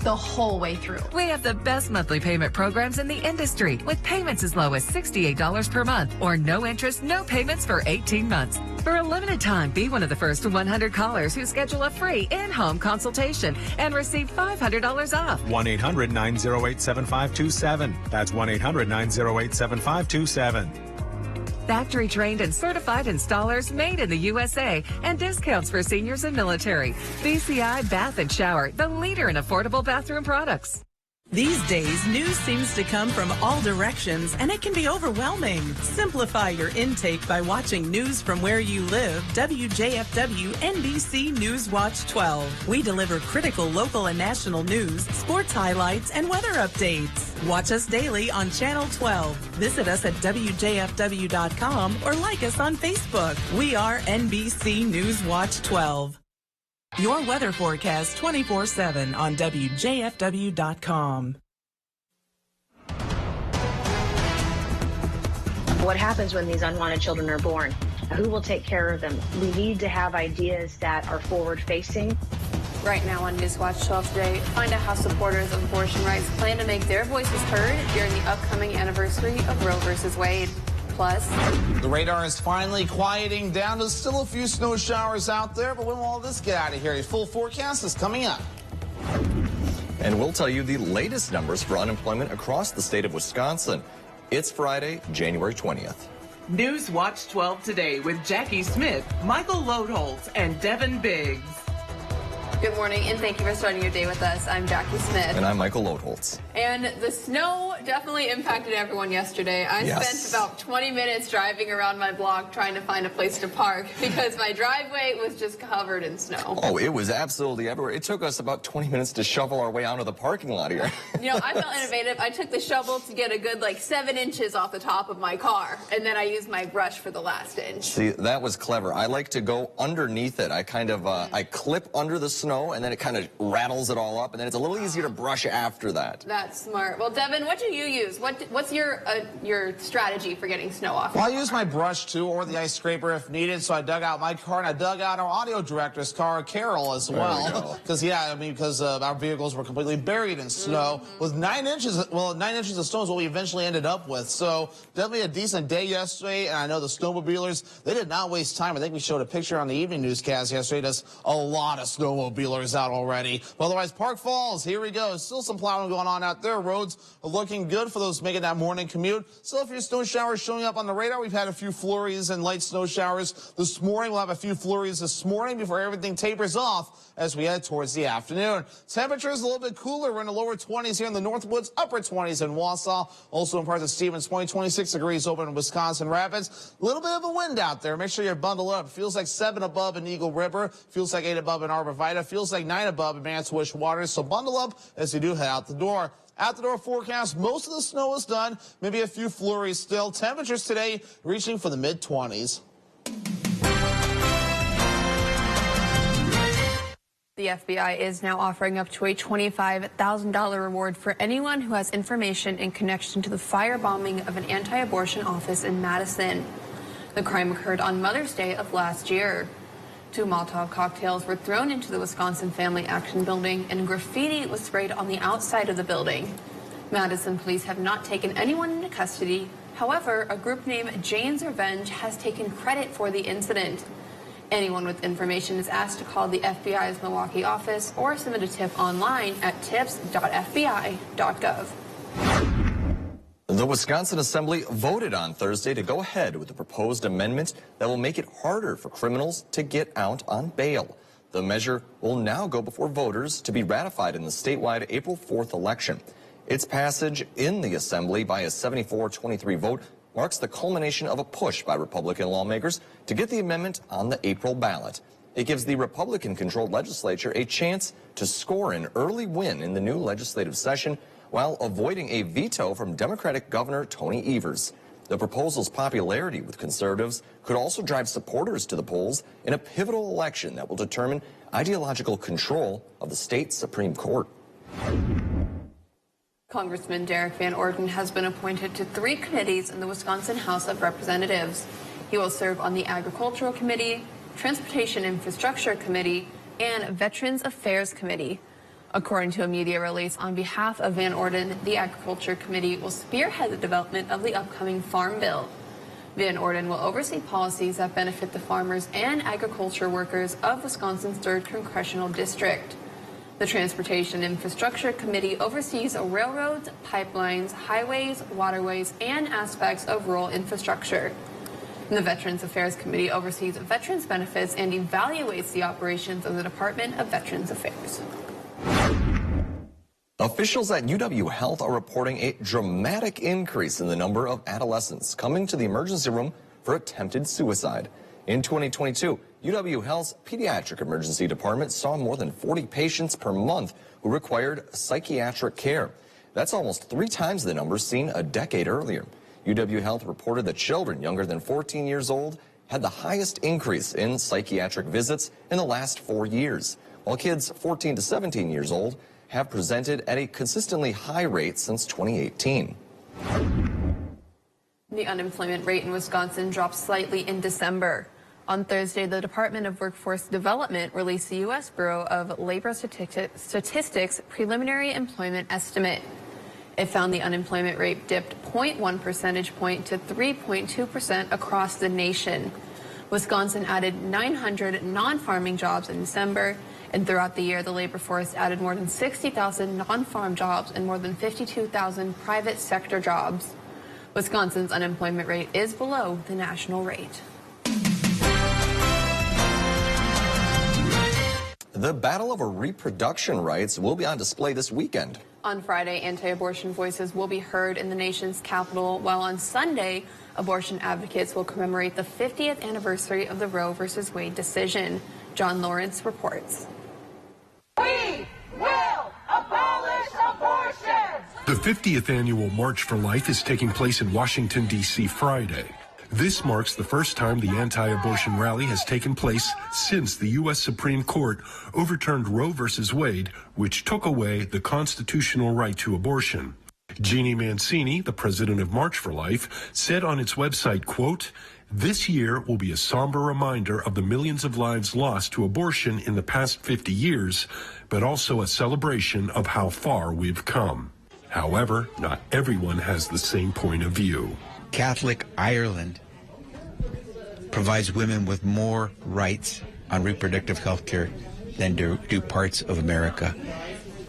the whole way through. We have the best monthly payment programs in the industry with payments as low as $68 per month or no interest, no payments for 18 months. For a limited time, be one of the first 100 callers who schedule a free in-home consultation and receive $500 off. 1-800-908-7527. That's 1-800-908-7527. Factory trained and certified installers made in the USA and discounts for seniors and military. BCI Bath and Shower, the leader in affordable bathroom products. These days, news seems to come from all directions, and it can be overwhelming. Simplify your intake by watching news from where you live. WJFW NBC News Watch 12. We deliver critical local and national news, sports highlights, and weather updates. Watch us daily on Channel 12. Visit us at WJFW.com or like us on Facebook. We are NBC News Watch 12. Your weather forecast 24/7 on WJFW.com. What happens when these unwanted children are born? Who will take care of them? We need to have ideas that are forward-facing. Right now on Newswatch 12 today, find out how supporters of abortion rights plan to make their voices heard during the upcoming anniversary of Roe v. Wade. Plus, the radar is finally quieting down. There's still a few snow showers out there, but when will all this get out of here? A full forecast is coming up. And we'll tell you the latest numbers for unemployment across the state of Wisconsin. It's Friday, January 20th. News Watch 12 today with Jackie Smith, Michael Lodeholtz, and Devin Biggs. good morning, and thank you for starting your day with us. I'm Jackie Smith. And I'm Michael Lodeholtz. And the snow definitely impacted everyone yesterday. I spent about 20 minutes driving around my block trying to find a place to park because my driveway was just covered in snow. Oh, it was absolutely everywhere. It took us about 20 minutes to shovel our way out of the parking lot here. You know, I felt innovative. I took the shovel to get a good, 7 inches off the top of my car, and then I used my brush for the last inch. See, that was clever. I like to go underneath it. I kind of, I clip under the snow, and then it kind of rattles it all up, and then it's a little easier to brush after that. That's smart. Well, Devin, what do you use? What's your strategy for getting snow off? Well, I use my brush, too, or the ice scraper if needed. So I dug out my car, and I dug out our audio director's car, Carol, as well. Because our vehicles were completely buried in snow. With 9 inches, 9 inches of snow is what we eventually ended up with. So definitely a decent day yesterday, and I know the snowmobilers, they did not waste time. I think we showed a picture on the evening newscast yesterday. There's a lot of snowmobilers out already. But otherwise, Park Falls, here we go. Still some plowing going on out there. Roads are looking good for those making that morning commute. Still a few snow showers showing up on the radar. We've had a few flurries and light snow showers this morning. We'll have a few flurries this morning before everything tapers off as we head towards the afternoon. Temperatures a little bit cooler. We're in the lower 20s here in the Northwoods, upper 20s in Wausau. Also in parts of Stevens Point, 26 degrees open in Wisconsin Rapids. A little bit of a wind out there. Make sure you're bundled up. Feels like 7 above in Eagle River. Feels like 8 above in Arborvita. Feels like 9 above in Manitowish Waters. So bundle up as you do head out the door. Out the door forecast, most of the snow is done. Maybe a few flurries still. Temperatures today reaching for the mid-20s. The FBI is now offering up to a $25,000 reward for anyone who has information in connection to the firebombing of an anti-abortion office in Madison. The crime occurred on Mother's Day of last year. 2 Molotov cocktails were thrown into the Wisconsin Family Action Building, and graffiti was sprayed on the outside of the building. Madison police have not taken anyone into custody. However, a group named Jane's Revenge has taken credit for the incident. Anyone with information is asked to call the FBI's Milwaukee office or submit a tip online at tips.fbi.gov. The Wisconsin Assembly voted on Thursday to go ahead with the proposed amendment that will make it harder for criminals to get out on bail. The measure will now go before voters to be ratified in the statewide April 4th election. Its passage in the Assembly by a 74-23 vote marks the culmination of a push by Republican lawmakers to get the amendment on the April ballot. It gives the Republican-controlled legislature a chance to score an early win in the new legislative session while avoiding a veto from Democratic Governor Tony Evers. The proposal's popularity with conservatives could also drive supporters to the polls in a pivotal election that will determine ideological control of the state Supreme Court. Congressman Derek Van Orden has been appointed to 3 committees in the Wisconsin House of Representatives. He will serve on the Agricultural Committee, Transportation Infrastructure Committee, and Veterans Affairs Committee. According to a media release, on behalf of Van Orden, the Agriculture Committee will spearhead the development of the upcoming Farm Bill. Van Orden will oversee policies that benefit the farmers and agriculture workers of Wisconsin's 3rd Congressional District. The Transportation Infrastructure Committee oversees railroads, pipelines, highways, waterways, and aspects of rural infrastructure. And the Veterans Affairs Committee oversees veterans benefits and evaluates the operations of the Department of Veterans Affairs. Officials at UW Health are reporting a dramatic increase in the number of adolescents coming to the emergency room for attempted suicide. In 2022, UW Health's pediatric emergency department saw more than 40 patients per month who required psychiatric care. That's almost 3 times the number seen a decade earlier. UW Health reported that children younger than 14 years old had the highest increase in psychiatric visits in the last 4 years, while kids 14 to 17 years old have presented at a consistently high rate since 2018. The unemployment rate in Wisconsin dropped slightly in December. On Thursday, the Department of Workforce Development released the U.S. Bureau of Labor Statistics preliminary employment estimate. It found the unemployment rate dipped 0.1 percentage point to 3.2% across the nation. Wisconsin added 900 non-farming jobs in December, and throughout the year, the labor force added more than 60,000 non-farm jobs and more than 52,000 private sector jobs. Wisconsin's unemployment rate is below the national rate. The battle over reproduction rights will be on display this weekend. On Friday, anti-abortion voices will be heard in the nation's capital, while on Sunday, abortion advocates will commemorate the 50th anniversary of the Roe v. Wade decision. John Lawrence reports. We will abolish abortion! The 50th annual March for Life is taking place in Washington, D.C. Friday. This marks the first time the anti-abortion rally has taken place since the U.S. Supreme Court overturned Roe v. Wade, which took away the constitutional right to abortion. Jeannie Mancini, the president of March for Life, said on its website, quote, "This year will be a somber reminder of the millions of lives lost to abortion in the past 50 years, but also a celebration of how far we've come." However, not everyone has the same point of view. Catholic Ireland provides women with more rights on reproductive health care than do parts of America.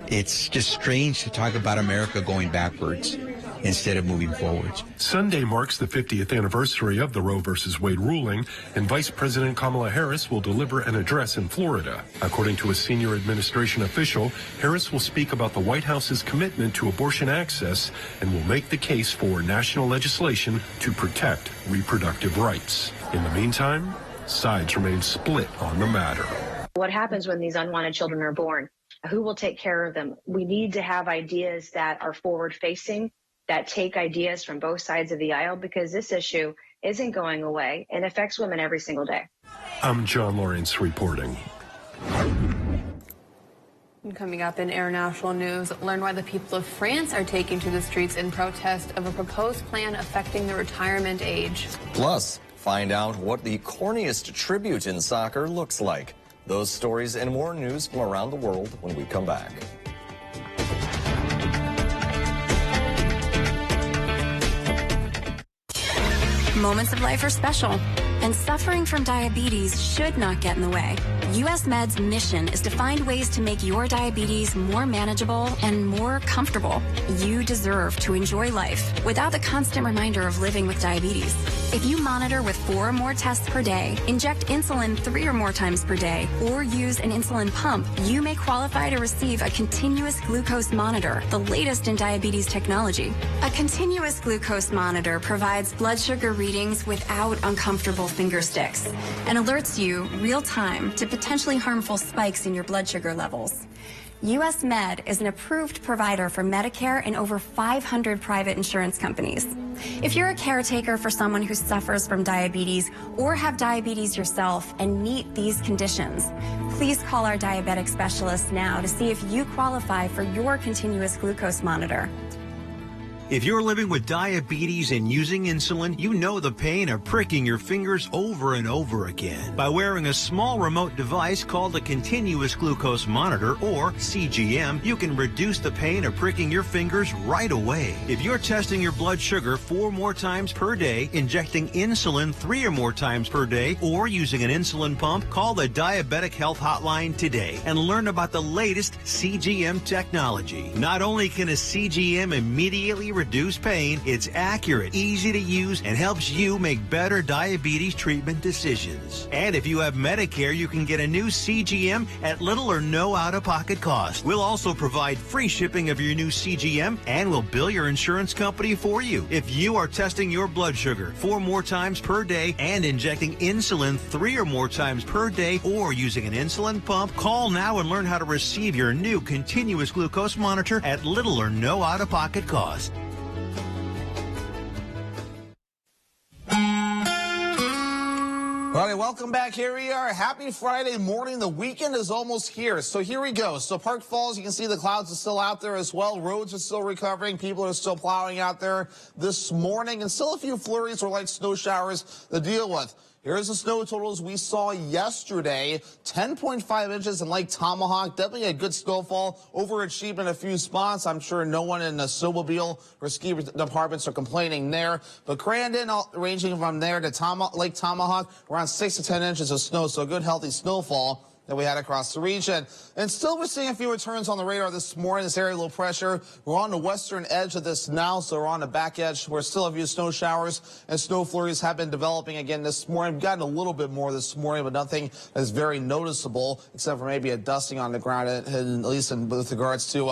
It's just strange to talk about America going backwards instead of moving forwards. Sunday marks the 50th anniversary of the Roe v. Wade ruling, and Vice President Kamala Harris will deliver an address in Florida. According to a senior administration official, Harris will speak about the White House's commitment to abortion access and will make the case for national legislation to protect reproductive rights. In the meantime, sides remain split on the matter. What happens when these unwanted children are born? Who will take care of them? We need to have ideas that are forward-facing, that take ideas from both sides of the aisle, because this issue isn't going away and affects women every single day. I'm John Lawrence reporting. And coming up in international news, learn why the people of France are taking to the streets in protest of a proposed plan affecting the retirement age. Plus, find out what the corniest tribute in soccer looks like. Those stories and more news from around the world when we come back. Moments of life are special, and suffering from diabetes should not get in the way. US Med's mission is to find ways to make your diabetes more manageable and more comfortable. You deserve to enjoy life without the constant reminder of living with diabetes. If you monitor with 4 or more tests per day, inject insulin 3 or more times per day, or use an insulin pump, you may qualify to receive a continuous glucose monitor, the latest in diabetes technology. A continuous glucose monitor provides blood sugar readings without uncomfortable finger sticks and alerts you real time to potentially harmful spikes in your blood sugar levels. US Med is an approved provider for Medicare and over 500 private insurance companies. If you're a caretaker for someone who suffers from diabetes or have diabetes yourself and meet these conditions, please call our diabetic specialist now to see if you qualify for your continuous glucose monitor. If you're living with diabetes and using insulin, you know the pain of pricking your fingers over and over again. By wearing a small remote device called a continuous glucose monitor, or CGM, you can reduce the pain of pricking your fingers right away. If you're testing your blood sugar 4 more times per day, injecting insulin 3 or more times per day, or using an insulin pump, call the Diabetic Health Hotline today and learn about the latest CGM technology. Not only can a CGM immediately reduce pain, it's accurate, easy to use, and helps you make better diabetes treatment decisions. And if you have Medicare, you can get a new CGM at little or no out-of-pocket cost. We'll also provide free shipping of your new CGM, and we'll bill your insurance company for you. If you are testing your blood sugar 4 more times per day and injecting insulin 3 or more times per day, or using an insulin pump, call now and learn how to receive your new continuous glucose monitor at little or no out-of-pocket cost. All right, welcome back. Here we are. Happy Friday morning. The weekend is almost here. So here we go. So Park Falls, you can see the clouds are still out there as well. Roads are still recovering. People are still plowing out there this morning, and still a few flurries or light snow showers to deal with. Here's the snow totals we saw yesterday. 10.5 inches in Lake Tomahawk. Definitely a good snowfall. Overachieved in a few spots. I'm sure no one in the snowmobile or ski departments are complaining there. But Crandon, ranging from there to Lake Tomahawk, around 6 to 10 inches of snow. So a good, healthy snowfall that we had across the region. And still we're seeing a few returns on the radar this morning. This area of low pressure. We're on the western edge of this now, so we're on the back edge. We're still a few snow showers and snow flurries have been developing again this morning. We've gotten a little bit more this morning, but nothing that's very noticeable, except for maybe a dusting on the ground, at least with regards to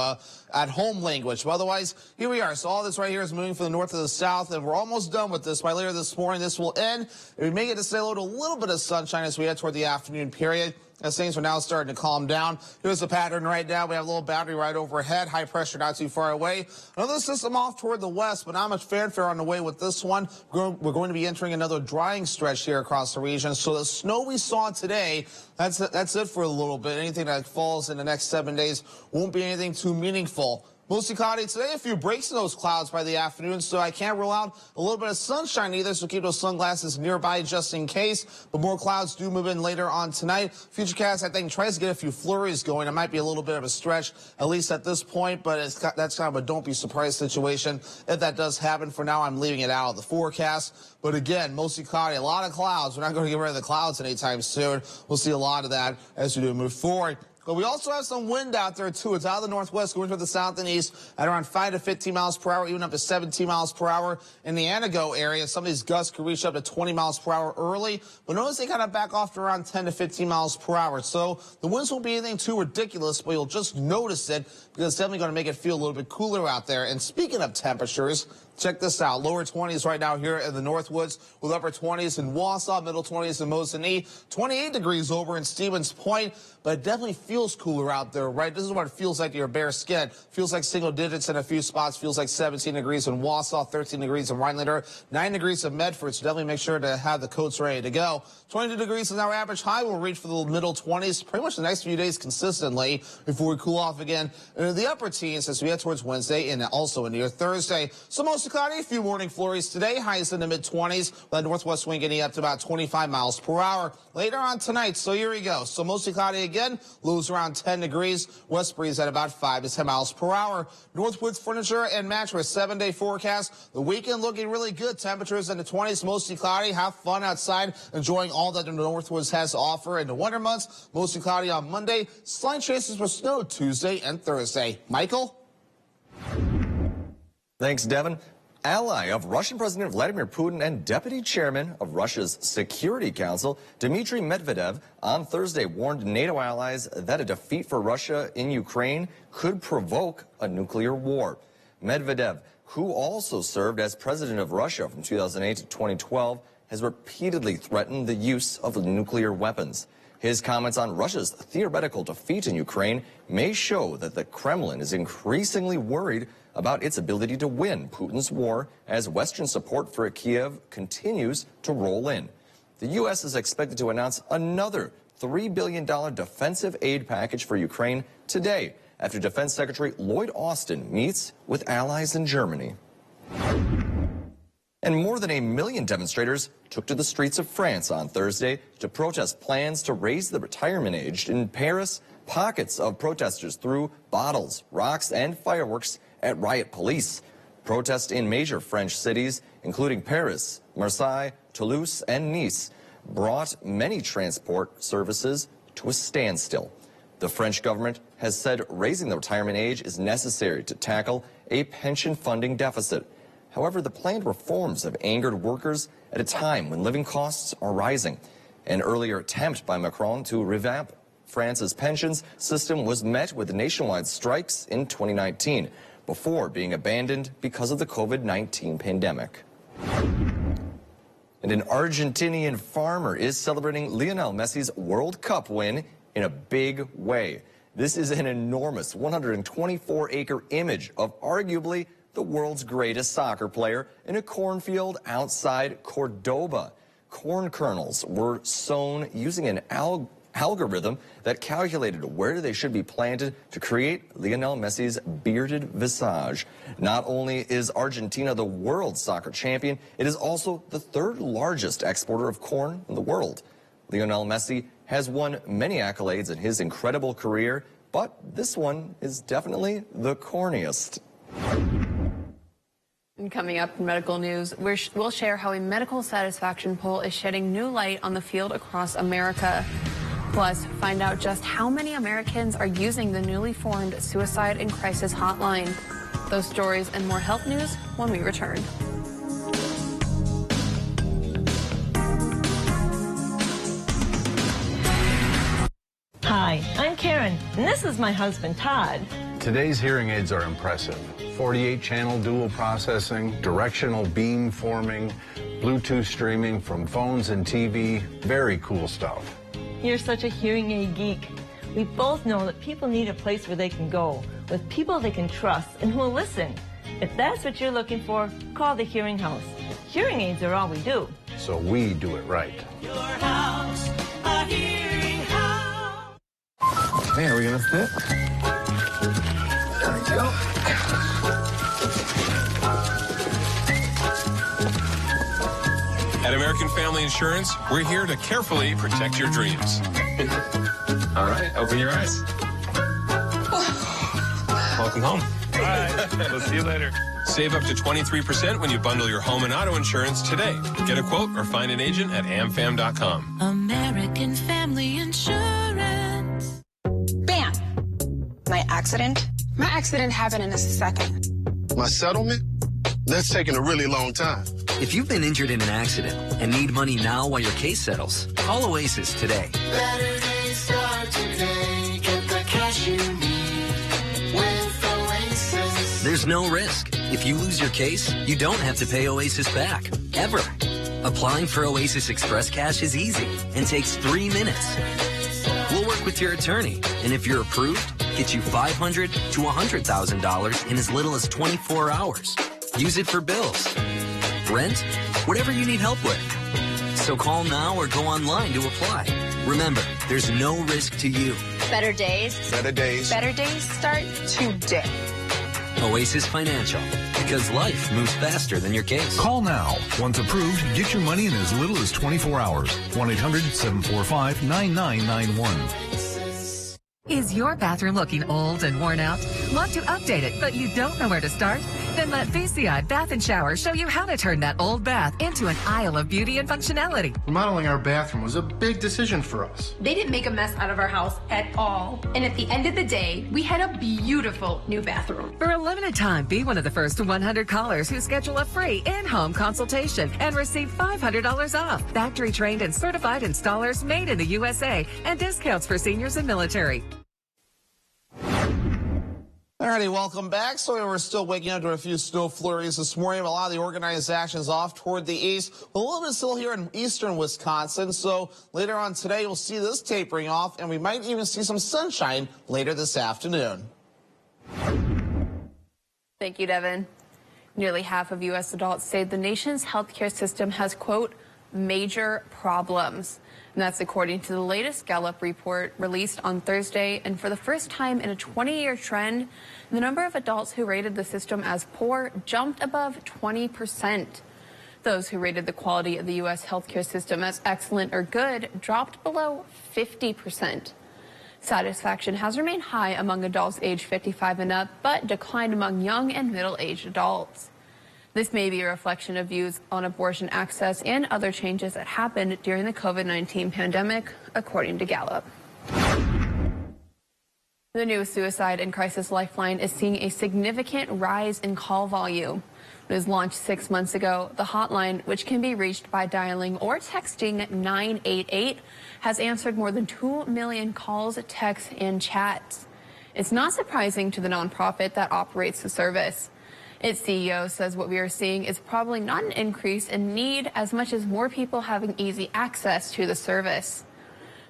at home language. But otherwise, here we are. So all this right here is moving from the north to the south, and we're almost done with this. By later this morning, this will end. And we may get to stay low to a little bit of sunshine as we head toward the afternoon period, as things are now starting to calm down. Here's the pattern right now. We have a little boundary right overhead. High pressure not too far away. Another system off toward the west, but not much fanfare on the way with this one. We're going to be entering another drying stretch here across the region. So the snow we saw today, that's it for a little bit. Anything that falls in the next 7 days won't be anything too meaningful. Mostly cloudy today, a few breaks in those clouds by the afternoon, so I can't rule out a little bit of sunshine either, so keep those sunglasses nearby just in case. But more clouds do move in later on tonight. Futurecast, I think, tries to get a few flurries going. It might be a little bit of a stretch, at least at this point, but that's kind of a don't be surprised situation. If that does happen, for now, I'm leaving it out of the forecast. But again, mostly cloudy, a lot of clouds. We're not going to get rid of the clouds anytime soon. We'll see a lot of that as we do move forward. But we also have some wind out there, too. It's out of the northwest, going toward the south and east at around 5 to 15 miles per hour, even up to 17 miles per hour in the Anago area. Some of these gusts could reach up to 20 miles per hour early, but notice they kind of back off to around 10 to 15 miles per hour. So the winds won't be anything too ridiculous, but you'll just notice it because it's definitely going to make it feel a little bit cooler out there. And speaking of temperatures, check this out. Lower 20s right now here in the Northwoods, with upper 20s in Wausau, middle 20s in Mosinee, 28 degrees over in Stevens Point, but it definitely feels cooler out there, right? This is what it feels like to your bare skin. Feels like single digits in a few spots. Feels like 17 degrees in Wausau, 13 degrees in Rhinelander, 9 degrees in Medford, so definitely make sure to have the coats ready to go. 22 degrees is our average high. We'll reach for the middle 20s pretty much the next few days consistently before we cool off again into the upper teens as we head towards Wednesday and also into your Thursday. So mostly cloudy, a few morning flurries today, highs in the mid-20s, with that northwest wind getting up to about 25 miles per hour. Later on tonight, so here we go. So mostly cloudy again, lows around 10 degrees, west breeze at about 5 to 10 miles per hour. Northwoods Furniture and Mattress 7-day forecast. The weekend looking really good. Temperatures in the 20s, mostly cloudy. Have fun outside, enjoying all that the Northwoods has to offer. In the winter months, mostly cloudy on Monday. Slight chances for snow Tuesday and Thursday. Michael? Thanks, Devin. Ally of Russian President Vladimir Putin and Deputy Chairman of Russia's Security Council, Dmitry Medvedev, on Thursday warned NATO allies that a defeat for Russia in Ukraine could provoke a nuclear war. Medvedev, who also served as president of Russia from 2008 to 2012, has repeatedly threatened the use of nuclear weapons. His comments on Russia's theoretical defeat in Ukraine may show that the Kremlin is increasingly worried about its ability to win Putin's war as Western support for Kiev continues to roll in. The U.S. is expected to announce another $3 billion defensive aid package for Ukraine today after Defense Secretary Lloyd Austin meets with allies in Germany. And more than 1 million demonstrators took to the streets of France on Thursday to protest plans to raise the retirement age. In Paris, pockets of protesters threw bottles, rocks, and fireworks at riot police. Protests in major French cities, including Paris, Marseille, Toulouse, and Nice, brought many transport services to a standstill. The French government has said raising the retirement age is necessary to tackle a pension funding deficit. However, the planned reforms have angered workers at a time when living costs are rising. An earlier attempt by Macron to revamp France's pensions system was met with nationwide strikes in 2019, before being abandoned because of the COVID-19 pandemic. And an Argentinian farmer is celebrating Lionel Messi's World Cup win in a big way. This is an enormous 124-acre image of arguably the world's greatest soccer player in a cornfield outside Cordoba. Corn kernels were sown using an algorithm that calculated where they should be planted to create Lionel Messi's bearded visage. Not only is Argentina the world soccer champion, it is also the third largest exporter of corn in the world. Lionel Messi has won many accolades in his incredible career, but this one is definitely the corniest. And coming up in medical news, we'll share how a medical satisfaction poll is shedding new light on the field across America. Plus, find out just how many Americans are using the newly formed Suicide and Crisis Hotline. Those stories and more health news when we return. Hi, I'm Karen, and this is my husband, Todd. Today's hearing aids are impressive. 48-channel dual processing, directional beam forming, Bluetooth streaming from phones and TV. Very cool stuff. You're such a hearing aid geek. We both know that people need a place where they can go, with people they can trust and who will listen. If that's what you're looking for, call the Hearing House. Hearing aids are all we do. So we do it right. Your house, a hearing house. Hey, are we gonna fit? There we go. At American Family Insurance, we're here to carefully protect your dreams. All right, open your eyes. Welcome home. All right, we'll see you later. Save up to 23% when you bundle your home and auto insurance today. Get a quote or find an agent at amfam.com. American Family Insurance. Bam! My accident? My accident happened in a second. My settlement? That's taking a really long time. If you've been injured in an accident and need money now while your case settles, call Oasis today. Better days start today. Get the cash you need with Oasis. There's no risk. If you lose your case, you don't have to pay Oasis back, ever. Applying for Oasis Express Cash is easy and takes 3 minutes. We'll work with your attorney, and if you're approved, get you $500 to $100,000 in as little as 24 hours. Use it for bills, rent, whatever you need help with. So call now or go online to apply. Remember, there's no risk to you. Better days. Better days. Better days start today. Oasis Financial, because life moves faster than your case. Call now. Once approved, get your money in as little as 24 hours. 1-800-745-9991. Is your bathroom looking old and worn out? Want to update it, but you don't know where to start? Then let VCI Bath & Shower show you how to turn that old bath into an aisle of beauty and functionality. Remodeling our bathroom was a big decision for us. They didn't make a mess out of our house at all. And at the end of the day, we had a beautiful new bathroom. For a limited time, be one of the first 100 callers who schedule a free in-home consultation and receive $500 off. Factory-trained and certified installers made in the USA and discounts for seniors and military. Alrighty, welcome back. So we're still waking up to a few snow flurries this morning. A lot of the organized actions off toward the east. A little bit still here in eastern Wisconsin. So later on today, you'll see this tapering off, and we might even see some sunshine later this afternoon. Thank you, Devin. Nearly half of U.S. adults say the nation's healthcare system has, quote, major problems. And that's according to the latest Gallup report released on Thursday. And for the first time in a 20-year trend, the number of adults who rated the system as poor jumped above 20%. Those who rated the quality of the U.S. healthcare system as excellent or good dropped below 50%. Satisfaction has remained high among adults aged 55 and up, but declined among young and middle-aged adults. This may be a reflection of views on abortion access and other changes that happened during the COVID-19 pandemic, according to Gallup. The new Suicide and Crisis Lifeline is seeing a significant rise in call volume. It was launched 6 months ago. The hotline, which can be reached by dialing or texting 988, has answered more than 2 million calls, texts, and chats. It's not surprising to the nonprofit that operates the service. Its CEO says what we are seeing is probably not an increase in need as much as more people having easy access to the service.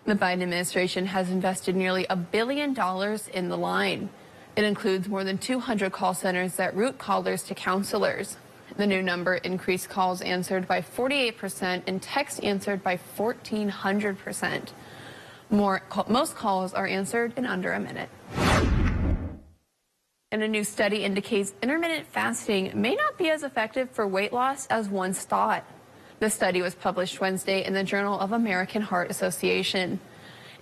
The Biden administration has invested nearly $1 billion in the line. It includes more than 200 call centers that route callers to counselors. The new number increased calls answered by 48% and texts answered by 1,400%. Most calls are answered in under a minute. And a new study indicates intermittent fasting may not be as effective for weight loss as once thought. The study was published Wednesday in the Journal of American Heart Association.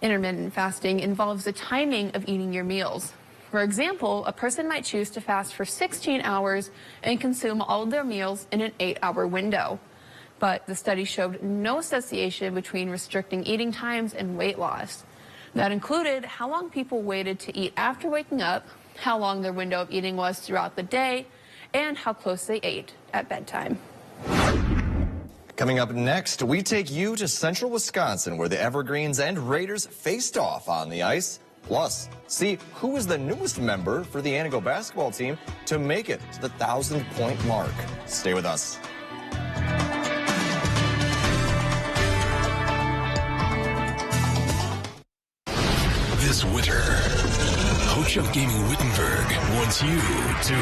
Intermittent fasting involves the timing of eating your meals. For example, a person might choose to fast for 16 hours and consume all of their meals in an 8-hour window. But the study showed no association between restricting eating times and weight loss. That included how long people waited to eat after waking up, how long their window of eating was throughout the day, and how close they ate at bedtime. Coming up next, we take you to central Wisconsin, where the Evergreens and Raiders faced off on the ice. Plus, see who is the newest member for the Antigo basketball team to make it to the 1,000-point mark. Stay with us. This winter, Ho-Chunk Gaming Wittenberg wants you to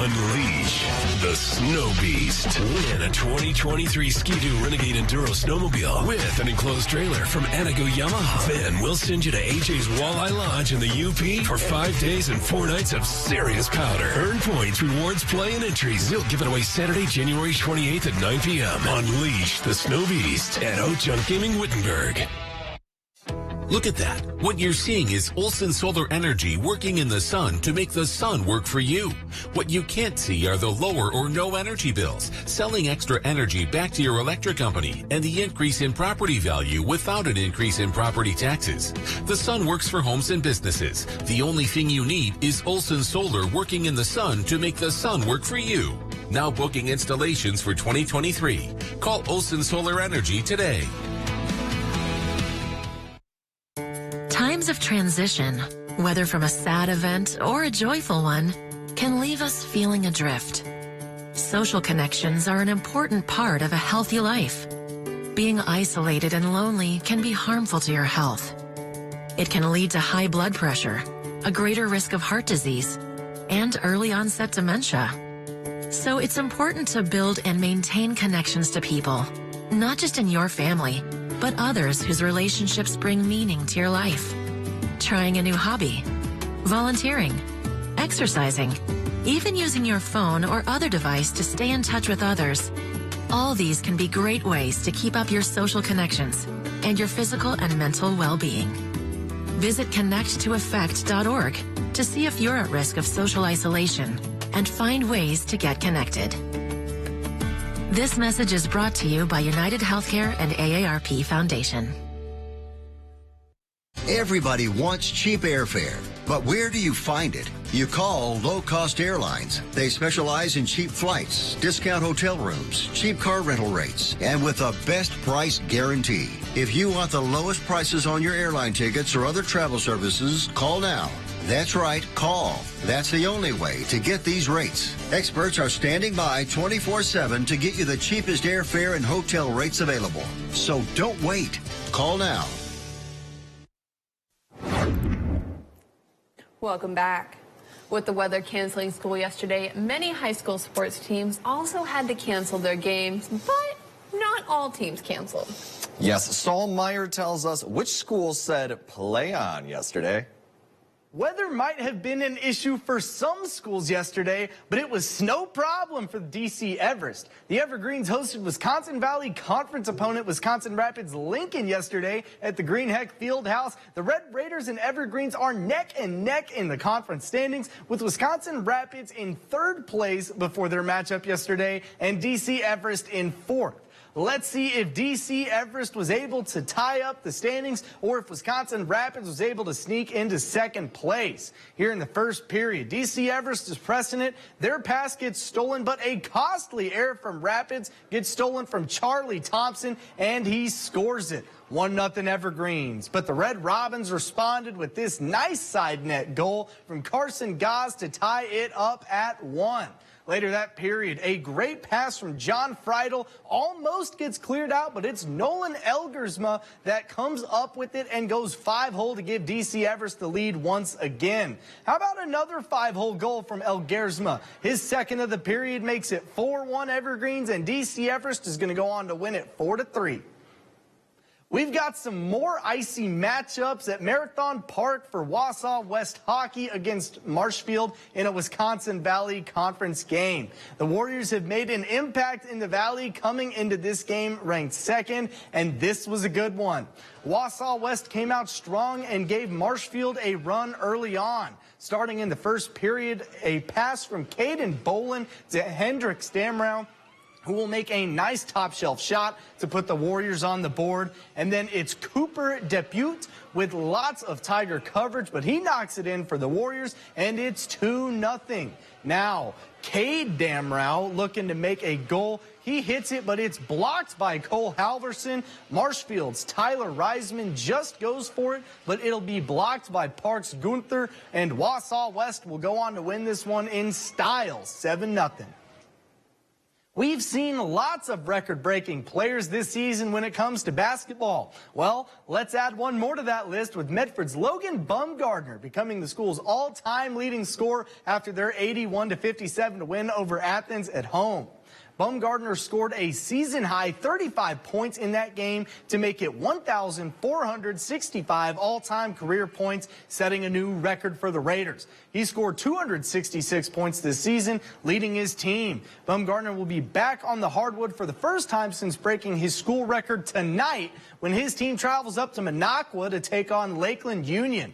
unleash the Snow Beast. Win a 2023 Ski-Doo Renegade Enduro snowmobile with an enclosed trailer from Antigo Yamaha. Then we'll send you to AJ's Walleye Lodge in the UP for 5 days and 4 nights of serious powder. Earn points, rewards, play, and entries. We'll give it away Saturday, January 28th at 9 p.m. Unleash the Snow Beast at Ho-Chunk Gaming Wittenberg. Look at that. What you're seeing is Olson Solar Energy working in the sun to make the sun work for you. What you can't see are the lower or no energy bills, selling extra energy back to your electric company, and the increase in property value without an increase in property taxes. The sun works for homes and businesses. The only thing you need is Olson Solar working in the sun to make the sun work for you. Now booking installations for 2023. Call Olson Solar Energy today. Times of transition, whether from a sad event or a joyful one, can leave us feeling adrift. Social connections are an important part of a healthy life. Being isolated and lonely can be harmful to your health. It can lead to high blood pressure, a greater risk of heart disease, and early onset dementia. So it's important to build and maintain connections to people, not just in your family, but others whose relationships bring meaning to your life. Trying a new hobby, volunteering, exercising, even using your phone or other device to stay in touch with others. All these can be great ways to keep up your social connections and your physical and mental well-being. Visit connecttoeffect.org to see if you're at risk of social isolation and find ways to get connected. This message is brought to you by United Healthcare and AARP Foundation. Everybody wants cheap airfare, but where do you find it? You call Low Cost Airlines. They specialize in cheap flights, discount hotel rooms, cheap car rental rates, and with a best price guarantee. If you want the lowest prices on your airline tickets or other travel services, call now. That's right, call. That's the only way to get these rates. Experts are standing by 24/7 to get you the cheapest airfare and hotel rates available. So don't wait. Call now. Welcome back. With the weather canceling school yesterday, many high school sports teams also had to cancel their games, but not all teams canceled. Yes, Saul Meyer tells us which schools said play on yesterday. Yes, Saul Meyer tells us which schools said play on yesterday. 1 Yes, Saul Meyer tells us which schools said play on yesterday. Weather might have been an issue for some schools yesterday, but it was no problem for the DC Everest. The Evergreens hosted Wisconsin Valley Conference opponent Wisconsin Rapids Lincoln yesterday at the Greenheck Fieldhouse. The Red Raiders and Evergreens are neck and neck in the conference standings, with Wisconsin Rapids in 3rd place before their matchup yesterday and DC Everest in 4th. Let's see if DC Everest was able to tie up the standings or if Wisconsin Rapids was able to sneak into 2nd place. Here in the first period, DC Everest is pressing it. Their pass gets stolen, but a costly error from Rapids gets stolen from Charlie Thompson, and he scores it. 1-0 Evergreens. But the Red Robins responded with this nice side net goal from Carson Goss to tie it up at 1. Later that period, a great pass from John Friedel almost gets cleared out, but it's Nolan Elgersma that comes up with it and goes 5-hole to give DC Everest the lead once again. How about another 5-hole goal from Elgersma? His 2nd of the period makes it 4-1 Evergreens, and DC Everest is going to go on to win it 4-3. We've got some more icy matchups at Marathon Park for Wausau West hockey against Marshfield in a Wisconsin Valley Conference game. The Warriors have made an impact in the Valley, coming into this game ranked 2nd, and this was a good one. Wausau West came out strong and gave Marshfield a run early on. Starting in the first period, a pass from Caden Bolin to Hendricks Damrow, who will make a nice top shelf shot to put the Warriors on the board. And then it's Cooper Depute with lots of Tiger coverage, but he knocks it in for the Warriors, and it's 2-0. Now, Cade Damrow looking to make a goal. He hits it, but it's blocked by Cole Halverson. Marshfield's Tyler Reisman just goes for it, but it'll be blocked by Parks Gunther, and Wausau West will go on to win this one in style, 7-0. We've seen lots of record-breaking players this season when it comes to basketball. Well, let's add one more to that list with Medford's Logan Bumgardner becoming the school's all-time leading scorer after their 81-57 win over Athens at home. Bumgardner scored a season-high 35 points in that game to make it 1,465 all-time career points, setting a new record for the Raiders. He scored 266 points this season, leading his team. Bumgardner will be back on the hardwood for the first time since breaking his school record tonight when his team travels up to Minocqua to take on Lakeland Union.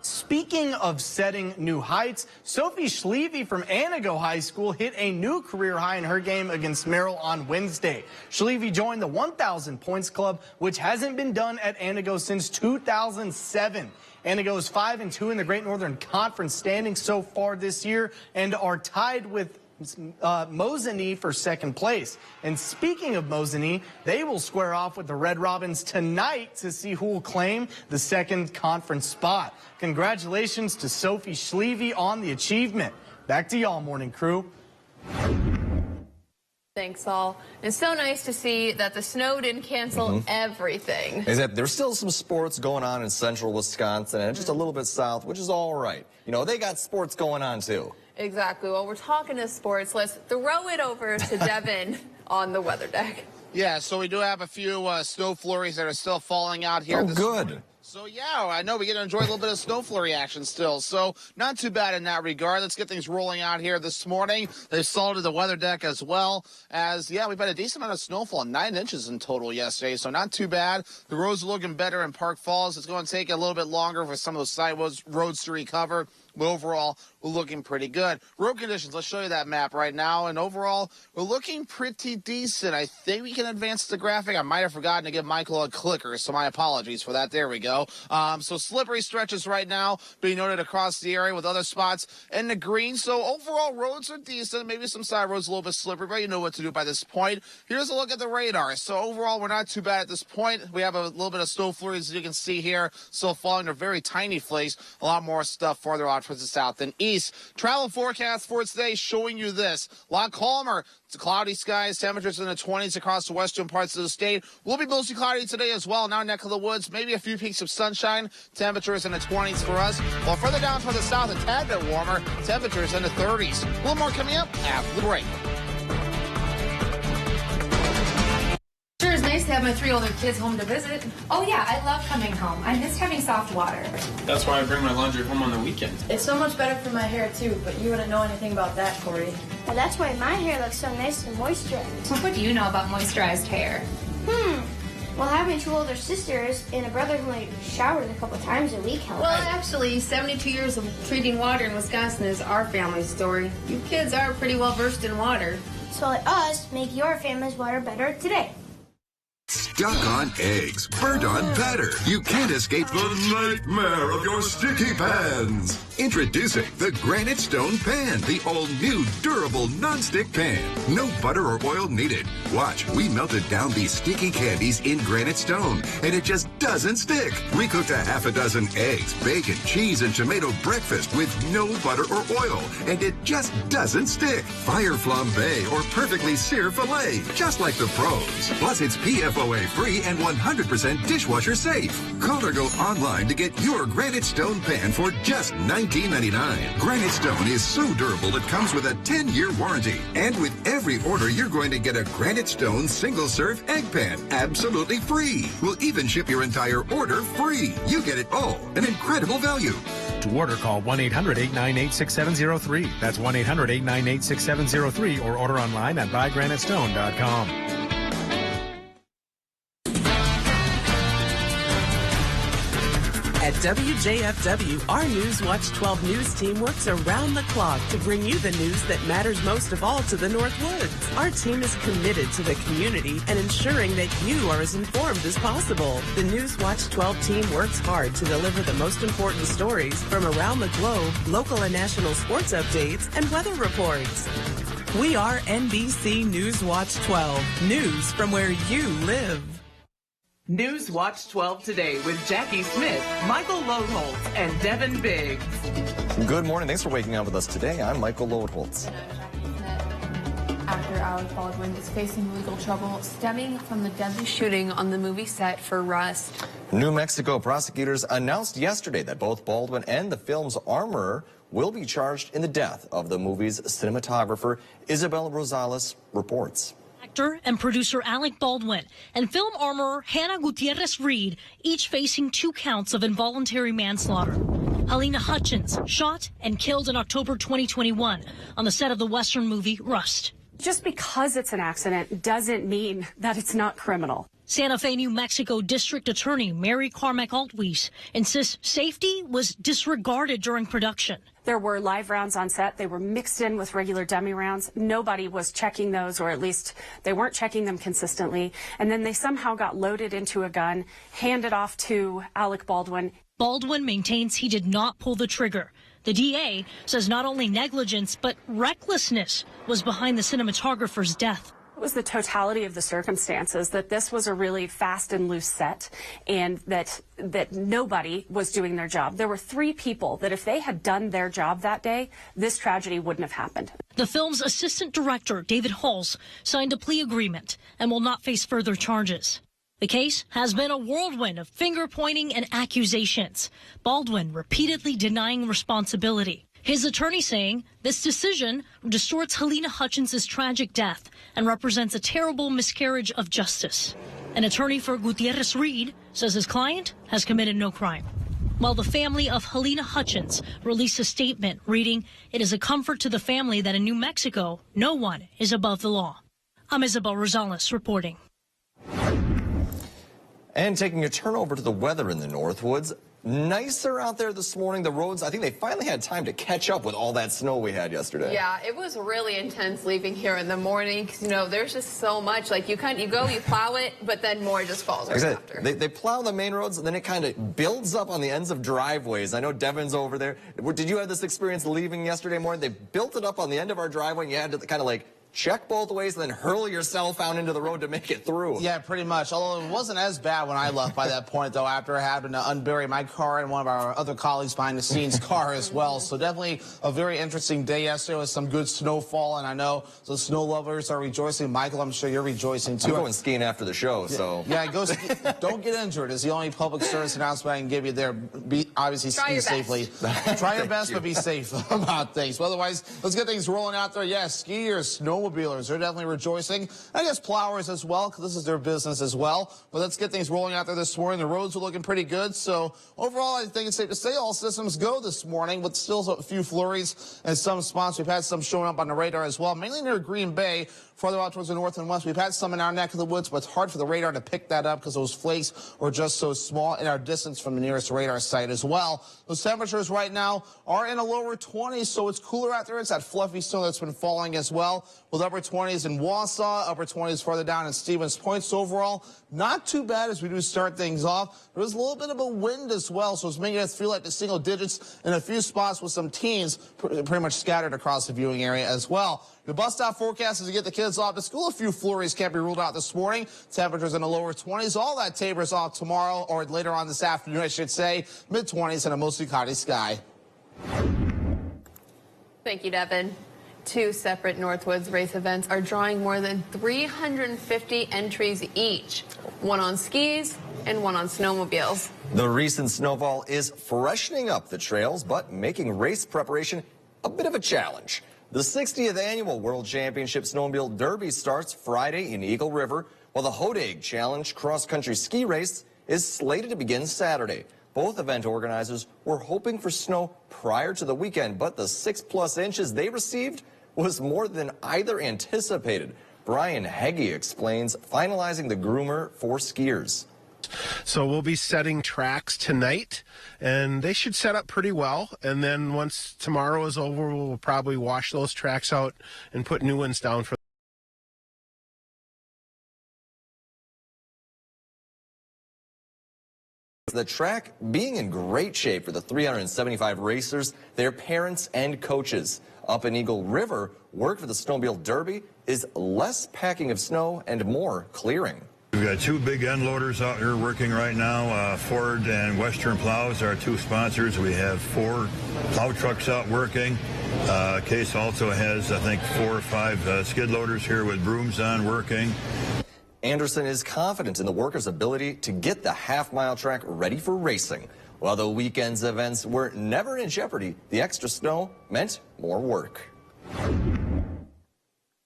Speaking of setting new heights, Sophie Schleve from Anago High School hit a new career high in her game against Merrill on Wednesday. Schleve joined the 1,000 points club, which hasn't been done at Anago since 2007. Anago is 5-2 in the Great Northern Conference standings so far this year and are tied with Mosinee for 2nd place. And speaking of Mosinee, they will square off with the Red Robins tonight to see who will claim the 2nd conference spot. Congratulations to Sophie Schleve on the achievement. Back to y'all, morning crew. Thanks, Saul. It's so nice to see that the snow didn't cancel everything. Is that there's still some sports going on in central Wisconsin and just a little bit south, which is all right. You know, they got sports going on too. Exactly. Well, we're talking to sports. Let's throw it over to Devin on the weather deck. Yeah, so we do have a few snow flurries that are still falling out here. Oh, good. So, yeah, I know we get to enjoy a little bit of snow flurry action still. So, not too bad in that regard. Let's get things rolling out here this morning. They've salted the weather deck as well as, yeah, we've had a decent amount of snowfall, 9 inches in total yesterday. So, not too bad. The roads are looking better in Park Falls. It's going to take a little bit longer for some of those side roads to recover. But overall, we're looking pretty good. Road conditions, let's show you that map right now. And overall, we're looking pretty decent. I think we can advance the graphic. I might have forgotten to give Michael a clicker, so my apologies for that. There we go. So slippery stretches right now being noted across the area with other spots in the green. So overall, roads are decent. Maybe some side roads a little bit slippery, but you know what to do by this point. Here's a look at the radar. So overall, we're not too bad at this point. We have a little bit of snow flurries, as you can see here, still falling. They're very tiny flakes. A lot more stuff farther out towards the south and east. Travel forecast for today showing you this. A lot calmer. It's cloudy skies, temperatures in the 20s across the western parts of the state. Will be mostly cloudy today as well. Now neck of the woods, maybe a few peaks of sunshine. Temperatures in the 20s for us. While further down toward the south, a tad bit warmer. Temperatures in the 30s. A little more coming up after the break. nice to have my 3 older kids home to visit. Oh yeah, I love coming home. I miss having soft water. That's why I bring my laundry home on the weekends. It's so much better for my hair too, but you wouldn't know anything about that, Corey. Well, that's why my hair looks so nice and moisturized. What do you know about moisturized hair? Well, having 2 older sisters and a brother who only showers a couple times a week helps. Well, actually, 72 years of treating water in Wisconsin is our family story. You kids are pretty well versed in water. So let us make your family's water better today. Stuck on eggs, burnt on batter. You can't escape the nightmare of your sticky pans. Introducing the Granite Stone Pan, the all-new durable non-stick pan. No butter or oil needed. Watch, we melted down these sticky candies in Granite Stone, and it just doesn't stick. We cooked a half a dozen eggs, bacon, cheese, and tomato breakfast with no butter or oil, and it just doesn't stick. Fire flambe or perfectly sear filet, just like the pros. Plus, it's PFOA-free and 100% dishwasher safe. Call or go online to get your Granite Stone Pan for just $19.99. Granite Stone is so durable it comes with a 10-year warranty. And with every order, you're going to get a Granite Stone single-serve egg pan absolutely free. We'll even ship your entire order free. You get it all. An incredible value. To order, call 1-800-898-6703. That's 1-800-898-6703 or order online at buygranitestone.com. At WJFW, our Newswatch 12 news team works around the clock to bring you the news that matters most of all to the North Woods. Our team is committed to the community and ensuring that you are as informed as possible. The Newswatch 12 team works hard to deliver the most important stories from around the globe, local and national sports updates, and weather reports. We are NBC Newswatch 12, news from where you live. Newswatch 12 today with Jackie Smith, Michael Lodeholtz, and Devin Biggs. Good morning. Thanks for waking up with us today. I'm Michael Lodeholtz. Actor Alec Baldwin is facing legal trouble stemming from the deadly shooting on the movie set for Rust. New Mexico prosecutors announced yesterday that both Baldwin and the film's armorer will be charged in the death of the movie's cinematographer. Isabel Rosales reports. Actor and producer Alec Baldwin and film armorer Hannah Gutierrez Reed, each facing 2 counts of involuntary manslaughter. Halyna Hutchins shot and killed in October 2021 on the set of the Western movie Rust. Just because it's an accident doesn't mean that it's not criminal. Santa Fe, New Mexico District Attorney Mary Carmack Altwies insists safety was disregarded during production. There were live rounds on set. They were mixed in with regular dummy rounds. Nobody was checking those, or at least they weren't checking them consistently. And then they somehow got loaded into a gun, handed off to Alec Baldwin. Baldwin maintains he did not pull the trigger. The DA says not only negligence, but recklessness was behind the cinematographer's death. It was the totality of the circumstances, that this was a really fast and loose set, and that nobody was doing their job. There were 3 people that if they had done their job that day, this tragedy wouldn't have happened. The film's assistant director, David Halls, signed a plea agreement and will not face further charges. The case has been a whirlwind of finger-pointing and accusations, Baldwin repeatedly denying responsibility. His attorney saying this decision distorts Halyna Hutchins' tragic death and represents a terrible miscarriage of justice. An attorney for Gutierrez Reed says his client has committed no crime. While the family of Halyna Hutchins released a statement reading, "It is a comfort to the family that in New Mexico, no one is above the law." I'm Isabel Rosales reporting. And taking a turn over to the weather in the Northwoods. Nicer out there this morning. The roads, I think they finally had time to catch up with all that snow we had yesterday. Yeah, it was really intense leaving here in the morning because, you know, there's just so much. Like, you go, you plow it, but then more just falls right after. They plow the main roads, and then it kind of builds up on the ends of driveways. I know Devin's over there. Did you have this experience leaving yesterday morning? They built it up on the end of our driveway, and you had to kind of like check both ways and then hurl yourself out into the road to make it through. Yeah, pretty much. Although it wasn't as bad when I left by that point, though, after having to unbury my car and one of our other colleagues behind the scenes car as well. So definitely a very interesting day yesterday with some good snowfall, and I know the snow lovers are rejoicing. Michael, I'm sure you're rejoicing too. I'm going skiing after the show, so. Yeah, go don't get injured is the only public service announcement I can give you there. Obviously ski safely. Try your best, but be safe about things. But otherwise, let's get things rolling out there. Yeah, skiers, snow snowmobilers. They're definitely rejoicing. I guess plowers as well, because this is their business as well. But let's get things rolling out there this morning. The roads are looking pretty good. So overall, I think it's safe to say all systems go this morning, with still a few flurries in some spots. We've had some showing up on the radar as well, mainly near Green Bay. Further out towards the north and west, we've had some in our neck of the woods, but it's hard for the radar to pick that up because those flakes are just so small in our distance from the nearest radar site as well. Those temperatures right now are in the lower 20s, so it's cooler out there. It's that fluffy snow that's been falling as well, with upper 20s in Wausau, upper 20s further down in Stevens Point. So overall, not too bad as we do start things off. There was a little bit of a wind as well, so it's making us feel like the single digits in a few spots with some teens pretty much scattered across the viewing area as well. The bus stop forecast is to get the kids off to school. A few flurries can't be ruled out this morning. Temperatures in the lower 20s. All that tapers off tomorrow, or later on this afternoon, I should say. Mid-20s and a mostly cloudy sky. Thank you, Devin. 2 separate Northwoods race events are drawing more than 350 entries each. One on skis and one on snowmobiles. The recent snowfall is freshening up the trails, but making race preparation a bit of a challenge. The 60th Annual World Championship Snowmobile Derby starts Friday in Eagle River, while the Hodag Challenge cross-country ski race is slated to begin Saturday. Both event organizers were hoping for snow prior to the weekend, but the 6+ inches they received was more than either anticipated. Brian Heggie explains finalizing the groomer for skiers. So we'll be setting tracks tonight, and they should set up pretty well. And then once tomorrow is over, we'll probably wash those tracks out and put new ones down for the track being in great shape for the 375 racers, their parents, and coaches. Up in Eagle River, work for the Snowmobile Derby is less packing of snow and more clearing. We've got 2 big end loaders out here working right now. Ford and Western Plows are 2 sponsors. We have 4 plow trucks out working. Case also has, I think, 4 or 5 skid loaders here with brooms on working. Anderson is confident in the workers' ability to get the half-mile track ready for racing. While the weekend's events were never in jeopardy, the extra snow meant more work.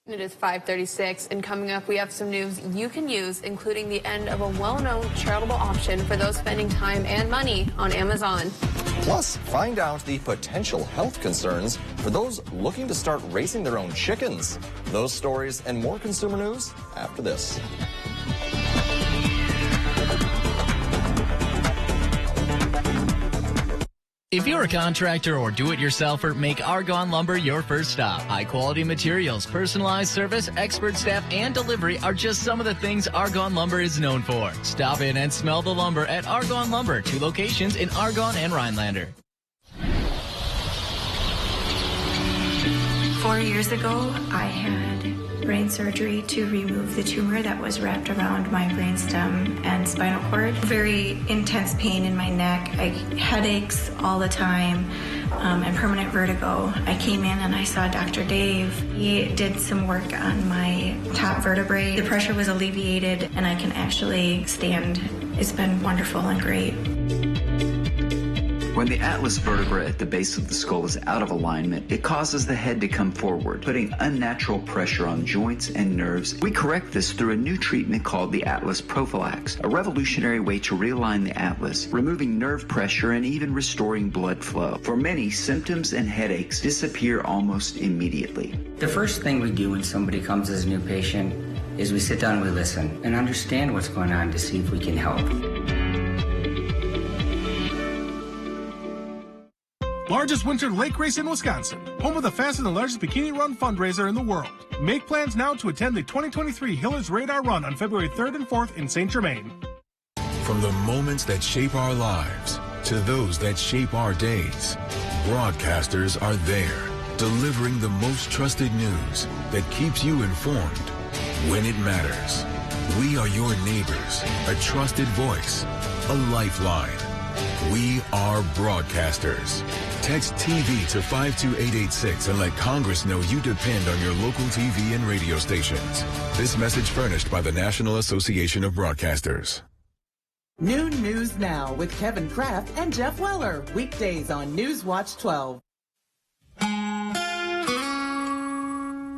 It is 5:36, and coming up, we have some news you can use, including the end of a well-known charitable option for those spending time and money on Amazon. Plus, find out the potential health concerns for those looking to start raising their own chickens. Those stories and more consumer news after this. If you're a contractor or do-it-yourselfer, make Argonne Lumber your first stop. High-quality materials, personalized service, expert staff, and delivery are just some of the things Argonne Lumber is known for. Stop in and smell the lumber at Argonne Lumber, 2 locations in Argonne and Rhinelander. 4 years ago, I had brain surgery to remove the tumor that was wrapped around my brainstem and spinal cord. Very intense pain in my neck, headaches all the time, and permanent vertigo. I came in and I saw Dr. Dave. He did some work on my top vertebrae. The pressure was alleviated and I can actually stand. It's been wonderful and great. When the atlas vertebra at the base of the skull is out of alignment, it causes the head to come forward, putting unnatural pressure on joints and nerves. We correct this through a new treatment called the Atlas Prophylax, a revolutionary way to realign the atlas, removing nerve pressure and even restoring blood flow. For many, symptoms and headaches disappear almost immediately. The first thing we do when somebody comes as a new patient is we sit down and we listen and understand what's going on to see if we can help. Largest winter lake race in Wisconsin, home of the fastest and largest bikini run fundraiser in the world. Make plans now to attend the 2023 Hiller's Radar Run on February 3rd and 4th in St. Germain. From the moments that shape our lives to those that shape our days, broadcasters are there, delivering the most trusted news that keeps you informed when it matters. We are your neighbors, a trusted voice, a lifeline. We are broadcasters. Text TV to 52886 and let Congress know you depend on your local TV and radio stations. This message furnished by the National Association of Broadcasters. Noon News Now with Kevin Kraft and Jeff Weller. Weekdays on News Watch 12.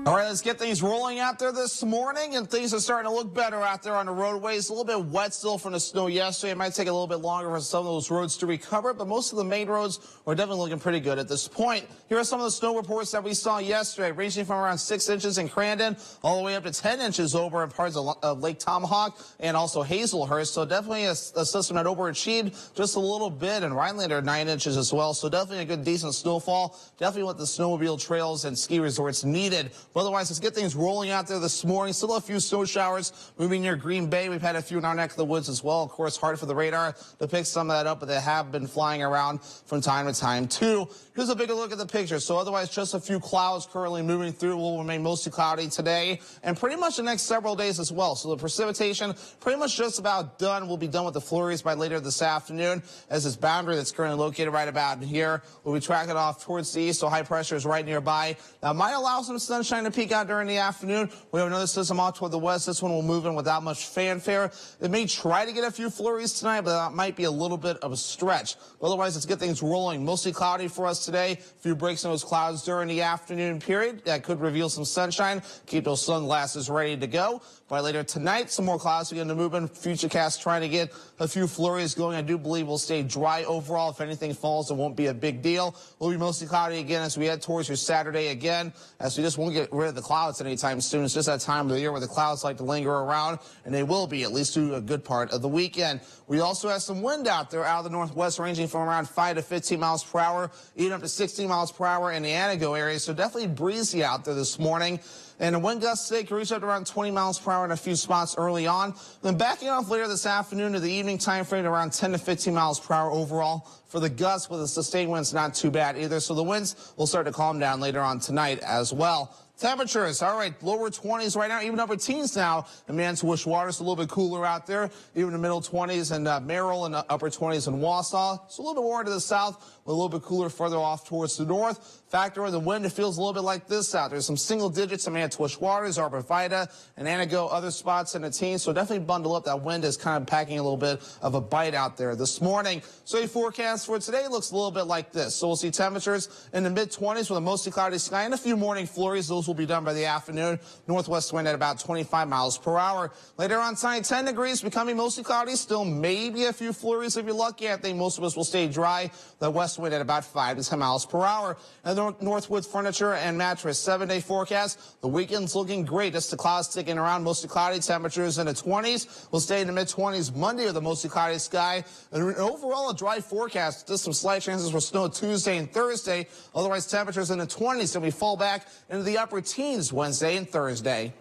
All right, let's get things rolling out there this morning, and things are starting to look better out there on the roadways. A little bit wet still from the snow yesterday. It might take a little bit longer for some of those roads to recover, but most of the main roads are definitely looking pretty good at this point. Here are some of the snow reports that we saw yesterday, ranging from around 6 inches in Crandon all the way up to 10 inches over in parts of Lake Tomahawk and also Hazelhurst. So definitely a system that overachieved just a little bit, and Rhinelander 9 inches as well. So definitely a good, decent snowfall. Definitely what the snowmobile trails and ski resorts needed. But otherwise, let's get things rolling out there this morning. Still a few snow showers moving near Green Bay. We've had a few in our neck of the woods as well. Of course, hard for the radar to pick some of that up, but they have been flying around from time to time, too. Here's a bigger look at the picture. So otherwise, just a few clouds currently moving through. Will remain mostly cloudy today and pretty much the next several days as well. So the precipitation pretty much just about done. We'll be done with the flurries by later this afternoon, as this boundary that's currently located right about here will be tracking off towards the east, so high pressure is right nearby. That might allow some sunshine to peek out during the afternoon. We have another system off toward the west. This one will move in without much fanfare. It may try to get a few flurries tonight, but that might be a little bit of a stretch. But otherwise, let's get things rolling. Mostly cloudy for us today. A few breaks in those clouds during the afternoon period. That could reveal some sunshine. Keep those sunglasses ready to go. By later tonight, some more clouds begin to move in. Futurecast trying to get a few flurries going. I do believe we'll stay dry overall. If anything falls, it won't be a big deal. We'll be mostly cloudy again as we head towards your Saturday again, as we just won't get rid of the clouds anytime soon. It's just that time of the year where the clouds like to linger around, and they will be at least through a good part of the weekend. We also have some wind out there out of the northwest, ranging from around 5 to 15 miles per hour, even up to 16 miles per hour in the Anago area. So definitely breezy out there this morning. And the wind gusts today can reach up to around 20 miles per hour in a few spots early on. Then backing off later this afternoon to the evening time frame, around 10 to 15 miles per hour overall. For the gusts with the sustained winds, not too bad either. So the winds will start to calm down later on tonight as well. Temperatures, all right, lower 20s right now, even upper teens now. And Manitowish-Water is a little bit cooler out there, even the middle 20s in Merrill and upper 20s in Wausau. It's a little bit warmer to the south, a little bit cooler further off towards the north. Factor in the wind, it feels a little bit like this out there. Some single digits in Manitowish-Waters, Arborvitae, and Anago, other spots in the teens. So definitely bundle up. That wind is kind of packing a little bit of a bite out there this morning. So your forecast for today looks a little bit like this. So we'll see temperatures in the mid-20s with a mostly cloudy sky and a few morning flurries. Those will be done by the afternoon. Northwest wind at about 25 miles per hour. Later on tonight, 10 degrees, becoming mostly cloudy. Still maybe a few flurries if you're lucky. I think most of us will stay dry. The west wind at about 5 to 10 miles per hour. And the Northwoods Furniture and Mattress 7-day forecast. The weekend's looking great. Just the clouds sticking around. Mostly cloudy, temperatures in the 20s. We'll stay in the mid-20s Monday with a mostly cloudy sky. And overall, a dry forecast. Just some slight chances for snow Tuesday and Thursday. Otherwise, temperatures in the 20s. And we fall back into the upper teens Wednesday and Thursday.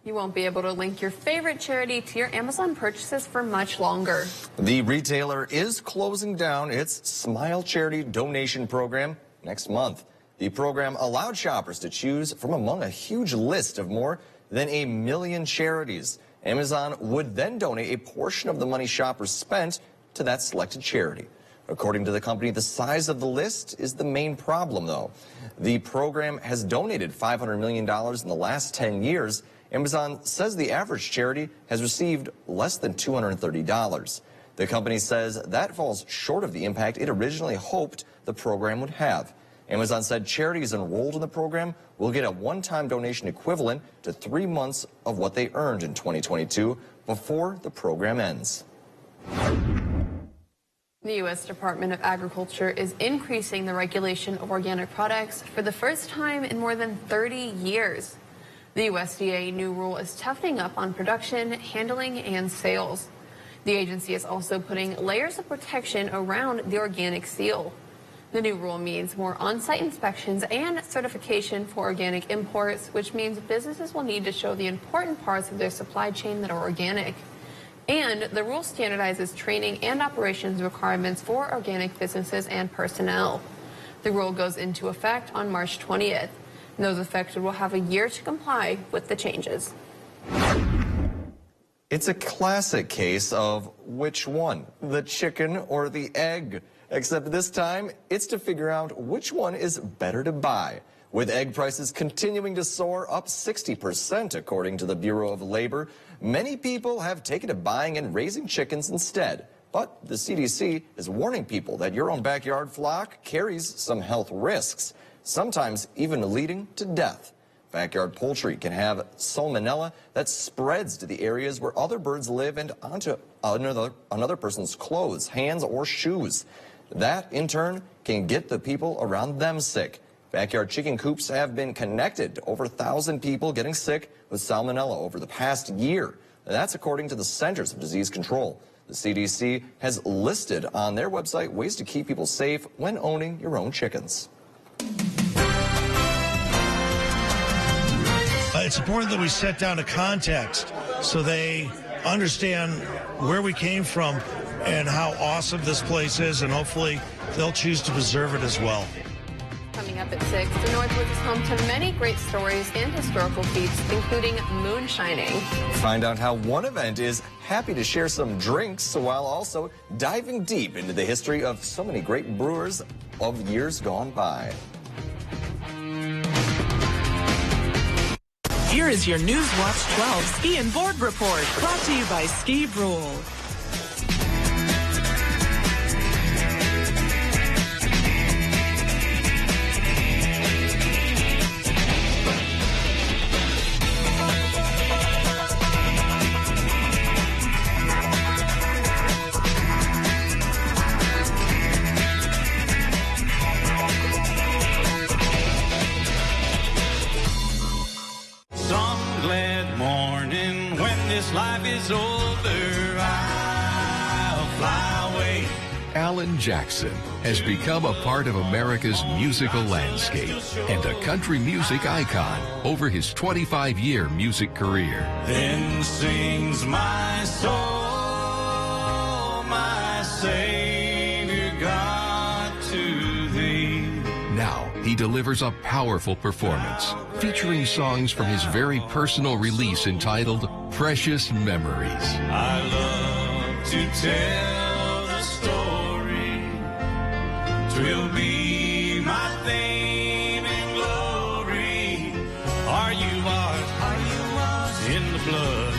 You won't be able to link your favorite charity to your Amazon purchases for much longer. The retailer is closing down its Smile Charity donation program next month. The program allowed shoppers to choose from among a huge list of more than 1 million charities. Amazon would then donate a portion of the money shoppers spent to that selected charity. According to the company, the size of the list is the main problem, though. The program has donated $500 million in the last 10 years. Amazon says the average charity has received less than $230. The company says that falls short of the impact it originally hoped the program would have. Amazon said charities enrolled in the program will get a one-time donation equivalent to 3 months of what they earned in 2022 before the program ends. The U.S. Department of Agriculture is increasing the regulation of organic products for the first time in more than 30 years. The USDA new rule is toughening up on production, handling, and sales. The agency is also putting layers of protection around the organic seal. The new rule means more on-site inspections and certification for organic imports, which means businesses will need to show the important parts of their supply chain that are organic. And the rule standardizes training and operations requirements for organic businesses and personnel. The rule goes into effect on March 20th. Those affected will have a year to comply with the changes. It's a classic case of which one, the chicken or the egg. Except this time, it's to figure out which one is better to buy. With egg prices continuing to soar, up 60% according to the Bureau of Labor, many people have taken to buying and raising chickens instead. But the CDC is warning people that your own backyard flock carries some health risks, sometimes even leading to death. Backyard poultry can have salmonella that spreads to the areas where other birds live and onto another person's clothes, hands, or shoes. That, in turn, can get the people around them sick. Backyard chicken coops have been connected to over 1,000 people getting sick with salmonella over the past year. That's according to the Centers of Disease Control. The CDC has listed on their website ways to keep people safe when owning your own chickens. It's important that we set down a context so they understand where we came from and how awesome this place is, and hopefully they'll choose to preserve it as well. Coming up at 6, the Northwoods is home to many great stories and historical feats, including moonshining. Find out how one event is happy to share some drinks while also diving deep into the history of so many great brewers of years gone by. Here is your Newswatch 12 Ski and Board Report, brought to you by Ski Brule. Life is over, I'll fly away. Alan Jackson has become a part of America's musical landscape and a country music icon over his 25-year music career. Then sings my soul, my Savior God to thee. Now he delivers a powerful performance featuring songs from his very personal release entitled Precious Memories. I love to tell the story. 'Twill be my fame and glory. Are you ours in the blood?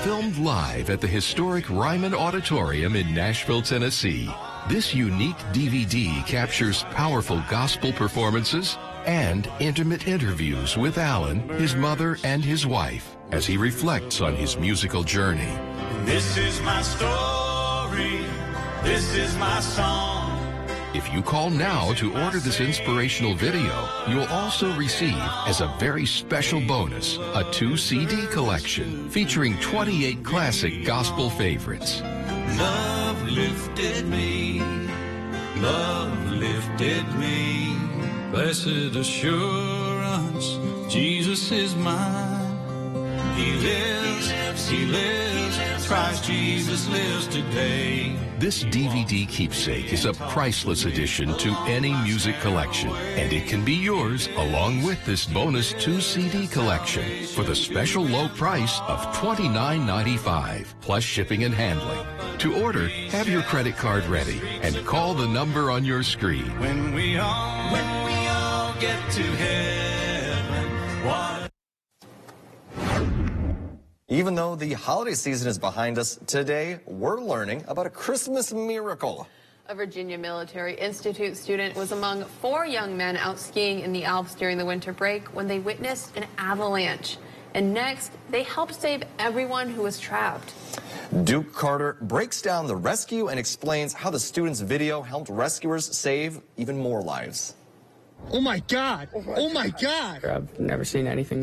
Filmed live at the historic Ryman Auditorium in Nashville, Tennessee, this unique DVD captures powerful gospel performances and intimate interviews with Alan, his mother, and his wife as he reflects on his musical journey. This is my story. This is my song. If you call now to order this inspirational video, you'll also receive, as a very special bonus, a 2-CD collection featuring 28 classic gospel favorites. Love lifted me. Love lifted me. Blessed assurance, Jesus is mine. He lives, Christ Jesus lives today. This DVD keepsake is a priceless addition to any music collection, and it can be yours along with this bonus 2-CD collection for the special low price of $29.95 plus shipping and handling. To order, have your credit card ready and call the number on your screen. When we all get to heaven, what? Even though the holiday season is behind us, today we're learning about a Christmas miracle. A Virginia Military Institute student was among 4 young men out skiing in the Alps during the winter break when they witnessed an avalanche. And next, they helped save everyone who was trapped. Duke Carter breaks down the rescue and explains how the student's video helped rescuers save even more lives. Oh my God! Oh my God! I've never seen anything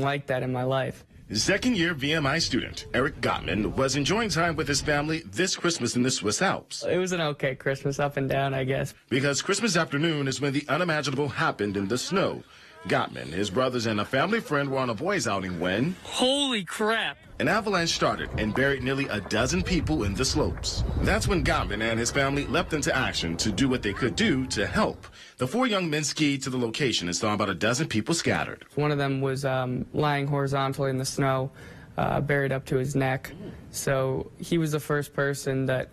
like that in my life. Second-year VMI student Eric Gottman was enjoying time with his family this Christmas in the Swiss Alps. It was an okay Christmas, up and down, I guess. Because Christmas afternoon is when the unimaginable happened in the snow. Gottman, his brothers, and a family friend were on a boys' outing when... Holy crap! An avalanche started and buried nearly a dozen people in the slopes. That's when Gottman and his family leapt into action to do what they could do to help. The 4 young men skied to the location and saw about a dozen people scattered. One of them was lying horizontally in the snow, buried up to his neck. So he was the first person that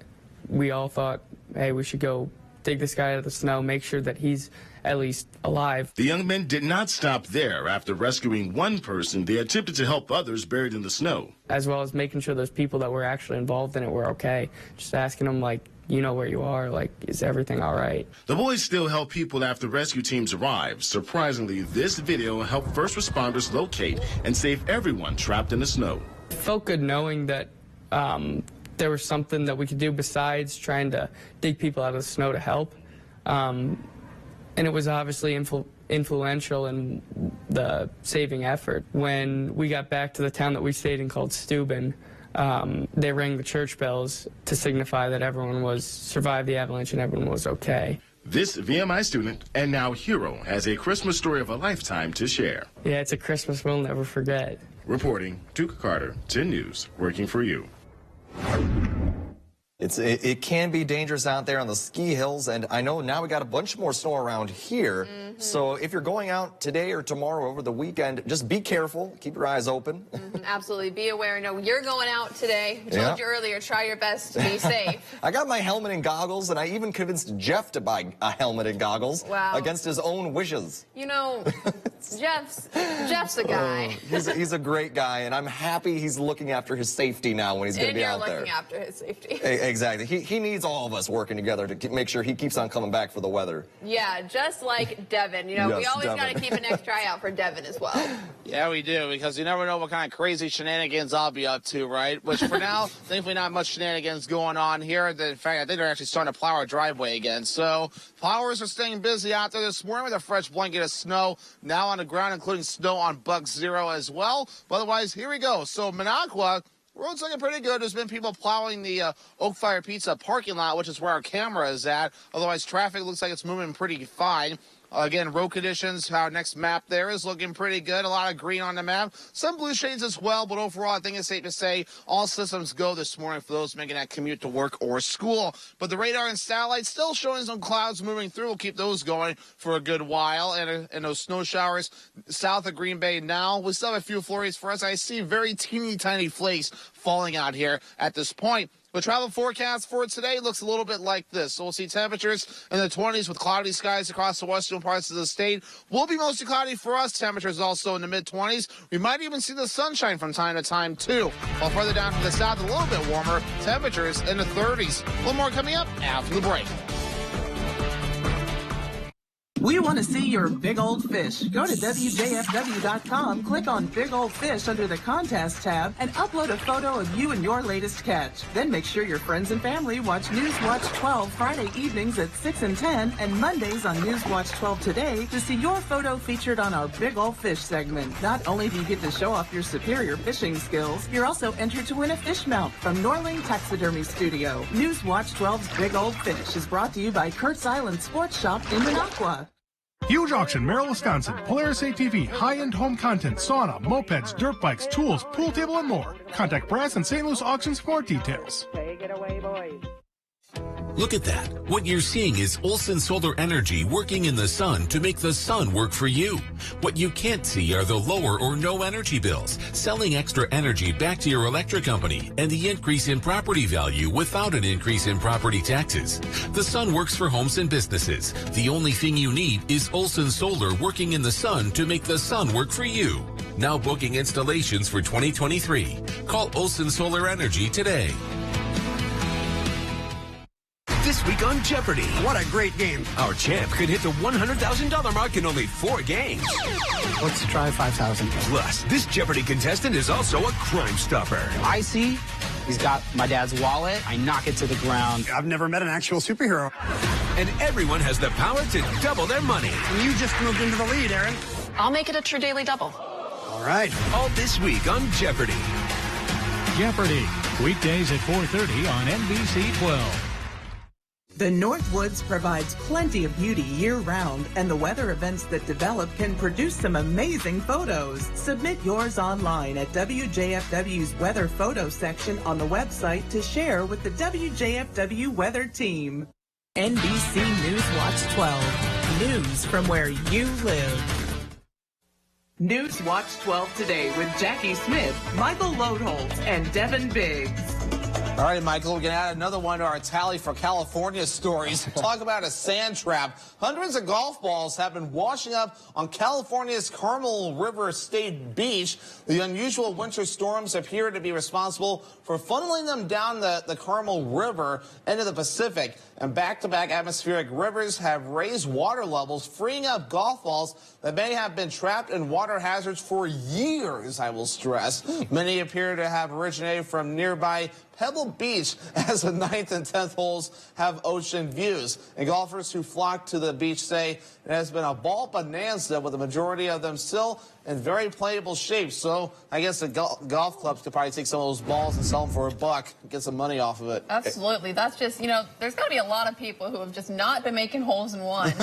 we all thought, hey, we should go dig this guy out of the snow, make sure that he's at least alive. The young men did not stop there. After rescuing one person, they attempted to help others buried in the snow. As well as making sure those people that were actually involved in it were okay. Just asking them, like, you know where you are, like, is everything all right? The boys still help people after rescue teams arrive. Surprisingly, this video helped first responders locate and save everyone trapped in the snow. It felt good knowing that there was something that we could do besides trying to dig people out of the snow to help. And it was obviously influential in the saving effort. When we got back to the town that we stayed in called Steuben, they rang the church bells to signify that everyone survived the avalanche and everyone was okay. This VMI student and now hero has a Christmas story of a lifetime to share. Yeah, it's a Christmas we'll never forget. Reporting, Duke Carter, 10 News, working for you. It can be dangerous out there on the ski hills, and I know now we got a bunch more snow around here. So if you're going out today or tomorrow over the weekend, just be careful. Keep your eyes open. Absolutely. Be aware. No, you're going out today. I told you earlier, try your best to be safe. I got my helmet and goggles, and I even convinced Jeff to buy a helmet and goggles against his own wishes. You know, Jeff's a guy. He's a great guy, and I'm happy he's looking after his safety now when he's going to be out there. And you're looking after his safety. Exactly. He needs all of us working together to make sure he keeps on coming back for the weather. Yeah, just like Devin. You know, we always got to keep an extra eye out for Devin as well. Yeah, we do, because you never know what kind of crazy shenanigans I'll be up to, right? Which for now, thankfully not much shenanigans going on here. In fact, I think they're actually starting to plow our driveway again. So plowers are staying busy out there this morning with a fresh blanket of snow now on the ground, including snow on Buck Zero as well. But otherwise, here we go. So Minocqua, road's looking pretty good. There's been people plowing the Oak Fire Pizza parking lot, which is where our camera is at. Otherwise, traffic looks like it's moving pretty fine. Again, road conditions, our next map there is looking pretty good. A lot of green on the map. Some blue shades as well, but overall, I think it's safe to say all systems go this morning for those making that commute to work or school. But the radar and satellite still showing some clouds moving through. We'll keep those going for a good while. And those snow showers south of Green Bay now. We still have a few flurries for us. I see very teeny tiny flakes falling out here at this point. The travel forecast for today looks a little bit like this. So we'll see temperatures in the 20s with cloudy skies across the western parts of the state. Will be mostly cloudy for us. Temperatures also in the mid-20s. We might even see the sunshine from time to time, too. While further down to the south, a little bit warmer. Temperatures in the 30s. A little more coming up after the break. We want to see your big old fish. Go to WJFW.com, click on Big Old Fish under the Contest tab, and upload a photo of you and your latest catch. Then make sure your friends and family watch Newswatch 12 Friday evenings at 6 and 10, and Mondays on Newswatch 12 Today to see your photo featured on our Big Old Fish segment. Not only do you get to show off your superior fishing skills, you're also entered to win a fish mount from Norling Taxidermy Studio. Newswatch 12's Big Old Fish is brought to you by Kurt's Island Sports Shop in Minocqua. Huge auction, Merrill, Wisconsin. Polaris ATV, high-end home content, sauna, mopeds, dirt bikes, tools, pool table, and more. Contact Brass and St. Louis Auctions for more details. Take it away, boys. Look at that. What you're seeing is Olson Solar Energy working in the sun to make the sun work for you. What you can't see are the lower or no energy bills, selling extra energy back to your electric company, and the increase in property value without an increase in property taxes. The sun works for homes and businesses. The only thing you need is Olson Solar working in the sun to make the sun work for you. Now booking installations for 2023. Call Olson Solar Energy today. This week on Jeopardy! What a great game. Our champ could hit the $100,000 mark in only 4 games. Let's try 5,000. Plus, this Jeopardy contestant is also a Crime Stopper. I see he's got my dad's wallet. I knock it to the ground. I've never met an actual superhero. And everyone has the power to double their money. You just moved into the lead, Aaron. I'll make it a true daily double. All right. All this week on Jeopardy! Jeopardy! Weekdays at 4:30 on NBC 12. The Northwoods provides plenty of beauty year-round, and the weather events that develop can produce some amazing photos. Submit yours online at WJFW's Weather Photo section on the website to share with the WJFW Weather Team. NBC Newswatch 12. News from where you live. Newswatch 12 today with Jackie Smith, Michael Lodeholtz, and Devin Biggs. All right, Michael, we're going to add another one to our tally for California stories. Talk about a sand trap. Hundreds of golf balls have been washing up on California's Carmel River State Beach. The unusual winter storms appear to be responsible for funneling them down the Carmel River into the Pacific. And back-to-back atmospheric rivers have raised water levels, freeing up golf balls that may have been trapped in water hazards for years, I will stress. Many appear to have originated from nearby Pebble Beach, as the 9th and 10th holes have ocean views. And golfers who flock to the beach say it has been a ball bonanza, with the majority of them still in very playable shape. So I guess the golf clubs could probably take some of those balls and sell them for $1, get some money off of it. Absolutely. That's just, there's got to be a lot of people who have just not been making holes in one.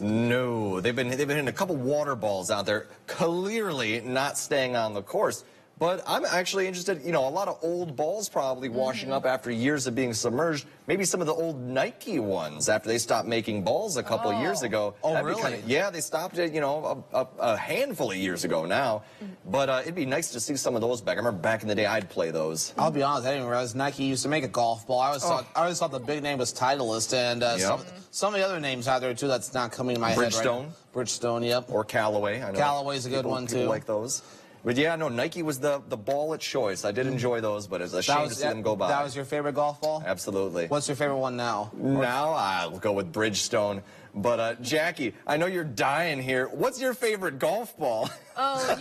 No, they've been hitting a couple water balls out there, clearly not staying on the course. But I'm actually interested, a lot of old balls probably washing up after years of being submerged. Maybe some of the old Nike ones after they stopped making balls a couple of years ago. Oh, really? Yeah, they stopped it, a handful of years ago now. But it'd be nice to see some of those back. I remember back in the day I'd play those. I'll be honest, I didn't realize Nike used to make a golf ball. I always thought the big name was Titleist, and some of the other names out there too that's not coming to my head right now. Bridgestone, yep. Or Callaway. I know Callaway's a good one too. People like those. But yeah, no, Nike was the ball of choice. I did enjoy those, but it's a shame to see them go by. That was your favorite golf ball? Absolutely. What's your favorite one now? Now I'll go with Bridgestone. But Jackie, I know you're dying here. What's your favorite golf ball? Oh,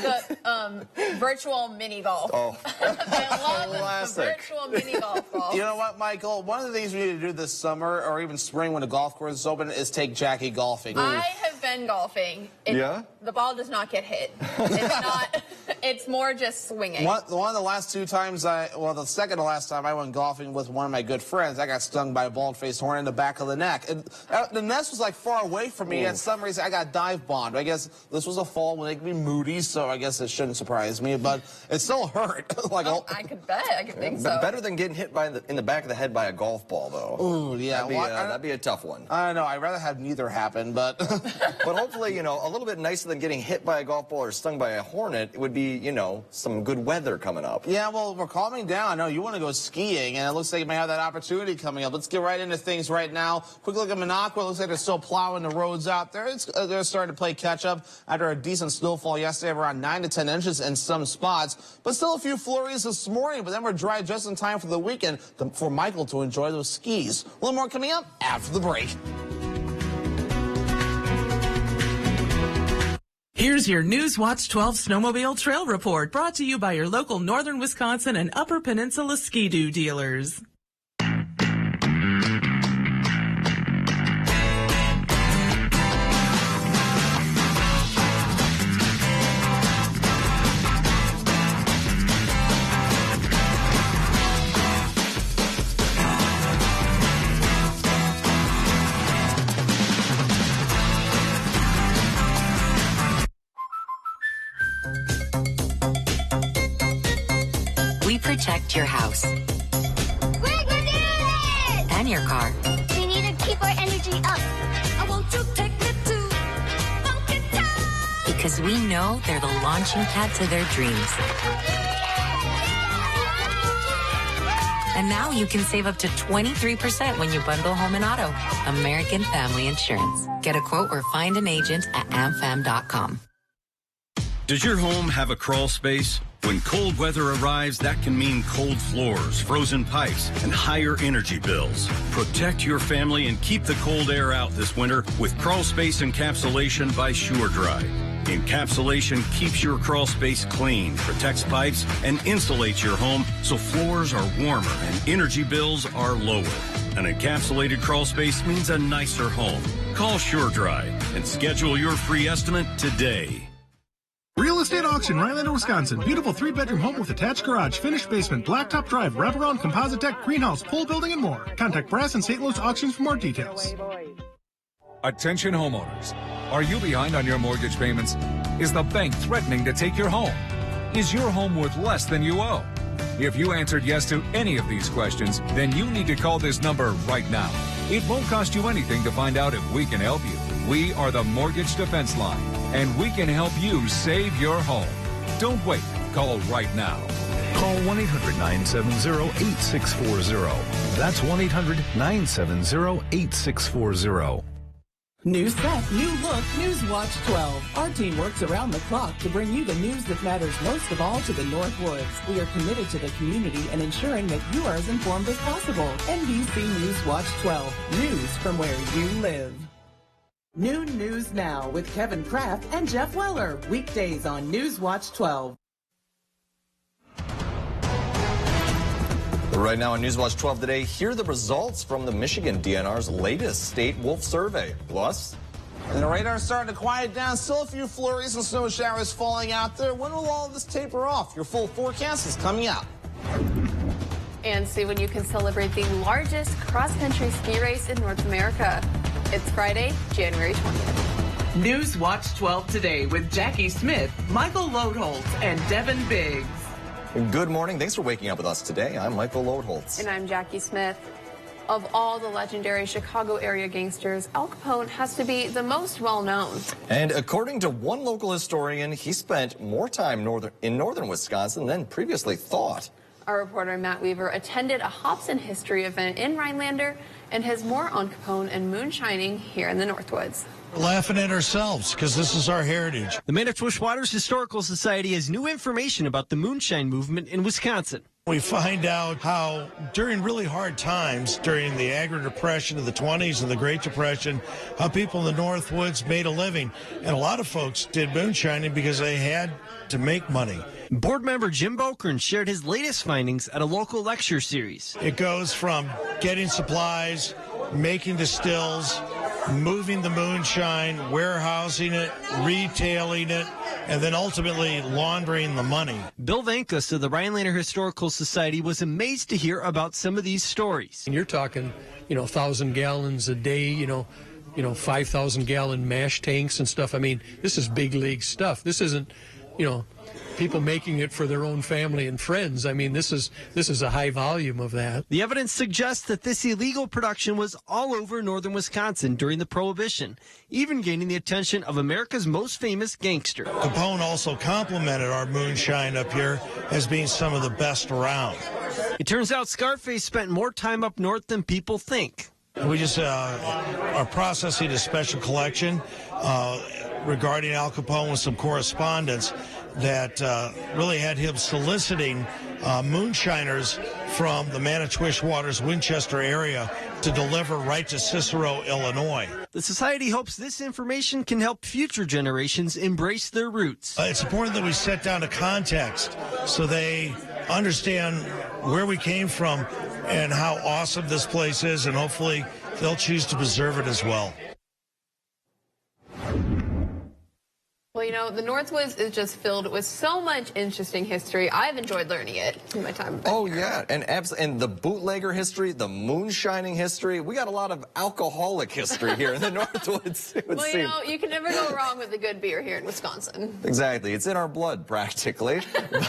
the virtual mini golf. Oh, I love the virtual mini golf ball. You know what, Michael? One of the things we need to do this summer or even spring when the golf course is open is take Jackie golfing. I have been golfing. The ball does not get hit. It's not. It's more just swinging. One of the last two times the second to last time I went golfing with one of my good friends, I got stung by a bald-faced hornet in the back of the neck. And the nest was like far away from me. And for some reason, I got dive bombed. I guess this was a fall when they could be moody, so I guess it shouldn't surprise me. But it still hurt. I could bet. I could think so. Better than getting hit in the back of the head by a golf ball, though. Ooh, yeah. That'd be a tough one. I don't know. I'd rather have neither happen, but but hopefully, a little bit nicer than getting hit by a golf ball or stung by a hornet. It would be, some good weather coming up. Yeah, well, we're calming down. I know you want to go skiing, and it looks like you may have that opportunity coming up. Let's get right into things right now. Quick look at Minocqua. Looks like they're still plowing the roads out there. They're starting to play catch-up after a decent snowfall yesterday of around 9 to 10 inches in some spots. But still a few flurries this morning, but then we're dry just in time for the weekend for Michael to enjoy those skis. A little more coming up after the break. Here's your Newswatch 12 Snowmobile Trail Report, brought to you by your local Northern Wisconsin and Upper Peninsula Ski-Doo dealers. Protect your house. We're gonna do this! And your car. We need to keep our energy up. I want you to take me to Funky Town. Because we know they're the launching pad to their dreams. And now you can save up to 23% when you bundle home and auto. American Family Insurance. Get a quote or find an agent at amfam.com. Does your home have a crawl space? When cold weather arrives, that can mean cold floors, frozen pipes, and higher energy bills. Protect your family and keep the cold air out this winter with Crawl Space Encapsulation by SureDry. Encapsulation keeps your crawl space clean, protects pipes, and insulates your home so floors are warmer and energy bills are lower. An encapsulated crawl space means a nicer home. Call SureDry and schedule your free estimate today. Real Estate Auction, Rhinelander, Wisconsin. Beautiful 3-bedroom home with attached garage, finished basement, blacktop drive, wraparound, composite deck, greenhouse, pool building, and more. Contact Brass and St. Louis Auctions for more details. Attention homeowners. Are you behind on your mortgage payments? Is the bank threatening to take your home? Is your home worth less than you owe? If you answered yes to any of these questions, then you need to call this number right now. It won't cost you anything to find out if we can help you. We are the Mortgage Defense Line, and we can help you save your home. Don't wait. Call right now. Call 1-800-970-8640. That's 1-800-970-8640. New set, new look, Newswatch 12. Our team works around the clock to bring you the news that matters most of all to the Northwoods. We are committed to the community and ensuring that you are as informed as possible. NBC Newswatch 12. News from where you live. Noon News Now with Kevin Kraft and Jeff Weller. Weekdays on Newswatch 12. Right now on Newswatch 12 today, here are the results from the Michigan DNR's latest state wolf survey. Plus, and the radar's starting to quiet down. Still a few flurries and snow showers falling out there. When will all of this taper off? Your full forecast is coming out. And see when you can celebrate the largest cross-country ski race in North America. It's Friday, January 20th. Newswatch 12 today with Jackie Smith, Michael Lodeholtz, and Devin Biggs. Good morning. Thanks for waking up with us today. I'm Michael Lodeholtz. And I'm Jackie Smith. Of all the legendary Chicago area gangsters, Al Capone has to be the most well-known. And according to one local historian, he spent more time in northern Wisconsin than previously thought. Our reporter Matt Weaver attended a Hobson history event in Rhinelander and has more on Capone and moonshining here in the Northwoods. We're laughing at ourselves because this is our heritage. The Manitowoc Waters Historical Society has new information about the moonshine movement in Wisconsin. We find out how during really hard times, during the Agri-Depression of the 20s and the Great Depression, how people in the Northwoods made a living. And a lot of folks did moonshining because they had to make money. Board member Jim Bokern shared his latest findings at a local lecture series. It goes from getting supplies, making distills, moving the moonshine, warehousing it, retailing it, and then ultimately laundering the money. Bill Vankus of the Rhinelander Historical Society was amazed to hear about some of these stories. And you're talking, 1,000 gallons a day, 5,000 gallon mash tanks and stuff. I mean, this is big league stuff. This isn't, people making it for their own family and friends. I mean, this is a high volume of that. The evidence suggests that this illegal production was all over northern Wisconsin during the Prohibition, even gaining the attention of America's most famous gangster. Capone also complimented our moonshine up here as being some of the best around. It turns out Scarface spent more time up north than people think. We just are processing a special collection regarding Al Capone with some correspondence that really had him soliciting moonshiners from the Manitowoc Waters, Winchester area to deliver right to Cicero, Illinois. The Society hopes this information can help future generations embrace their roots. It's important that we set down a context so they understand where we came from and how awesome this place is, and hopefully they'll choose to preserve it as well. Well, the Northwoods is just filled with so much interesting history. I've enjoyed learning it in my time. Oh, yeah. And the bootlegger history, the moonshining history. We got a lot of alcoholic history here in the Northwoods. Well, you can never go wrong with a good beer here in Wisconsin. Exactly. It's in our blood, practically.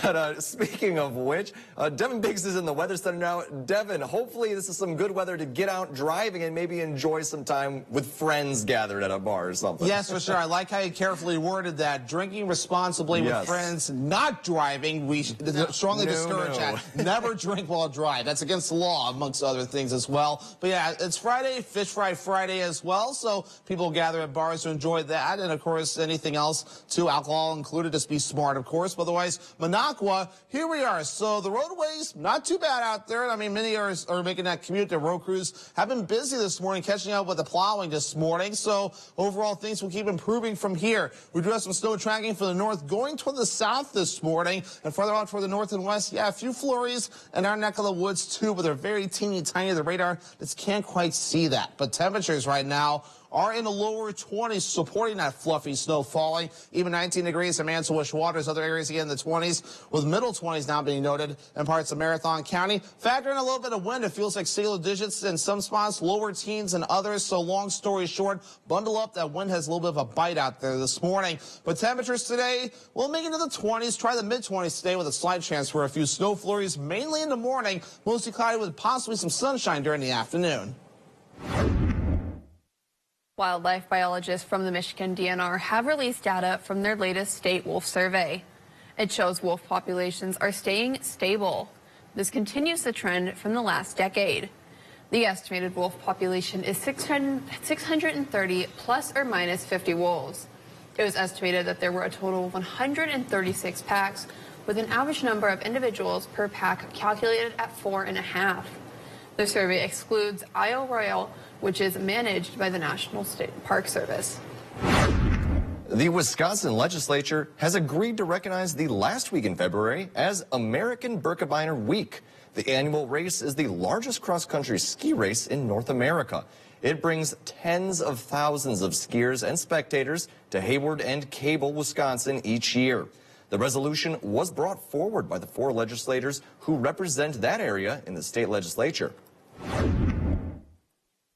But speaking of which, Devin Biggs is in the Weather Center now. Devin, hopefully this is some good weather to get out driving and maybe enjoy some time with friends gathered at a bar or something. Yes, for sure. I like how you carefully worded that. Drinking responsibly with friends, not driving. We strongly discourage that. Never drink while drive. That's against the law, amongst other things as well. But yeah, it's Friday, Fish Fry Friday as well. So people gather at bars to enjoy that. And of course, anything else too, alcohol included. Just be smart, of course. But otherwise, Minocqua, here we are. So the roadways, not too bad out there. I mean, many are making that commute. The road crews have been busy this morning, catching up with the plowing this morning. So overall, things will keep improving from here. We do have some snow tracking for the north, going toward the south this morning, and further out toward the north and west. Yeah, a few flurries in our neck of the woods too, but they're very teeny tiny. The radar just can't quite see that. But temperatures right now are in the lower 20s, supporting that fluffy snow falling. Even 19 degrees in Manitowoc Waters. Other areas again in the 20s, with middle 20s now being noted in parts of Marathon County. Factor in a little bit of wind. It feels like single digits in some spots, lower teens in others. So long story short, bundle up. That wind has a little bit of a bite out there this morning. But temperatures today will make it into the 20s. Try the mid-20s today with a slight chance for a few snow flurries, mainly in the morning. Mostly cloudy with possibly some sunshine during the afternoon. Wildlife biologists from the Michigan DNR have released data from their latest state wolf survey. It shows wolf populations are staying stable. This continues the trend from the last decade. The estimated wolf population is 630 plus or minus 50 wolves. It was estimated that there were a total of 136 packs, with an average number of individuals per pack calculated at 4.5. The survey excludes Isle Royale, which is managed by the National State Park Service. The Wisconsin legislature has agreed to recognize the last week in February as American Birkebeiner Week. The annual race is the largest cross-country ski race in North America. It brings tens of thousands of skiers and spectators to Hayward and Cable, Wisconsin each year. The resolution was brought forward by the 4 legislators who represent that area in the state legislature.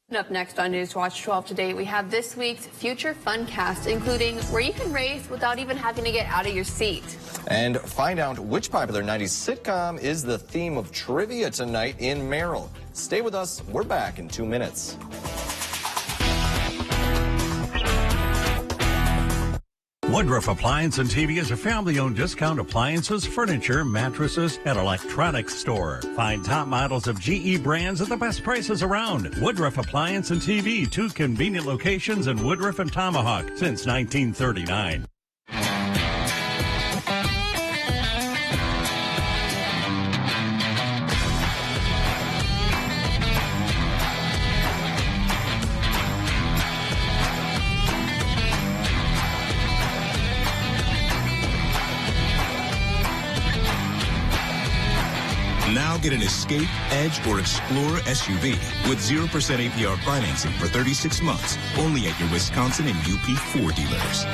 And up next on Newswatch 12 today, we have this week's Future Funcast, including where you can race without even having to get out of your seat. And find out which popular 90s sitcom is the theme of trivia tonight in Merrill. Stay with us. We're back in 2 minutes. Woodruff Appliance and TV is a family-owned discount appliances, furniture, mattresses, and electronics store. Find top models of GE brands at the best prices around. Woodruff Appliance and TV, 2 convenient locations in Woodruff and Tomahawk since 1939. Now get an Escape, Edge, or Explorer SUV with 0% APR financing for 36 months, only at your Wisconsin and UP Ford dealers.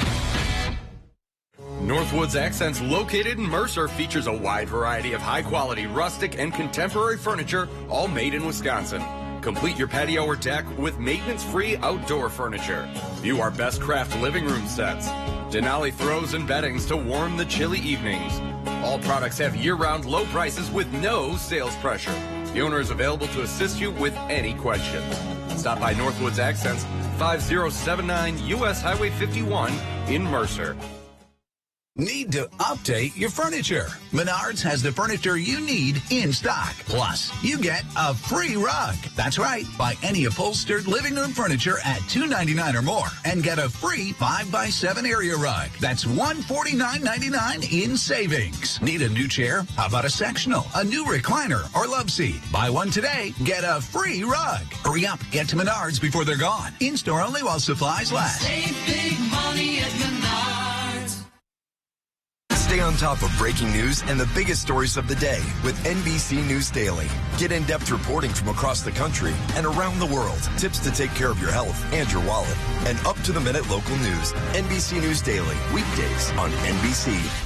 Northwoods Accents, located in Mercer, features a wide variety of high-quality rustic and contemporary furniture, all made in Wisconsin. Complete your patio or deck with maintenance-free outdoor furniture. View our best craft living room sets. Denali throws and beddings to warm the chilly evenings. All products have year-round low prices with no sales pressure. The owner is available to assist you with any questions. Stop by Northwoods Accents, 5079 U.S. Highway 51 in Mercer. Need to update your furniture? Menards has the furniture you need in stock. Plus, you get a free rug. That's right. Buy any upholstered living room furniture at $299 or more and get a free 5x7 area rug. That's $149.99 in savings. Need a new chair? How about a sectional, a new recliner, or love seat? Buy one today, get a free rug. Hurry up. Get to Menards before they're gone. In-store only while supplies last. Save big money at Menards. Stay on top of breaking news and the biggest stories of the day with NBC News Daily. Get in-depth reporting from across the country and around the world, tips to take care of your health and your wallet, and up-to-the-minute local news. NBC News Daily, weekdays on NBC.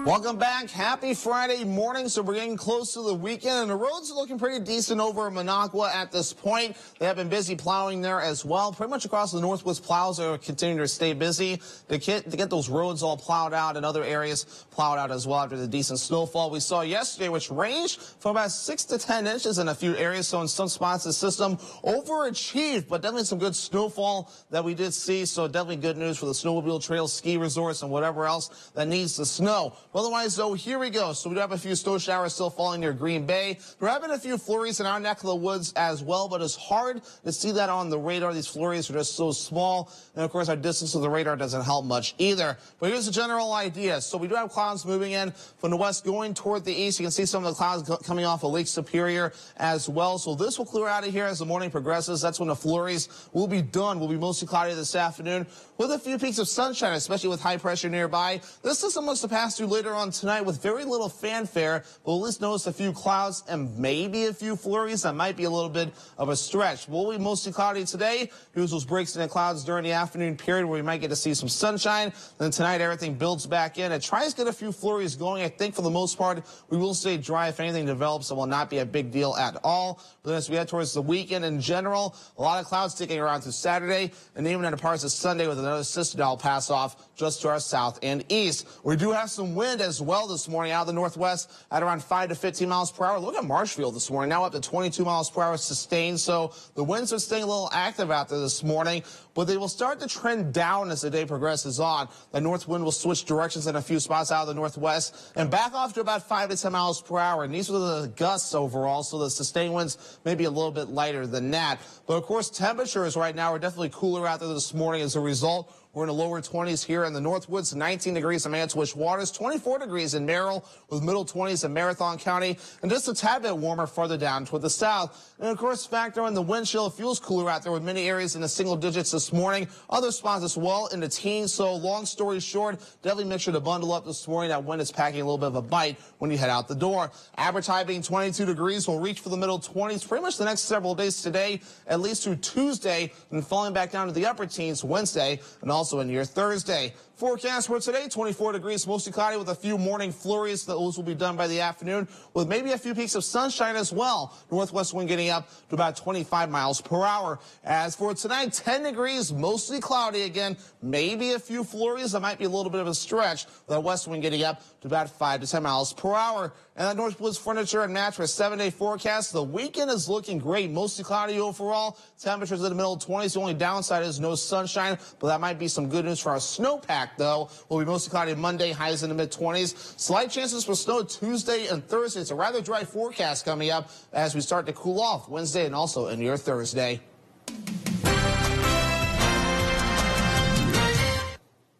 Welcome back. Happy Friday morning. So we're getting close to the weekend, and the roads are looking pretty decent over in Minocqua at this point. They have been busy plowing there as well. Pretty much across the Northwoods, plows are continuing to stay busy to get those roads all plowed out and other areas plowed out as well after the decent snowfall we saw yesterday, which ranged from about 6 to 10 inches in a few areas. So in some spots, the system overachieved, but definitely some good snowfall that we did see. So definitely good news for the snowmobile trails, ski resorts, and whatever else that needs the snow. Otherwise, though, here we go. So we do have a few snow showers still falling near Green Bay. There have been a few flurries in our neck of the woods as well, but it's hard to see that on the radar. These flurries are just so small. And, of course, our distance to the radar doesn't help much either. But here's the general idea. So we do have clouds moving in from the west going toward the east. You can see some of the clouds coming off of Lake Superior as well. So this will clear out of here as the morning progresses. That's when the flurries will be done. Will be mostly cloudy this afternoon with a few peaks of sunshine, especially with high pressure nearby. This system wants to pass through later on tonight with very little fanfare. We'll at least notice a few clouds and maybe a few flurries. That might be a little bit of a stretch. We'll be mostly cloudy today. Here's those breaks in the clouds during the afternoon period where we might get to see some sunshine. Then tonight, everything builds back in. It tries to get a few flurries going. I think for the most part, we will stay dry. If anything develops, it will not be a big deal at all. But then as we head towards the weekend in general, a lot of clouds sticking around through Saturday and even into parts of Sunday with another system that will pass off just to our south and east. We do have some wind wind as well this morning out of the northwest at around 5 to 15 miles per hour. Look at Marshfield this morning, now up to 22 miles per hour sustained. So the winds are staying a little active out there this morning, but they will start to trend down as the day progresses on. The north wind will switch directions in a few spots out of the northwest and back off to about 5 to 10 miles per hour. And these are the gusts overall, so the sustained winds may be a little bit lighter than that. But of course, temperatures right now are definitely cooler out there this morning as a result. We're in the lower 20s here in the Northwoods, 19 degrees in Manitowish Waters, 24 degrees in Merrill, with middle 20s in Marathon County, and just a tad bit warmer further down toward the south. And of course, factor in the wind chill. It feels cooler out there with many areas in the single digits this morning. Other spots as well in the teens. So long story short, definitely make sure to bundle up this morning. That wind is packing a little bit of a bite when you head out the door. Average high being 22 degrees. We'll reach for the middle 20s pretty much the next several days today, at least through Tuesday, and falling back down to the upper teens Wednesday and also in your Thursday. Forecast for today, 24 degrees, mostly cloudy with a few morning flurries. Those will be done by the afternoon with maybe a few peaks of sunshine as well. Northwest wind getting up to about 25 miles per hour. As for tonight, 10 degrees, mostly cloudy again. Maybe a few flurries. That might be a little bit of a stretch. The west wind getting up to about 5 to 10 miles per hour. And that Northwoods Furniture and Mattress 7-day forecast. The weekend is looking great. Mostly cloudy overall. Temperatures in the middle 20s. The only downside is no sunshine, but that might be some good news for our snowpack, though. Will be mostly cloudy Monday, highs in the mid-20s. Slight chances for snow Tuesday and Thursday. It's a rather dry forecast coming up as we start to cool off Wednesday and also in your Thursday.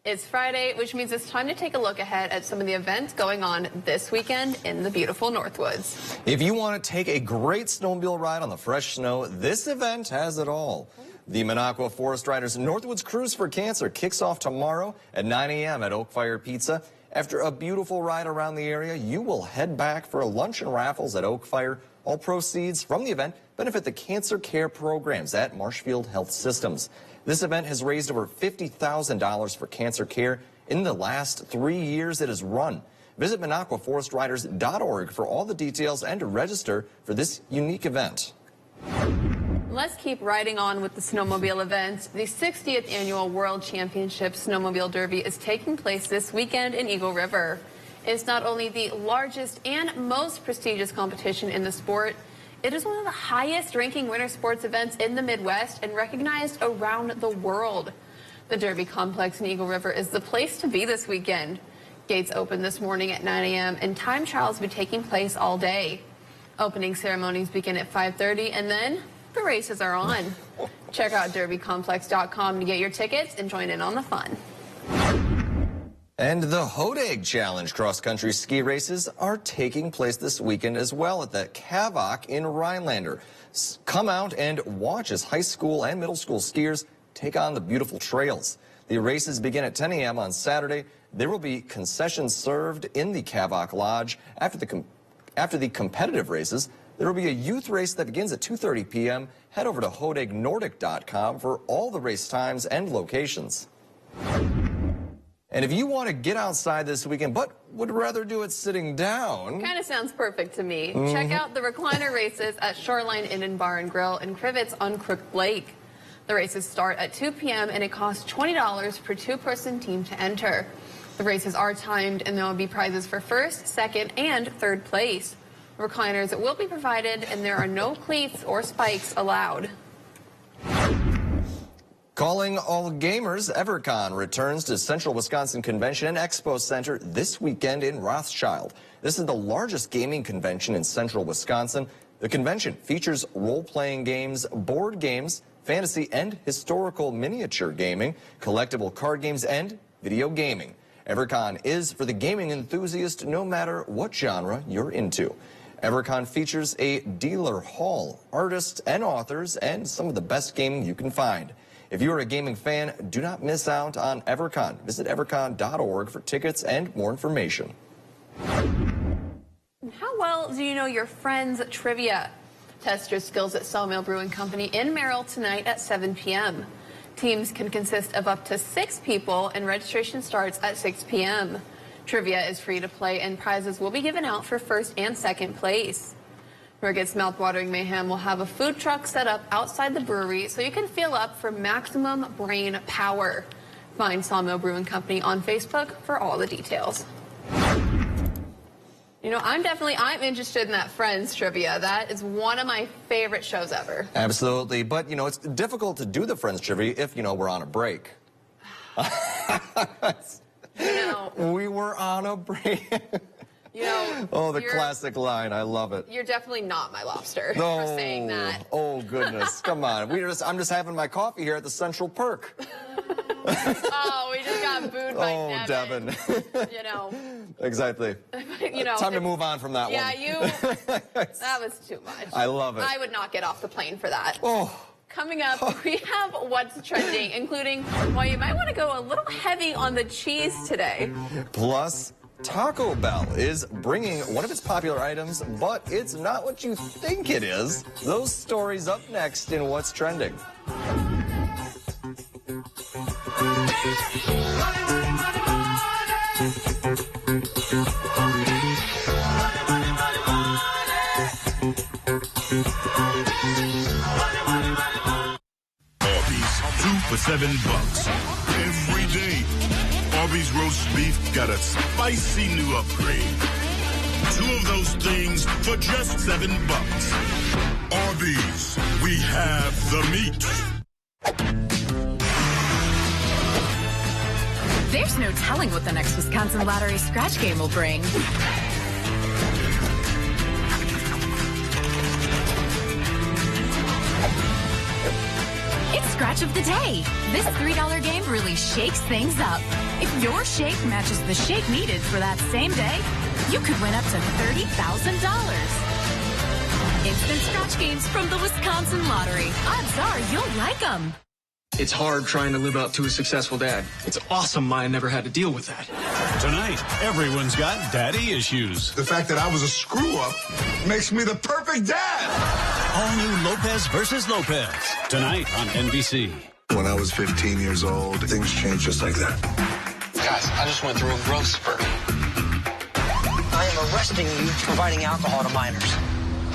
It's Friday, which means it's time to take a look ahead at some of the events going on this weekend in the beautiful Northwoods. If you want to take a great snowmobile ride on the fresh snow, this event has it all. The Minocqua Forest Riders Northwoods Cruise for Cancer kicks off tomorrow at 9 a.m. at Oak Fire Pizza. After a beautiful ride around the area, you will head back for a lunch and raffles at Oak Fire. All proceeds from the event benefit the cancer care programs at Marshfield Health Systems. This event has raised over $50,000 for cancer care in the last 3 years it has run. Visit MinocquaForestRiders.org for all the details and to register for this unique event. Let's keep riding on with the snowmobile event. The 60th Annual World Championship Snowmobile Derby is taking place this weekend in Eagle River. It's not only the largest and most prestigious competition in the sport, it is one of the highest-ranking winter sports events in the Midwest and recognized around the world. The Derby Complex in Eagle River is the place to be this weekend. Gates open this morning at 9 a.m. and time trials will be taking place all day. Opening ceremonies begin at 5:30 and then the races are on. Check out derbycomplex.com to get your tickets and join in on the fun. And the Hodag Challenge cross-country ski races are taking place this weekend as well at the Kavak in Rhinelander. Come out and watch as high school and middle school skiers take on the beautiful trails. The races begin at 10 a.m. on Saturday. There will be concessions served in the Kavak Lodge. After the competitive races, there will be a youth race that begins at 2:30 p.m. Head over to HodagNordic.com for all the race times and locations. And if you want to get outside this weekend but would rather do it sitting down... Kind of sounds perfect to me. Check out the recliner races at Shoreline Inn and Bar and Grill in Crivets on Crook Lake. The races start at 2 p.m. and it costs $20 per two-person team to enter. The races are timed and there will be prizes for first, second, and third place. Recliners will be provided and there are no cleats or spikes allowed. Calling all gamers, EverCon returns to Central Wisconsin Convention and Expo Center this weekend in Rothschild. This is the largest gaming convention in Central Wisconsin. The convention features role-playing games, board games, fantasy and historical miniature gaming, collectible card games, and video gaming. EverCon is for the gaming enthusiast no matter what genre you're into. EverCon features a dealer hall, artists and authors, and some of the best gaming you can find. If you are a gaming fan, do not miss out on EverCon. Visit evercon.org for tickets and more information. How well do you know your friends' trivia? Test your skills at Sawmill Brewing Company in Merrill tonight at 7 p.m. Teams can consist of up to 6 people and registration starts at 6 p.m. Trivia is free to play and prizes will be given out for first and second place. Ricketts Mouthwatering Mayhem will have a food truck set up outside the brewery so you can fuel up for maximum brain power. Find Sawmill Brewing Company on Facebook for all the details. You know, I'm interested in that Friends trivia. That is one of my favorite shows ever. Absolutely. But, you know, it's difficult to do the Friends trivia if, you know, we're on a break. We were on a break. You know, oh, the classic line. I love it. You're definitely not my lobster no. for saying that. Oh, goodness. Come on. I'm just having my coffee here at the Central Perk. Oh, we just got booed by Devin. You know. Exactly. You know, time to move on from that one. That was too much. I love it. I would not get off the plane for that. Oh. Coming up, we have what's trending, including why you might want to go a little heavy on the cheese today. Plus, Taco Bell is bringing one of its popular items, but it's not what you think it is. Those stories up next in What's Trending. Arby's, 2 for $7 every day. Arby's roast beef got a spicy new upgrade. 2 of those things for just $7. Arby's, we have the meat. There's no telling what the next Wisconsin Lottery scratch game will bring. It's Scratch of the Day. This $3 game really shakes things up. If your shake matches the shake needed for that same day, you could win up to $30,000. Instant scratch games from the Wisconsin Lottery. Odds are you'll like them. It's hard trying to live up to a successful dad. It's awesome I never had to deal with that. Tonight, everyone's got daddy issues. The fact that I was a screw-up makes me the perfect dad. All new Lopez versus Lopez. Tonight on NBC. When I was 15 years old, things changed just like that. Guys, I just went through a growth spurt. I am arresting you for providing alcohol to minors.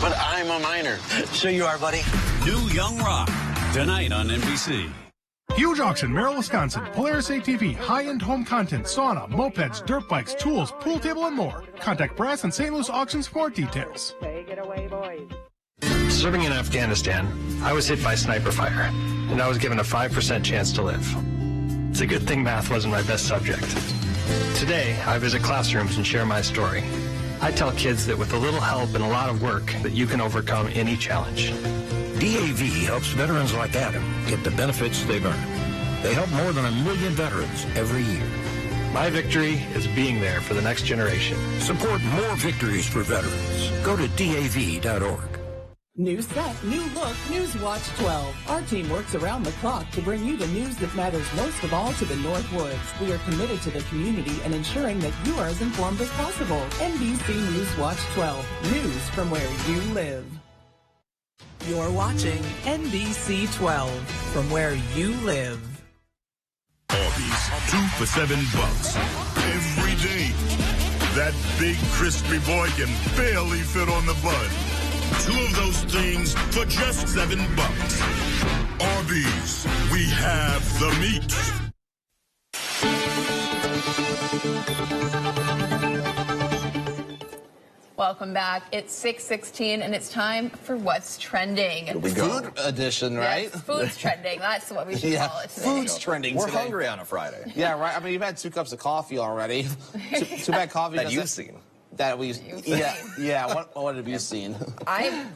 But I'm a minor. Sure you are, buddy. New Young Rock. Tonight on NBC. Huge auction, Merrill, Wisconsin. Polaris ATV, high-end home content, sauna, mopeds, dirt bikes, tools, pool table, and more. Contact Brass and St. Louis Auctions for more details. Take it away, boys. Serving in Afghanistan, I was hit by sniper fire, and I was given a 5% chance to live. It's a good thing math wasn't my best subject. Today, I visit classrooms and share my story. I tell kids that with a little help and a lot of work, that you can overcome any challenge. DAV helps veterans like Adam get the benefits they've earned. They help more than 1 million veterans every year. My victory is being there for the next generation. Support more victories for veterans. Go to DAV.org. New set, new look, Newswatch 12. Our team works around the clock to bring you the news that matters most of all to the North Woods. We are committed to the community and ensuring that you are as informed as possible. NBC Newswatch 12. News from where you live. You're watching NBC 12 from where you live. Arby's, 2 for $7 every day. That big crispy boy can barely fit on the bun. 2 of those things for just $7. Arby's, we have the meat. Welcome back. It's 6:16 and it's time for What's Trending. Food edition, right? Yes, food's trending. That's what we should call it today. Food's trending We're today. hungry on a Friday. Yeah, right. I mean, you've had 2 cups of coffee already. Too bad coffee That doesn't- you've seen. That we've yeah. What have you seen? I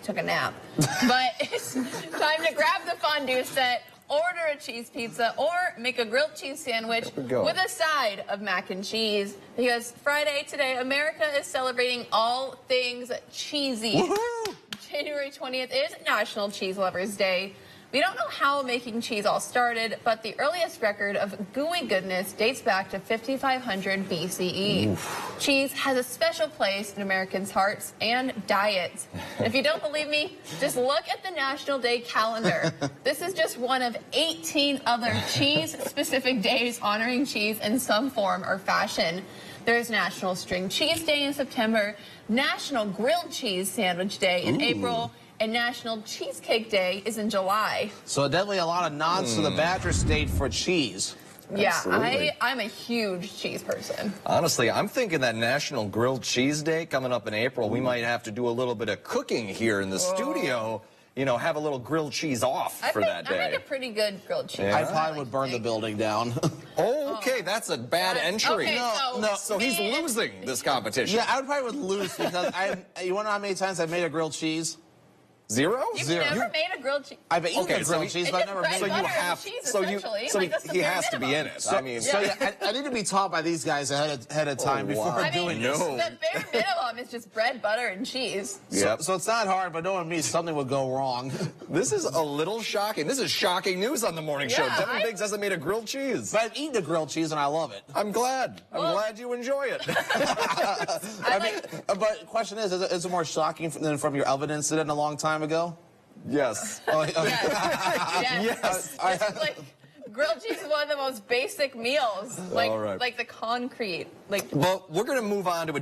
took a nap. But it's time to grab the fondue set, order a cheese pizza, or make a grilled cheese sandwich with a side of mac and cheese. Because Friday today, America is celebrating all things cheesy. Woohoo! January 20th is National Cheese Lovers Day. We don't know how making cheese all started, but the earliest record of gooey goodness dates back to 5500 BCE. Oof. Cheese has a special place in Americans' hearts and diets. And if you don't believe me, just look at the National Day calendar. This is just one of 18 other cheese-specific days honoring cheese in some form or fashion. There's National String Cheese Day in September, National Grilled Cheese Sandwich Day in April, and National Cheesecake Day is in July. So definitely a lot of nods to the Badger State for cheese. Yeah, Absolutely. I'm a huge cheese person. Honestly, I'm thinking that National Grilled Cheese Day coming up in April, we might have to do a little bit of cooking here in the studio. You know, have a little grilled cheese off for that day. I make a pretty good grilled cheese. Yeah. I probably would burn the building down. Okay, that's a bad entry. Okay, So he's losing this competition. Yeah, I would probably lose because you want to know how many times I've made a grilled cheese? Zero? You've never made a grilled cheese? I've eaten a grilled cheese, but I've never made it. He has to be in it. I mean, So yeah, I need to be taught by these guys ahead of time before doing this. The bare minimum is just bread, butter, and cheese. Yep. So it's not hard, but knowing me, something would go wrong. This is a little shocking. This is shocking news on the morning show. Devin Biggs hasn't made a grilled cheese. But I've eaten a grilled cheese and I love it. I'm glad. I'm glad you enjoy it. But the question is it more shocking than from your oven incident a long time ago? Yes. Yes. Like, grilled cheese is one of the most basic meals. Like, All right. like the concrete. Well, we're going to move on to a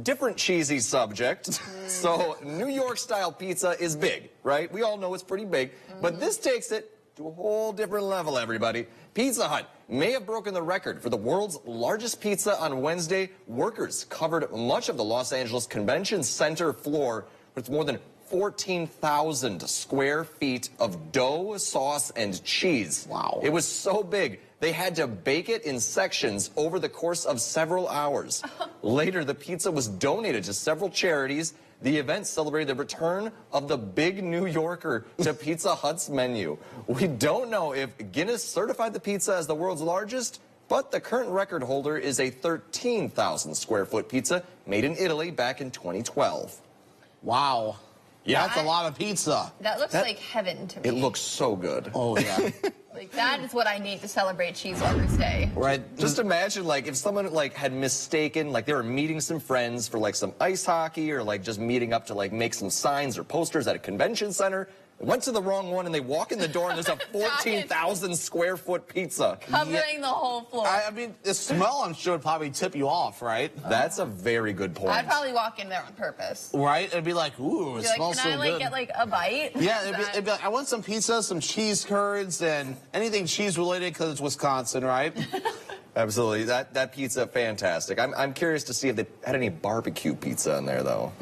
different cheesy subject. So, New York-style pizza is big, right? We all know it's pretty big. But this takes it to a whole different level, everybody. Pizza Hut may have broken the record for the world's largest pizza on Wednesday. Workers covered much of the Los Angeles Convention Center floor with more than 14,000 square feet of dough, sauce, and cheese. Wow. It was so big, they had to bake it in sections over the course of several hours. Later, the pizza was donated to several charities. The event celebrated the return of the Big New Yorker to Pizza Hut's menu. We don't know if Guinness certified the pizza as the world's largest, but the current record holder is a 13,000 square foot pizza made in Italy back in 2012. Wow. Yeah. That's a lot of pizza. That looks like heaven to me. It looks so good. Oh, yeah. Like, that is what I need to celebrate Cheese Lovers Day. Right. Just imagine, like, if someone, like, had mistaken, like, they were meeting some friends for, like, some ice hockey or, like, just meeting up to, like, make some signs or posters at a convention center. Went to the wrong one, and they walk in the door, and there's a 14,000 square foot pizza. Covering the whole floor. I mean, the smell, I'm sure, would probably tip you off, right? That's a very good point. I'd probably walk in there on purpose. Right? It'd be like, ooh, it smells so good. Can I, like, get, like, a bite? Yeah, it'd be like, I want some pizza, some cheese curds, and anything cheese-related because it's Wisconsin, right? Absolutely. That pizza, fantastic. I'm curious to see if they had any barbecue pizza in there, though.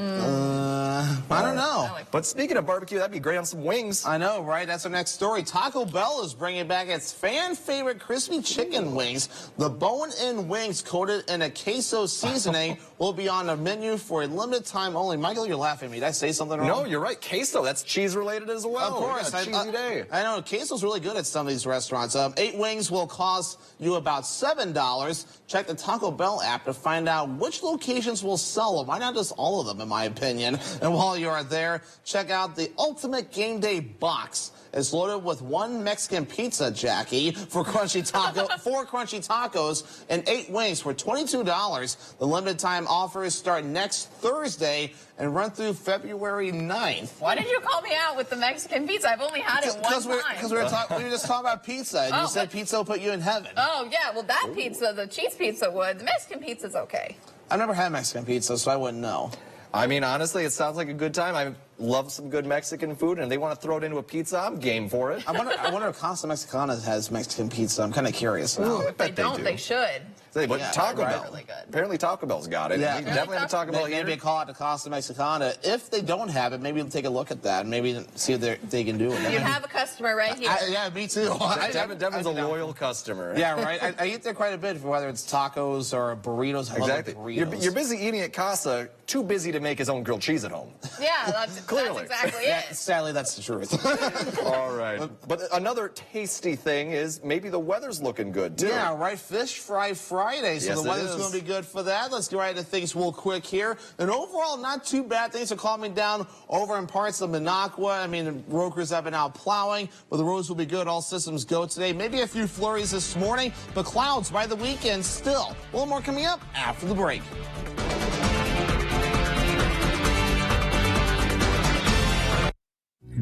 I don't know. But speaking of barbecue, that'd be great on some wings. I know, right? That's our next story. Taco Bell is bringing back its fan-favorite crispy chicken wings. The bone-in wings coated in a queso seasoning will be on the menu for a limited time only. Michael, you're laughing at me. Did I say something wrong? No, you're right. Queso, that's cheese-related as well. Of course. Yeah, cheesy day. I know. Queso's really good at some of these restaurants. 8 wings will cost you about $7. Check the Taco Bell app to find out which locations will sell them. Why not just all of them, in my opinion? And while you are there, check out the Ultimate Game Day Box. It's loaded with 1 Mexican pizza, Jackie, for 4 crunchy tacos and 8 wings for $22. The limited time offers start next Thursday and run through February 9th. Why did you call me out with the Mexican pizza? I've only had it one time. Because we were just talking about pizza, and you said pizza will put you in heaven. Oh, yeah. Well, that pizza, the cheese pizza would. The Mexican pizza's okay. I've never had Mexican pizza, so I wouldn't know. I mean, honestly, it sounds like a good time. I love some good Mexican food, and if they want to throw it into a pizza, I'm game for it. I wonder if Casa Mexicana has Mexican pizza. I'm kind of curious now. If they don't, they should. But Yeah, Taco right. Bell. Really good. Apparently Taco Bell's got it. Yeah. We definitely have a Taco Bell here. Maybe call it the Casa Mexicana. If they don't have it, maybe take a look at that and maybe see what they can do with it. You have a customer right here. Yeah, me too. Devin's a loyal customer. Yeah, right. I eat there quite a bit, whether it's tacos or burritos. I love the burritos. You're busy eating at Casa, too busy to make his own grilled cheese at home. Yeah, that's exactly it. Sadly, that's the truth. All right. But another tasty thing is maybe the weather's looking good, too. Yeah, right. Fish Fry Friday. So Yes, the weather's going to be good for that. Let's get right into things real quick here. And overall, not too bad. Things are calming down over in parts of Minocqua. I mean, the workers have been out plowing, but the roads will be good. All systems go today. Maybe a few flurries this morning, but clouds by the weekend still. A little more coming up after the break.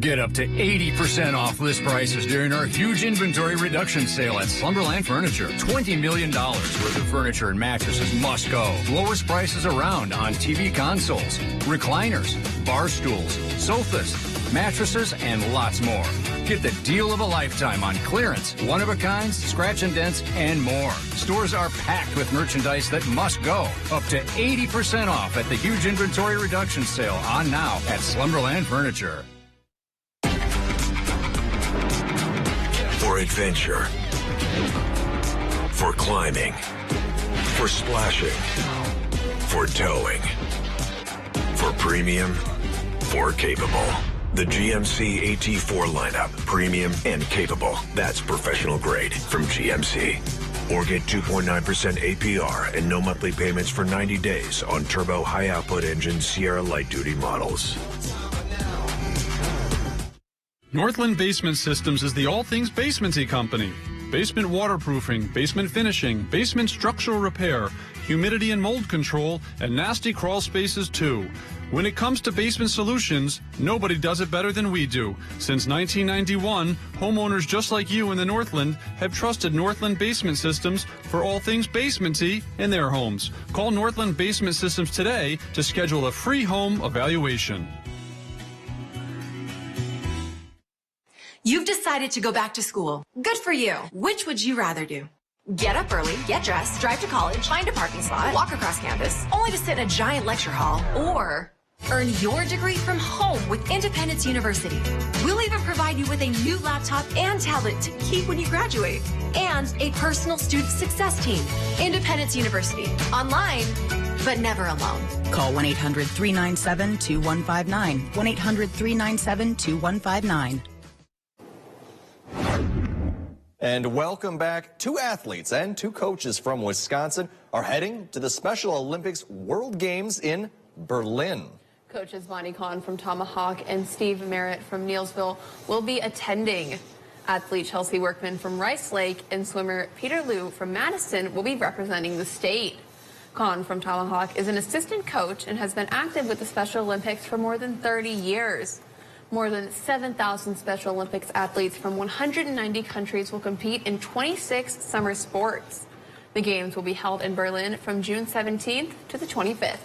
Get up to 80% off list prices during our huge inventory reduction sale at Slumberland Furniture. $20 million worth of furniture and mattresses must go. Lowest prices around on TV consoles, recliners, bar stools, sofas, mattresses, and lots more. Get the deal of a lifetime on clearance, one-of-a-kinds, scratch and dents, and more. Stores are packed with merchandise that must go. Up to 80% off at the huge inventory reduction sale on now at Slumberland Furniture. For adventure, for climbing, for splashing, for towing, for premium, for capable. The GMC AT4 lineup, premium and capable. That's professional grade from GMC. Or get 2.9% APR and no monthly payments for 90 days on turbo high output engine Sierra light duty models. Northland Basement Systems is the all things basementy company. Basement waterproofing, basement finishing, basement structural repair, humidity and mold control, and nasty crawl spaces too. When it comes to basement solutions, nobody does it better than we do. Since 1991, homeowners just like you in the Northland have trusted Northland Basement Systems for all things basementy in their homes. Call Northland Basement Systems today to schedule a free home evaluation. You've decided to go back to school. Good for you. Which would you rather do? Get up early, get dressed, drive to college, find a parking spot, walk across campus, only to sit in a giant lecture hall, or earn your degree from home with Independence University. We'll even provide you with a new laptop and tablet to keep when you graduate, and a personal student success team. Independence University. Online, but never alone. Call 1-800-397-2159. 1-800-397-2159. And welcome back. 2 athletes and 2 coaches from Wisconsin are heading to the Special Olympics World Games in Berlin. Coaches Bonnie Kahn from Tomahawk and Steve Merritt from Neilsville will be attending. Athlete Chelsea Workman from Rice Lake and swimmer Peter Liu from Madison will be representing the state. Kahn from Tomahawk is an assistant coach and has been active with the Special Olympics for more than 30 years. More than 7,000 Special Olympics athletes from 190 countries will compete in 26 summer sports. The Games will be held in Berlin from June 17th to the 25th.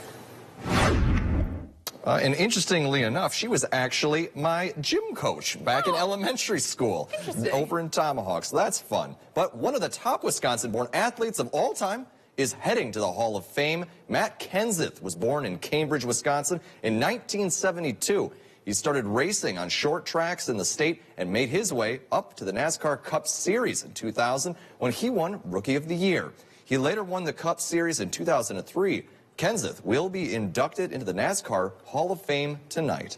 And interestingly enough, she was actually my gym coach back in elementary school over in Tomahawk, so that's fun. But one of the top Wisconsin-born athletes of all time is heading to the Hall of Fame. Matt Kenseth was born in Cambridge, Wisconsin in 1972. He started racing on short tracks in the state and made his way up to the NASCAR Cup Series in 2000 when he won Rookie of the Year. He later won the Cup Series in 2003. Kenseth will be inducted into the NASCAR Hall of Fame tonight.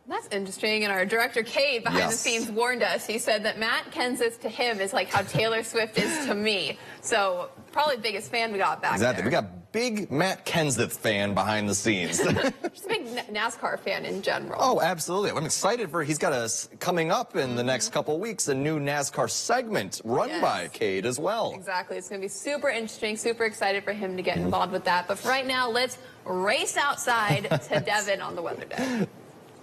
That's interesting, and our director, Kate, behind the scenes warned us. He said that Matt Kenseth to him is like how Taylor Swift is to me. So probably the biggest fan we got back there. We got big Matt Kenseth fan behind the scenes. Just a big NASCAR fan in general. Oh, absolutely. I'm excited for he's got coming up in the next couple weeks, a new NASCAR segment run by Kate as well. Exactly. It's going to be super interesting, super excited for him to get involved with that. But for right now, let's race outside to Devin on the weather deck.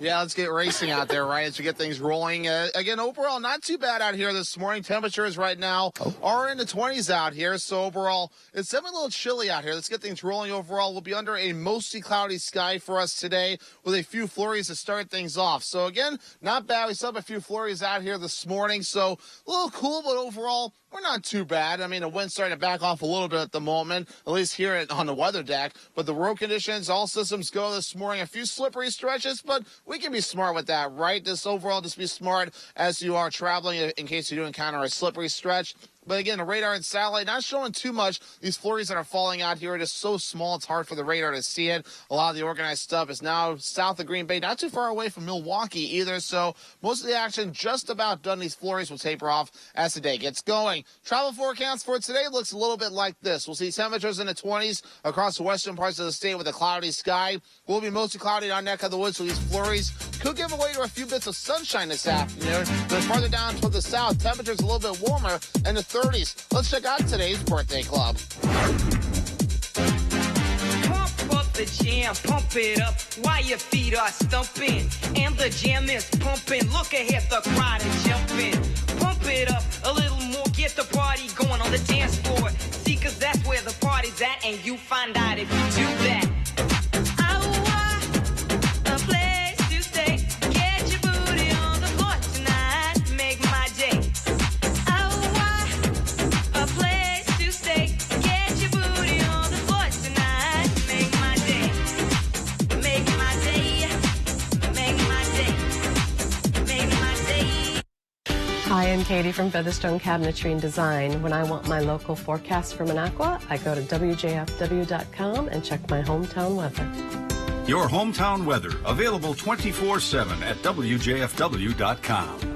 Yeah, let's get racing out there, right, as we get things rolling. Again, overall, not too bad out here this morning. Temperatures right now are in the 20s out here, so overall, it's definitely a little chilly out here. Let's get things rolling overall. We'll be under a mostly cloudy sky for us today with a few flurries to start things off. So, again, not bad. We still have a few flurries out here this morning, so a little cool, but overall, we're not too bad. I mean, the wind's starting to back off a little bit at the moment, at least here on the weather deck. But the road conditions, all systems go this morning. A few slippery stretches, but we can be smart with that, right? Just overall, just be smart as you are traveling in case you do encounter a slippery stretch. But again, the radar and satellite not showing too much. These flurries that are falling out here are just so small, it's hard for the radar to see it. A lot of the organized stuff is now south of Green Bay, not too far away from Milwaukee either. So most of the action just about done. These flurries will taper off as the day gets going. Travel forecast for today looks a little bit like this. We'll see temperatures in the 20s across the western parts of the state with a cloudy sky. We'll be mostly cloudy in our neck of the woods, so these flurries could give away to a few bits of sunshine this afternoon. But farther down toward the south, temperatures a little bit warmer in the 30s. Let's check out today's birthday club. Pump up the jam, pump it up while your feet are stumping. And the jam is pumping. Look ahead, the crowd is jumping. Pump it up a little more, get the party going on the dance floor. See, cause that's where the party's at, and you find out if you do that. A place to stay. Get your booty on the floor. Hi, I'm Katie from Featherstone Cabinetry and Design. When I want my local forecast for Minocqua, I go to WJFW.com and check my hometown weather. Your hometown weather, available 24/7 at WJFW.com.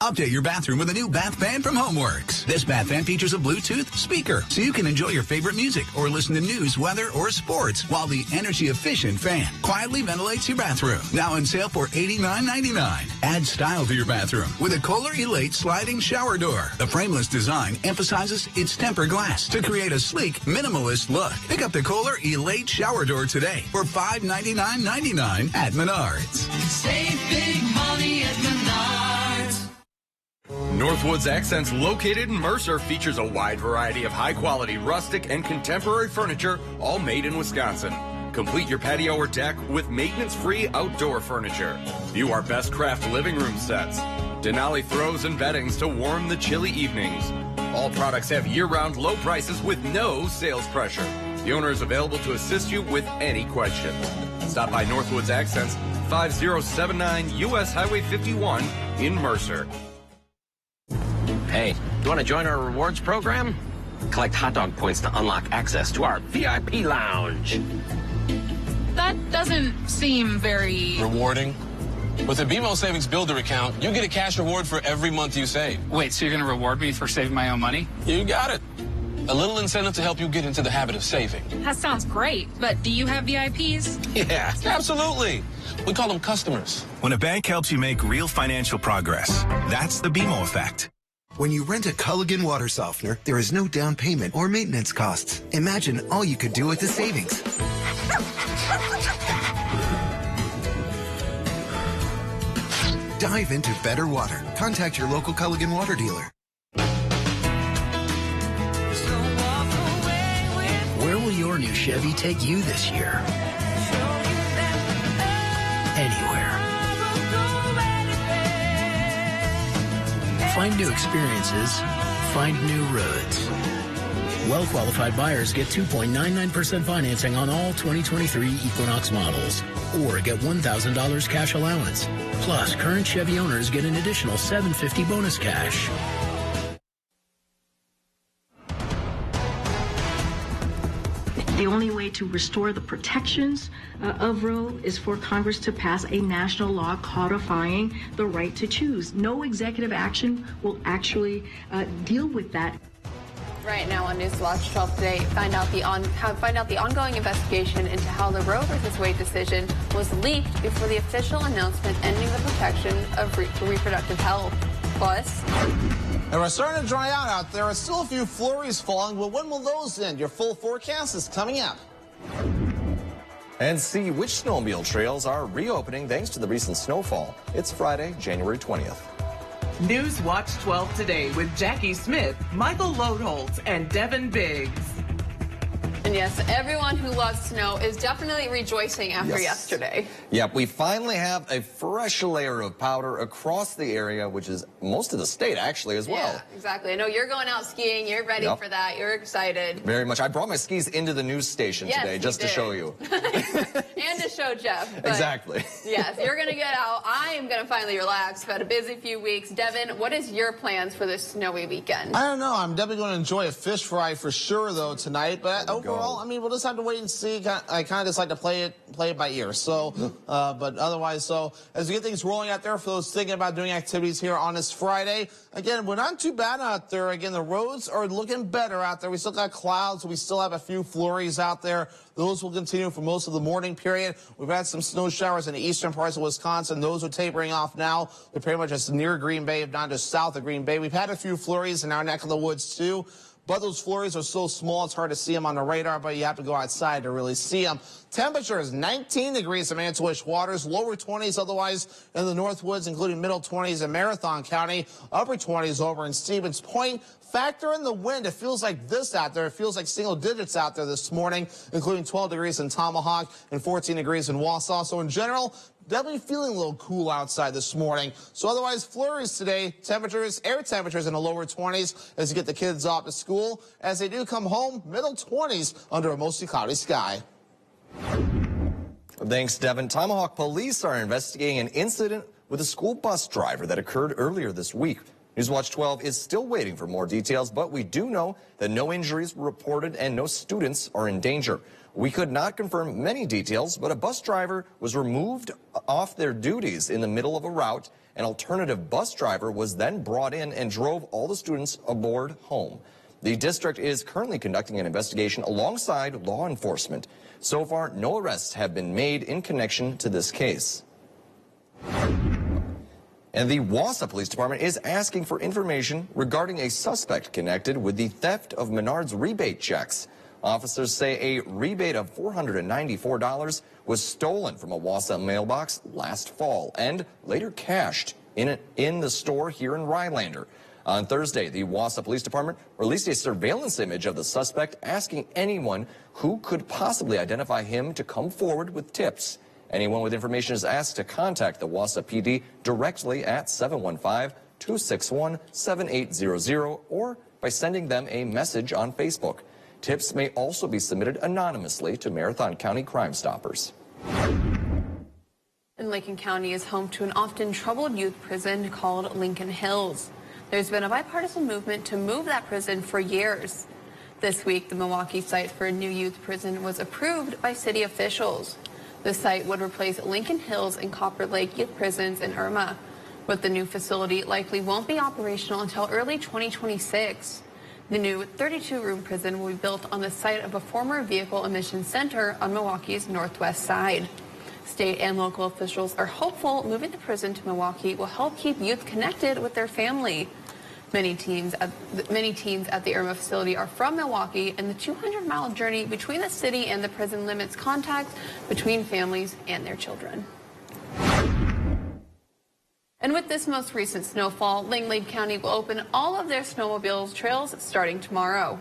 Update your bathroom with a new bath fan from HomeWorks. This bath fan features a Bluetooth speaker, so you can enjoy your favorite music or listen to news, weather, or sports, while the energy-efficient fan quietly ventilates your bathroom. Now on sale for $89.99. Add style to your bathroom with a Kohler Elate sliding shower door. The frameless design emphasizes its tempered glass to create a sleek, minimalist look. Pick up the Kohler Elate shower door today for $599.99 at Menards. Save big money at Menards. Northwoods Accents, located in Mercer, features a wide variety of high-quality rustic and contemporary furniture, all made in Wisconsin. Complete your patio or deck with maintenance-free outdoor furniture. View our best craft living room sets. Denali throws and beddings to warm the chilly evenings. All products have year-round low prices with no sales pressure. The owner is available to assist you with any question. Stop by Northwoods Accents, 5079 U.S. Highway 51 in Mercer. Hey, you want to join our rewards program? Collect hot dog points to unlock access to our VIP lounge. That doesn't seem very rewarding. With the BMO Savings Builder account, you get a cash reward for every month you save. Wait, so you're going to reward me for saving my own money? You got it. A little incentive to help you get into the habit of saving. That sounds great, but do you have VIPs? Yeah, absolutely. We call them customers. When a bank helps you make real financial progress, that's the BMO effect. When you rent a Culligan water softener, there is no down payment or maintenance costs. Imagine all you could do with the savings. Dive into better water. Contact your local Culligan water dealer. Where will your new Chevy take you this year? Anywhere. Find new experiences. Find new roads. Well-qualified buyers get 2.99% financing on all 2023 Equinox models, or get $1,000 cash allowance. Plus, current Chevy owners get an additional $750 bonus cash. The only way to restore the protections of Roe is for Congress to pass a national law codifying the right to choose. No executive action will actually deal with that. Right now on Newswatch 12 today, find out the ongoing investigation into how the Roe v. Wade decision was leaked before the official announcement ending the protection of reproductive health. Plus, and we're starting to dry out there. Are still a few flurries falling, but when will those end? Your full forecast is coming up. And see which snowmobile trails are reopening thanks to the recent snowfall. It's Friday, January 20th. Newswatch 12 today with Jackie Smith, Michael Lodeholtz, and Devin Biggs. And yes, everyone who loves snow is definitely rejoicing after yesterday. Yep, we finally have a fresh layer of powder across the area, which is most of the state actually as well. Yeah, exactly. I know you're going out skiing. You're ready for that. You're excited. Very much. I brought my skis into the news station today just to show you. And to show Jeff. But exactly. Yes, you're going to get out. I am going to finally relax. I've had a busy few weeks. Devin, what is your plans for this snowy weekend? I don't know. I'm definitely going to enjoy a fish fry for sure, though, tonight. But overall, I mean, we'll just have to wait and see. I kind of just like to play it by ear. So, but otherwise, so as we get things rolling out there for those thinking about doing activities here on this Friday, again, we're not too bad out there. Again, the roads are looking better out there. We still got clouds. We still have a few flurries out there. Those will continue for most of the morning period. We've had some snow showers in the eastern parts of Wisconsin. Those are tapering off now. They're pretty much just near Green Bay, if not just south of Green Bay. We've had a few flurries in our neck of the woods, too. But those flurries are so small, it's hard to see them on the radar, but you have to go outside to really see them. Temperature is 19 degrees in Manitowish Waters, lower 20s otherwise in the Northwoods, including middle 20s in Marathon County, upper 20s over in Stevens Point. Factor in the wind. It feels like this out there. It feels like single digits out there this morning, including 12 degrees in Tomahawk and 14 degrees in Wausau. So in general, definitely feeling a little cool outside this morning. So otherwise, flurries today, air temperatures in the lower 20s as you get the kids off to school. As they do come home, middle 20s under a mostly cloudy sky. Thanks, Devin. Tomahawk police are investigating an incident with a school bus driver that occurred earlier this week. Newswatch 12 is still waiting for more details, but we do know that no injuries were reported and no students are in danger. We could not confirm many details, but a bus driver was removed off their duties in the middle of a route. An alternative bus driver was then brought in and drove all the students aboard home. The district is currently conducting an investigation alongside law enforcement. So far, no arrests have been made in connection to this case. And the Wausau Police Department is asking for information regarding a suspect connected with the theft of Menards rebate checks. Officers say a rebate of $494 was stolen from a Wausau mailbox last fall and later cashed in the store here in Rylander. On Thursday, the Wausau Police Department released a surveillance image of the suspect, asking anyone who could possibly identify him to come forward with tips. Anyone with information is asked to contact the Wausau PD directly at 715-261-7800 or by sending them a message on Facebook. Tips may also be submitted anonymously to Marathon County Crime Stoppers. And Lincoln County is home to an often troubled youth prison called Lincoln Hills. There's been a bipartisan movement to move that prison for years. This week, the Milwaukee site for a new youth prison was approved by city officials. The site would replace Lincoln Hills and Copper Lake youth prisons in Irma. But the new facility likely won't be operational until early 2026. The new 32-room prison will be built on the site of a former vehicle emissions center on Milwaukee's northwest side. State and local officials are hopeful moving the prison to Milwaukee will help keep youth connected with their family. Many teens at the Irma facility are from Milwaukee, and the 200-mile journey between the city and the prison limits contact between families and their children. And with this most recent snowfall, Langlade County will open all of their snowmobile trails starting tomorrow.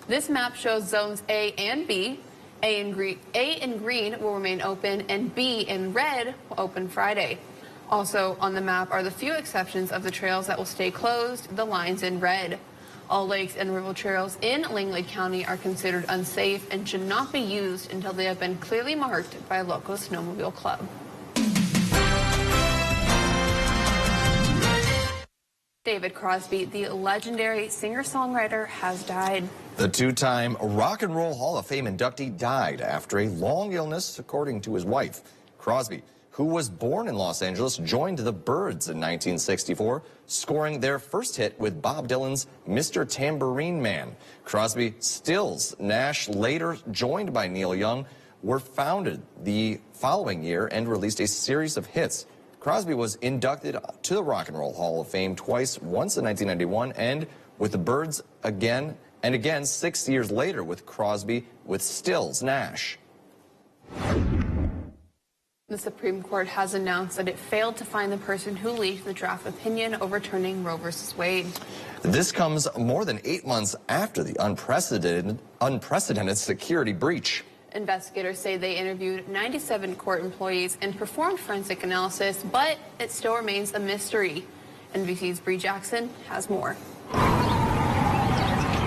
This map shows zones A and B. A in green will remain open, and B in red will open Friday. Also on the map are the few exceptions of the trails that will stay closed, the lines in red. All lakes and river trails in Langlade County are considered unsafe and should not be used until they have been clearly marked by a local snowmobile club. David Crosby, the legendary singer-songwriter, has died. The two-time Rock and Roll Hall of Fame inductee died after a long illness, according to his wife. Crosby, who was born in Los Angeles, joined the Byrds in 1964, scoring their first hit with Bob Dylan's Mr. Tambourine Man. Crosby, Stills, Nash, later joined by Neil Young, were founded the following year and released a series of hits. Crosby was inducted to the Rock and Roll Hall of Fame twice, once in 1991 and with the Byrds again and again 6 years later with Crosby with Stills, Nash. The Supreme Court has announced that it failed to find the person who leaked the draft opinion overturning Roe v. Wade. This comes more than 8 months after the unprecedented security breach. Investigators say they interviewed 97 court employees and performed forensic analysis, but it still remains a mystery. NBC's Bree Jackson has more.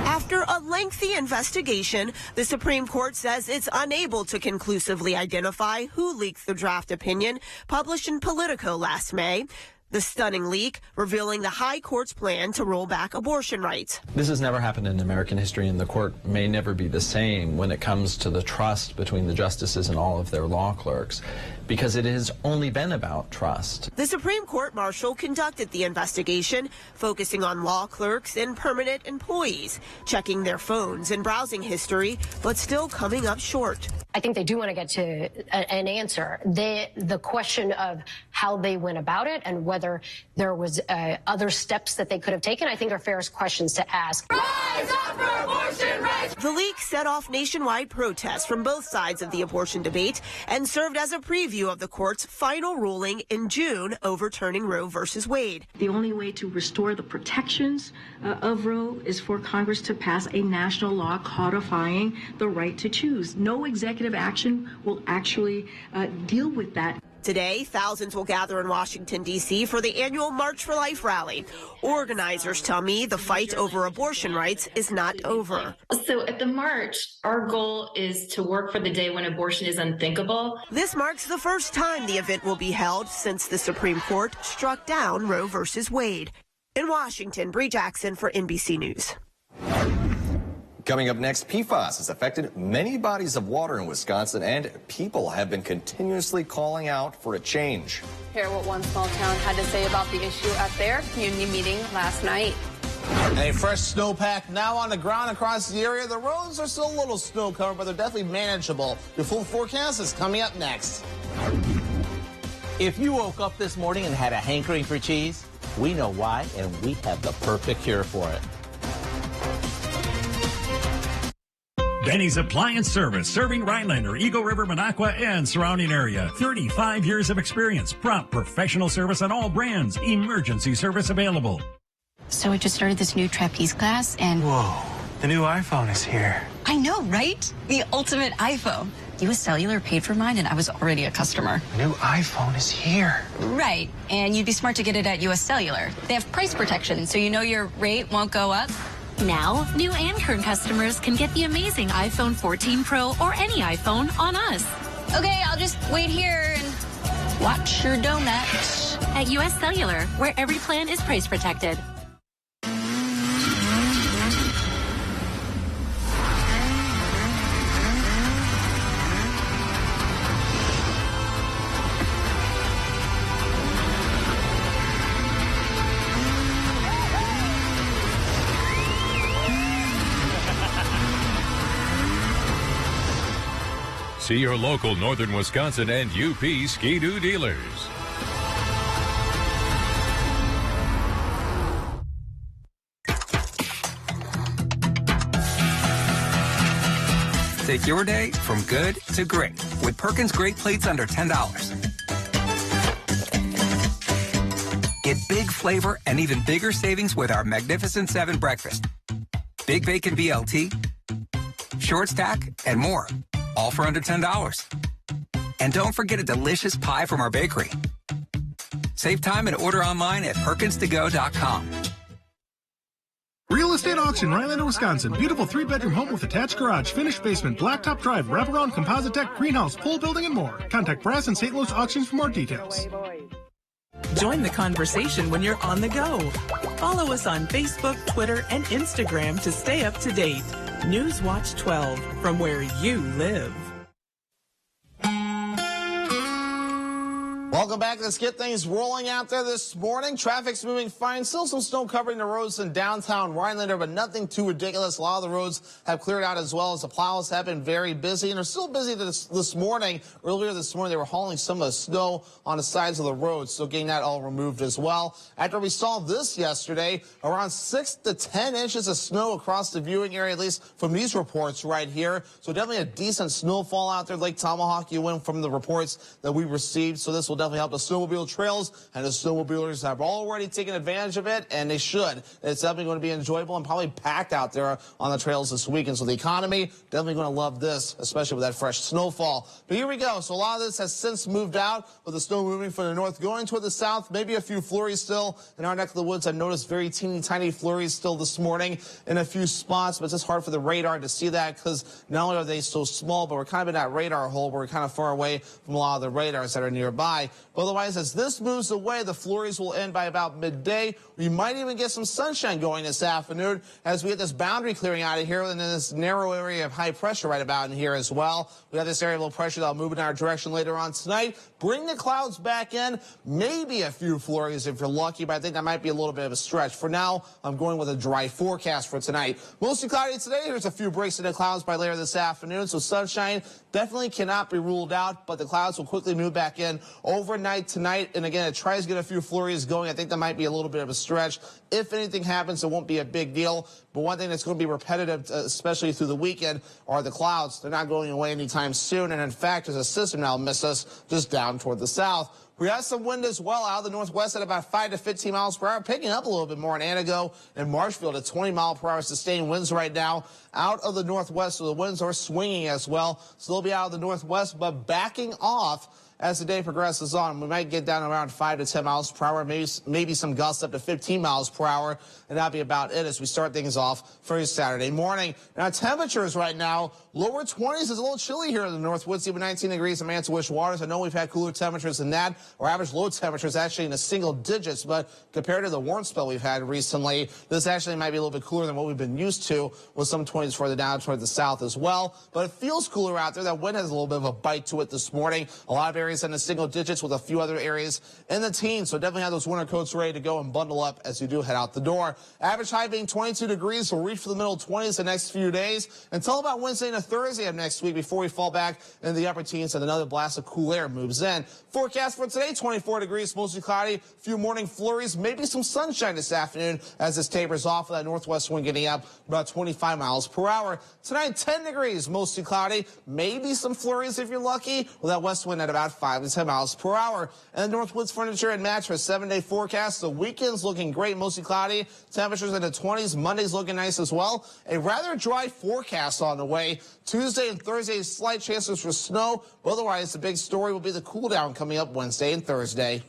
After a lengthy investigation, the Supreme Court says it's unable to conclusively identify who leaked the draft opinion published in Politico last May. The stunning leak revealing the High Court's plan to roll back abortion rights. This has never happened in American history, and the court may never be the same when it comes to the trust between the justices and all of their law clerks, because it has only been about trust. The Supreme Court marshal conducted the investigation, focusing on law clerks and permanent employees, checking their phones and browsing history, but still coming up short. I think they do want to get to an answer. The question of how they went about it and whether there was other steps that they could have taken, I think are fair questions to ask. Rise up for abortion rights! The leak set off nationwide protests from both sides of the abortion debate and served as a preview of the court's final ruling in June overturning Roe v. Wade. The only way to restore the protections of Roe is for Congress to pass a national law codifying the right to choose. No executive action will actually deal with that. Today, thousands will gather in Washington, D.C. for the annual March for Life rally. Organizers tell me the fight over abortion rights is not over. So at the march, our goal is to work for the day when abortion is unthinkable. This marks the first time the event will be held since the Supreme Court struck down Roe v. Wade. In Washington, Bree Jackson for NBC News. Coming up next, PFAS has affected many bodies of water in Wisconsin, and people have been continuously calling out for a change. Hear what one small town had to say about the issue at their community meeting last night. A fresh snowpack now on the ground across the area. The roads are still a little snow covered, but they're definitely manageable. Your full forecast is coming up next. If you woke up this morning and had a hankering for cheese, we know why, and we have the perfect cure for it. Denny's Appliance Service, serving Rhinelander, Eagle River, Minocqua, and surrounding area. 35 years of experience, prompt professional service on all brands, emergency service available. So I just started this new trapeze class and... Whoa, the new iPhone is here. I know, right? The ultimate iPhone. US Cellular paid for mine and I was already a customer. The new iPhone is here. Right, and you'd be smart to get it at US Cellular. They have price protection, so you know your rate won't go up. Now, new and current customers can get the amazing iPhone 14 Pro or any iPhone on us. Okay, I'll just wait here and watch your donut. At US Cellular, where every plan is price protected. See your local Northern Wisconsin and UP Ski-Doo dealers. Take your day from good to great with Perkins Great Plates under $10. Get big flavor and even bigger savings with our Magnificent 7 breakfast. Big bacon BLT, short stack, and more. All for under $10. And don't forget a delicious pie from our bakery. Save time and order online at PerkinsToGo.com. Real Estate Auction, Rhinelander, Wisconsin. Beautiful 3-bedroom home with attached garage, finished basement, blacktop drive, wraparound composite deck, greenhouse, pool building, and more. Contact Brass and St. Louis Auctions for more details. Join the conversation when you're on the go. Follow us on Facebook, Twitter, and Instagram to stay up to date. Newswatch 12, from where you live. Welcome back. Let's get things rolling out there this morning. Traffic's moving fine. Still some snow covering the roads in downtown Rhinelander, but nothing too ridiculous. A lot of the roads have cleared out as well as the plows have been very busy. And they're still busy this morning. Earlier this morning, they were hauling some of the snow on the sides of the roads, so getting that all removed as well. After we saw this yesterday, around 6 to 10 inches of snow across the viewing area, at least from these reports right here. So definitely a decent snowfall out there. Lake Tomahawk, you went from the reports that we received. So this will definitely help the snowmobile trails, and the snowmobilers have already taken advantage of it, and they should. It's definitely going to be enjoyable and probably packed out there on the trails this weekend. So the economy definitely going to love this, especially with that fresh snowfall. But here we go. So a lot of this has since moved out, with the snow moving from the north going toward the south. Maybe a few flurries still in our neck of the woods. I noticed very teeny tiny flurries still this morning in a few spots, but it's just hard for the radar to see that because not only are they so small, but we're kind of in that radar hole where we're kind of far away from a lot of the radars that are nearby. But otherwise, as this moves away, the flurries will end by about midday. We might even get some sunshine going this afternoon as we get this boundary clearing out of here and then this narrow area of high pressure right about in here as well. We have this area of low pressure that'll move in our direction later on tonight. Bring the clouds back in. Maybe a few flurries if you're lucky, but I think that might be a little bit of a stretch. For now, I'm going with a dry forecast for tonight. Mostly cloudy today. There's a few breaks in the clouds by later this afternoon, so sunshine definitely cannot be ruled out, but the clouds will quickly move back in overnight tonight. And again, it tries to get a few flurries going. I think that might be a little bit of a stretch. If anything happens, it won't be a big deal. But one thing that's going to be repetitive, especially through the weekend, are the clouds. They're not going away anytime soon. And in fact, there's a system now miss us just down toward the south. We have some wind as well out of the northwest at about 5 to 15 miles per hour, picking up a little bit more in Antigo and Marshfield at 20 mile per hour sustained winds right now out of the northwest. So the winds are swinging as well. So they'll be out of the northwest, but backing off as the day progresses on. We might get down around 5 to 10 miles per hour, maybe some gusts up to 15 miles per hour, and that'll be about it as we start things off for your Saturday morning. Now, temperatures right now, lower 20s is a little chilly here in the Northwoods, even 19 degrees in Mantua-Wish Waters. I know we've had cooler temperatures than that. Our average low temperature is actually in the single digits, but compared to the warm spell we've had recently, this actually might be a little bit cooler than what we've been used to, with some 20s further down toward the south as well. But it feels cooler out there. That wind has a little bit of a bite to it this morning. A lot of areas in the single digits with a few other areas in the teens. So definitely have those winter coats ready to go and bundle up as you do head out the door. Average high being 22 degrees. We'll reach for the middle 20s the next few days until about Wednesday and Thursday of next week before we fall back into the upper teens and another blast of cool air moves in. Forecast for today, 24 degrees, mostly cloudy. A few morning flurries, maybe some sunshine this afternoon as this tapers off with that northwest wind getting up about 25 miles per hour. Tonight, 10 degrees, mostly cloudy. Maybe some flurries if you're lucky, with that west wind at about 5 to 10 miles per hour. And Northwoods Furniture and Mattress 7-day forecast. The weekend's looking great, mostly cloudy. Temperatures in the 20s. Monday's looking nice as well. A rather dry forecast on the way. Tuesday and Thursday, slight chances for snow. But otherwise, the big story will be the cool down coming up Wednesday and Thursday.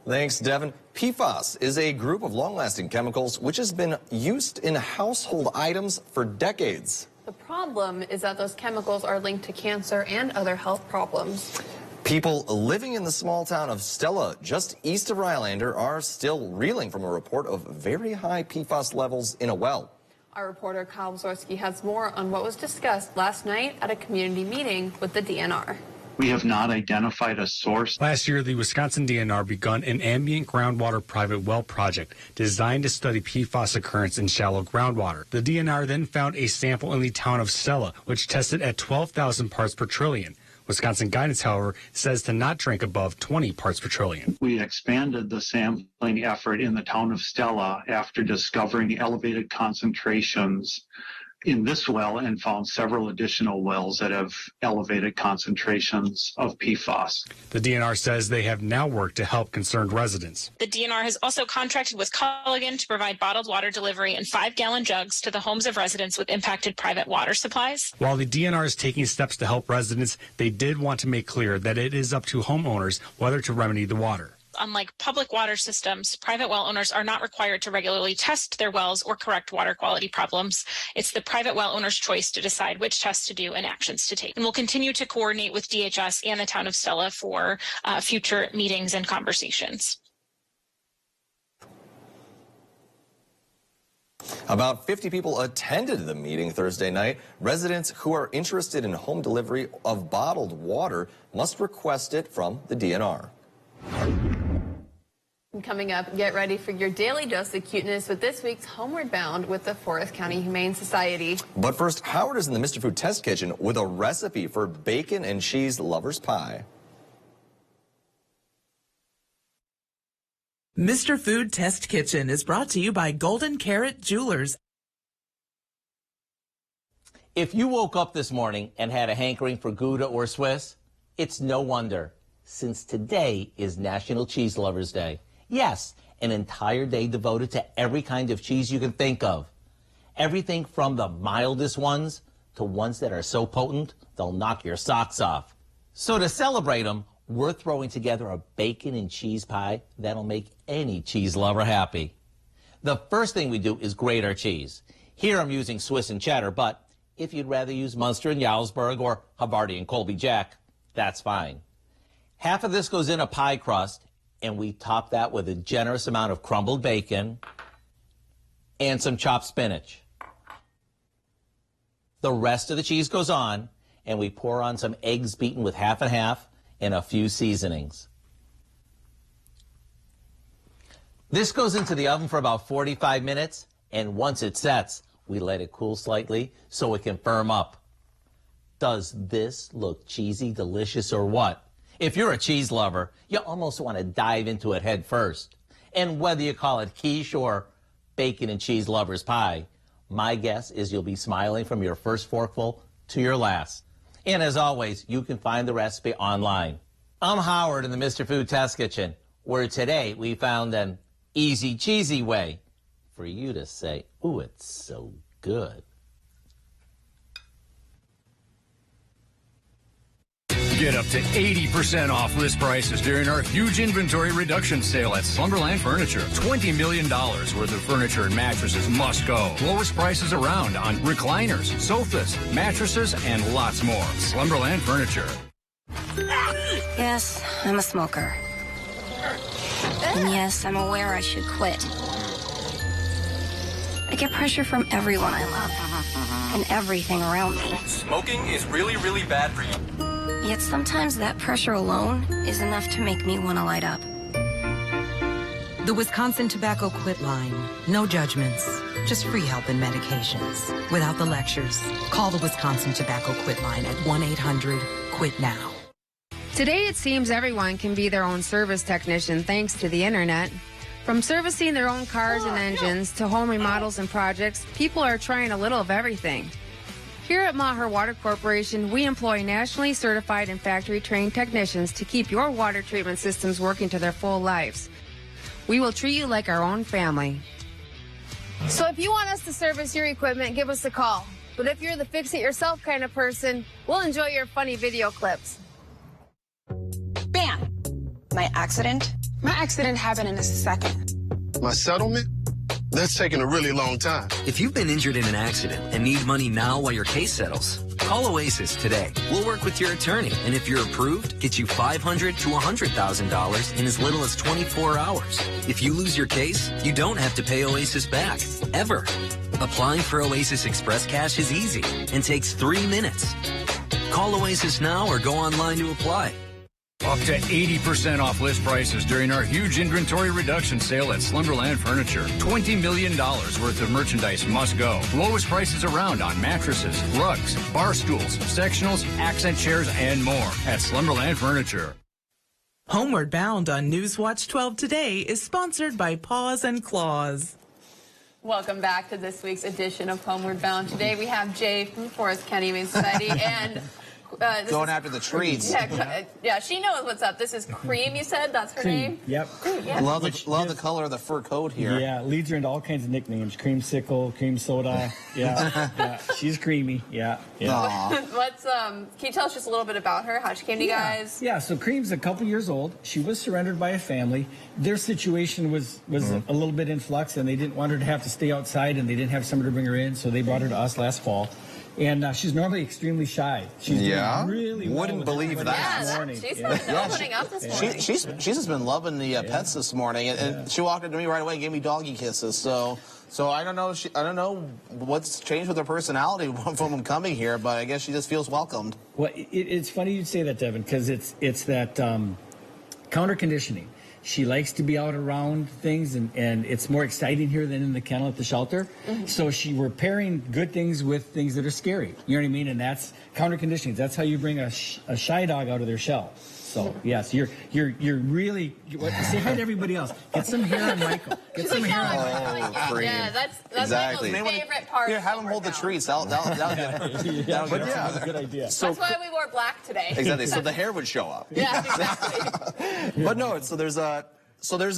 Thanks, Devin. PFAS is a group of long-lasting chemicals which has been used in household items for decades. The problem is that those chemicals are linked to cancer and other health problems. People living in the small town of Stella, just east of Rhinelander, are still reeling from a report of very high PFAS levels in a well. Our reporter Kyle Wazorski has more on what was discussed last night at a community meeting with the DNR. We have not identified a source. Last year, the Wisconsin DNR begun an ambient groundwater private well project designed to study PFAS occurrence in shallow groundwater. The DNR then found a sample in the town of Stella, which tested at 12,000 parts per trillion. Wisconsin guidance, however, says to not drink above 20 parts per trillion. We expanded the sampling effort in the town of Stella after discovering elevated concentrations in this well and found several additional wells that have elevated concentrations of PFAS. The DNR says they have now worked to help concerned residents. The DNR has also contracted with Culligan to provide bottled water delivery in 5-gallon jugs to the homes of residents with impacted private water supplies. While the DNR is taking steps to help residents, they did want to make clear that it is up to homeowners whether to remedy the water. Unlike public water systems, private well owners are not required to regularly test their wells or correct water quality problems. It's the private well owner's choice to decide which tests to do and actions to take. And we'll continue to coordinate with DHS and the town of Stella for future meetings and conversations. About 50 people attended the meeting Thursday night. Residents who are interested in home delivery of bottled water must request it from the DNR. Coming up, get ready for your daily dose of cuteness with this week's Homeward Bound with the Forest County Humane Society. But first, Howard is in the Mr. Food Test Kitchen with a recipe for bacon and cheese lover's pie. Mr. Food Test Kitchen is brought to you by Golden Carrot Jewelers. If you woke up this morning and had a hankering for Gouda or Swiss, it's no wonder, since today is National Cheese Lovers Day. Yes, an entire day devoted to every kind of cheese you can think of. Everything from the mildest ones to ones that are so potent they'll knock your socks off. So to celebrate them, we're throwing together a bacon and cheese pie that'll make any cheese lover happy. The first thing we do is grate our cheese. Here I'm using Swiss and cheddar, but if you'd rather use Munster and Jarlsberg or Havarti and Colby Jack, that's fine. Half of this goes in a pie crust, and we top that with a generous amount of crumbled bacon and some chopped spinach. The rest of the cheese goes on, and we pour on some eggs beaten with half and half and a few seasonings. This goes into the oven for about 45 minutes, and once it sets, we let it cool slightly so it can firm up. Does this look cheesy, delicious, or what? If you're a cheese lover, you almost want to dive into it head first. And whether you call it quiche or bacon and cheese lover's pie, my guess is you'll be smiling from your first forkful to your last. And as always, you can find the recipe online. I'm Howard in the Mr. Food Test Kitchen, where today we found an easy cheesy way for you to say, ooh, it's so good. Get up to 80% off list prices during our huge inventory reduction sale at Slumberland Furniture. $20 million worth of furniture and mattresses must go. Lowest prices around on recliners, sofas, mattresses, and lots more. Slumberland Furniture. Yes, I'm a smoker. And yes, I'm aware I should quit. I get pressure from everyone I love and everything around me. Smoking is really, really bad for you. Yet sometimes that pressure alone is enough to make me want to light up. The Wisconsin Tobacco Quit Line. No judgments, just free help and medications. Without the lectures. Call the Wisconsin Tobacco Quit Line at 1-800-QUIT-NOW. Today, it seems everyone can be their own service technician thanks to the internet. From servicing their own cars and engines to home remodels and projects, people are trying a little of everything. Here at Maher Water Corporation, we employ nationally certified and factory-trained technicians to keep your water treatment systems working to their full lives. We will treat you like our own family. So if you want us to service your equipment, give us a call. But if you're the fix-it-yourself kind of person, we'll enjoy your funny video clips. Bam! My accident? My accident happened in a second. My settlement? That's taking a really long time. If you've been injured in an accident and need money now while your case settles, call Oasis today. We'll work with your attorney, and if you're approved, get you $500 to $100,000 in as little as 24 hours. If you lose your case, you don't have to pay Oasis back, ever. Applying for Oasis Express Cash is easy and takes 3 minutes. Call Oasis now or go online to apply. Up to 80% off list prices during our huge inventory reduction sale at Slumberland Furniture. $20 million worth of merchandise must go. Lowest prices around on mattresses, rugs, bar stools, sectionals, accent chairs, and more at Slumberland Furniture. Homeward Bound on Newswatch 12 Today is sponsored by Paws and Claws. Welcome back to this week's edition of Homeward Bound. Today we have Jay from Forest County Humane Society and... going after the treats. Yeah, she knows what's up. This is Cream, you said? That's her name? Yep. Yeah. Love the color of the fur coat here. Yeah, leads her into all kinds of nicknames. Creamsicle, cream soda. Yeah, she's creamy. Yeah. What's can you tell us just a little bit about her? How she came to you guys? Yeah, so Cream's a couple years old. She was surrendered by a family. Their situation was a little bit in flux, and they didn't want her to have to stay outside, and they didn't have somebody to bring her in, so they brought her to us last fall. And she's normally extremely shy. She's doing really well. Wouldn't believe that. She's opening up this morning. She's just been loving the pets this morning, and she walked into me right away and gave me doggy kisses. So I don't know. I don't know what's changed with her personality from coming here, but I guess she just feels welcomed. Well, it's funny you'd say that, Devin, because it's that counter conditioning. She likes to be out around things, and it's more exciting here than in the kennel at the shelter. Mm-hmm. So we're pairing good things with things that are scary. You know what I mean? And that's counter conditioning. That's how you bring a shy dog out of their shell. So yes, you're really say hi to everybody else. Get some hair on Michael. Get some hair on Michael. Yeah, that's exactly. Michael's favorite part. Here, have him hold the treats. That'll get it. That's a good idea. So, that's why we wore black today. Exactly. So the hair would show up. Yeah, exactly. But no, so there's a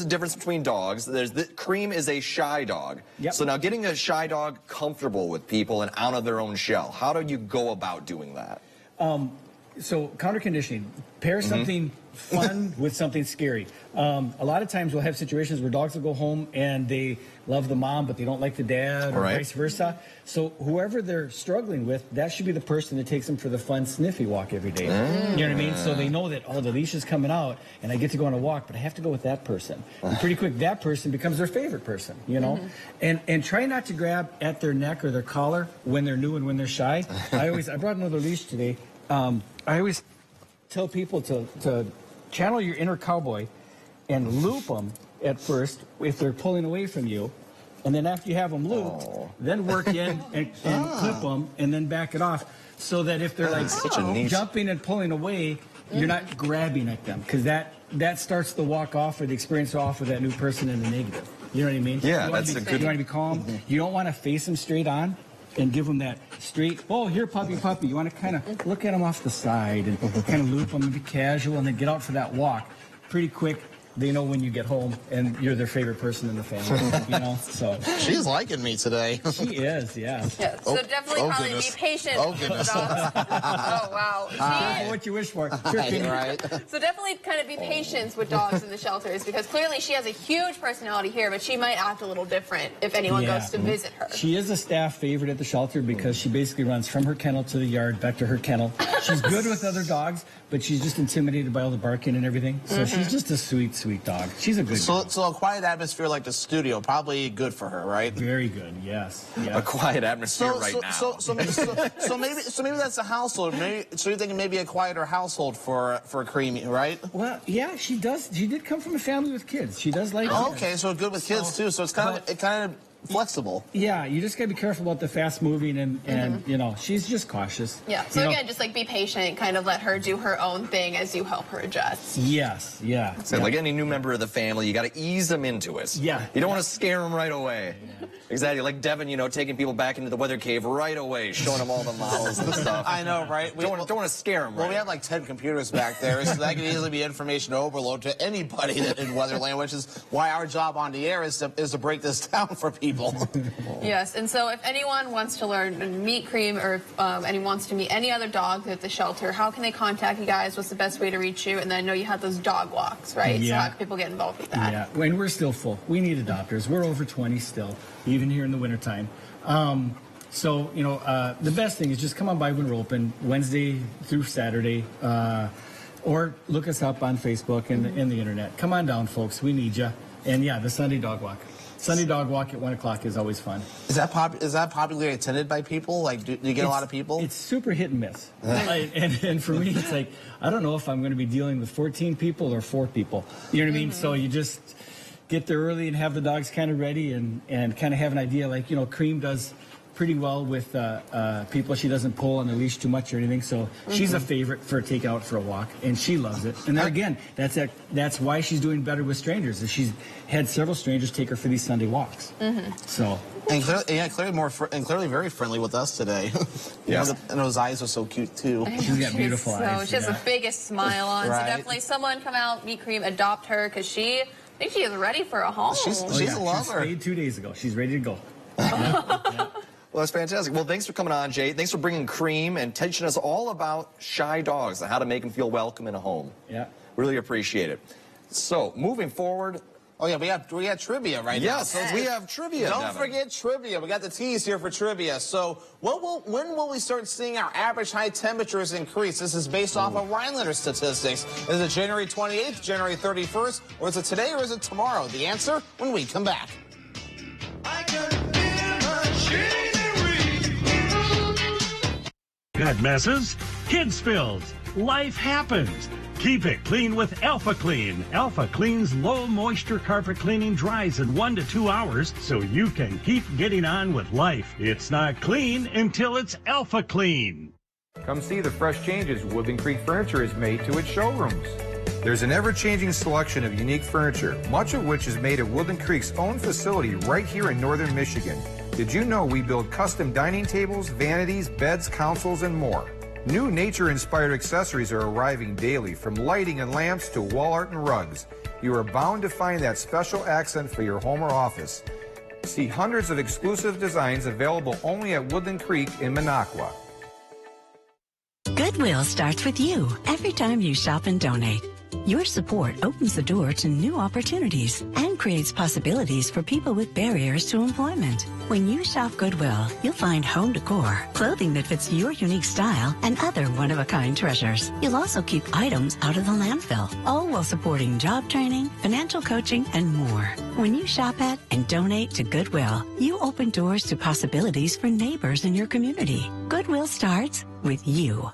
difference between dogs. Cream is a shy dog. Yep. So now getting a shy dog comfortable with people and out of their own shell, how do you go about doing that? So counter conditioning, pair something fun with something scary. A lot of times we'll have situations where dogs will go home and they love the mom, but they don't like the dad, or vice versa. So whoever they're struggling with, that should be the person that takes them for the fun sniffy walk every day. You know what I mean? So they know that, the leash is coming out and I get to go on a walk, but I have to go with that person. And pretty quick, that person becomes their favorite person, you know? And try not to grab at their neck or their collar when they're new and when they're shy. I brought another leash today. I always tell people to channel your inner cowboy and loop them at first if they're pulling away from you. And then after you have them looped, then work in and clip them and then back it off so that if they're like jumping and pulling away, you're not grabbing at them, because that starts the walk off or the experience off with that new person in the negative. You know what I mean? Yeah, that's a good... You want to be calm. You don't want to face them straight on and give them that straight, here, puppy. You want to kind of look at them off the side and kind of loop them and be casual and then get out for that walk. Pretty quick, they know when you get home and you're their favorite person in the family. You know, so she's liking me today. She is, yeah. Yeah, so definitely probably goodness. be patient Oh, with the goodness. dogs. Oh, wow. Careful what you wish for. Right. So definitely kind of be patient with dogs in the shelters, because clearly she has a huge personality here, but she might act a little different if anyone goes to visit her. She is a staff favorite at the shelter because she basically runs from her kennel to the yard, back to her kennel. She's good with other dogs, but she's just intimidated by all the barking and everything. So she's just a sweet, sweet dog. She's a good dog. So a quiet atmosphere like the studio, probably good for her, right? Very good, yes. Yeah. A quiet atmosphere now. So maybe that's a household. So you're thinking maybe a quieter household for Creamy, right? Well, yeah, she does. She did come from a family with kids. She does like. Oh, okay, so good with kids too. So it's kind of flexible. Yeah, you just gotta be careful about the fast moving and you know, she's just cautious. Yeah, so You know, again, just like be patient, kind of let her do her own thing as you help her adjust. Yes, yeah. So like any new member of the family, you got to ease them into it. Yeah. You don't want to scare them right away. Yeah. Exactly. Like Devin, you know, taking people back into the weather cave right away, showing them all the models and stuff. I know, right? We don't want to scare them. Well, right? we have like 10 computers back there, so that could easily be information overload to anybody in Weatherland, which is why our job on the air is to break this down for people. Yes, and so if anyone wants to learn to meet Cream, or if anyone wants to meet any other dogs at the shelter, how can they contact you guys? What's the best way to reach you? And then I know you have those dog walks, right? Yeah. So how can people get involved with that? Yeah, and we're still full. We need adopters. We're over 20 still, even here in the wintertime. So, you know, the best thing is just come on by when we're open, Wednesday through Saturday, or look us up on Facebook and the internet. Come on down, folks. We need you. And yeah, the Sunday dog walk. Sunday dog walk at 1 o'clock is always fun. Is that popularly attended by people? Like, do you get a lot of people? It's super hit and miss. and for me, it's like, I don't know if I'm going to be dealing with 14 people or 4 people. You know what I mean? So you just get there early and have the dogs kind of ready and kind of have an idea. Like, you know, Cream does pretty well with people. She doesn't pull on the leash too much or anything, so she's a favorite for a take out for a walk, and she loves it. And then again, that's why she's doing better with strangers. Is she's had several strangers take her for these Sunday walks. So and clearly very friendly with us today. Yeah, and those eyes are so cute too. She's got beautiful eyes. She has the biggest smile on. Right. So definitely someone come out, meet Cream, adopt her, because I think she is ready for a home. She's a lover. She spayed 2 days ago. She's ready to go. Well, that's fantastic. Well, thanks for coming on, Jay. Thanks for bringing Cream and teaching us all about shy dogs and how to make them feel welcome in a home. Yeah. Really appreciate it. So, moving forward. Oh, yeah, we got trivia right now. Yes, we have trivia, Don't Devin. forget trivia. We got the tease here for trivia. So when will we start seeing our average high temperatures increase? This is based off of Rhinelander statistics. Is it January 28th, January 31st, or is it today, or is it tomorrow? The answer when we come back. Got messes? Kid spills? Life happens. Keep it clean with Alpha Clean. Alpha Clean's low moisture carpet cleaning dries in 1 to 2 hours, so you can keep getting on with life. It's not clean until it's Alpha Clean. Come see the fresh changes Woodland Creek Furniture has made to its showrooms. There's an ever-changing selection of unique furniture, much of which is made at Woodland Creek's own facility right here in northern Michigan. Did you know we build custom dining tables, vanities, beds, consoles, and more? New nature-inspired accessories are arriving daily, from lighting and lamps to wall art and rugs. You are bound to find that special accent for your home or office. See hundreds of exclusive designs available only at Woodland Creek in Minocqua. Goodwill starts with you every time you shop and donate. Your support opens the door to new opportunities and creates possibilities for people with barriers to employment. When you shop Goodwill, you'll find home decor, clothing that fits your unique style, and other one-of-a-kind treasures. You'll also keep items out of the landfill, all while supporting job training, financial coaching, and more. When you shop at and donate to Goodwill, you open doors to possibilities for neighbors in your community. Goodwill starts with you.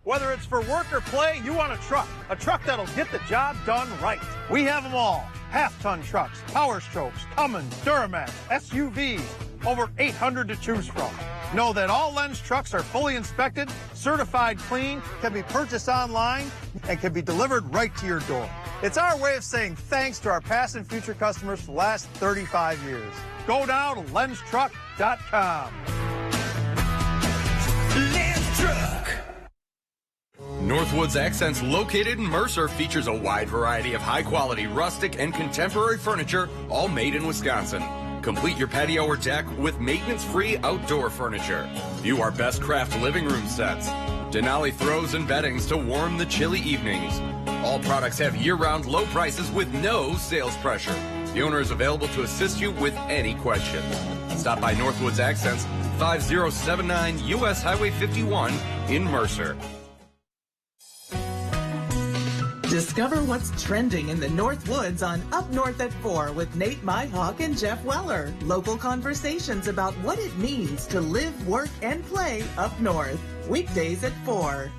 Whether it's for work or play, you want a truck that'll get the job done right. We have them all. Half-ton trucks, Power Strokes, Cummins, Duramax, SUVs, over 800 to choose from. Know that all Lenz trucks are fully inspected, certified clean, can be purchased online, and can be delivered right to your door. It's our way of saying thanks to our past and future customers for the last 35 years. Go now to LenzTruck.com. Lenz Truck. Northwoods Accents, located in Mercer, features a wide variety of high-quality rustic and contemporary furniture, all made in Wisconsin. Complete your patio or deck with maintenance-free outdoor furniture. View our best craft living room sets. Denali throws and beddings to warm the chilly evenings. All products have year-round low prices with no sales pressure. The owner is available to assist you with any questions. Stop by Northwoods Accents, 5079 U.S. Highway 51 in Mercer. Discover what's trending in the North Woods on Up North at 4 with Nate Myhawk and Jeff Weller. Local conversations about what it means to live, work, and play up north. Weekdays at 4.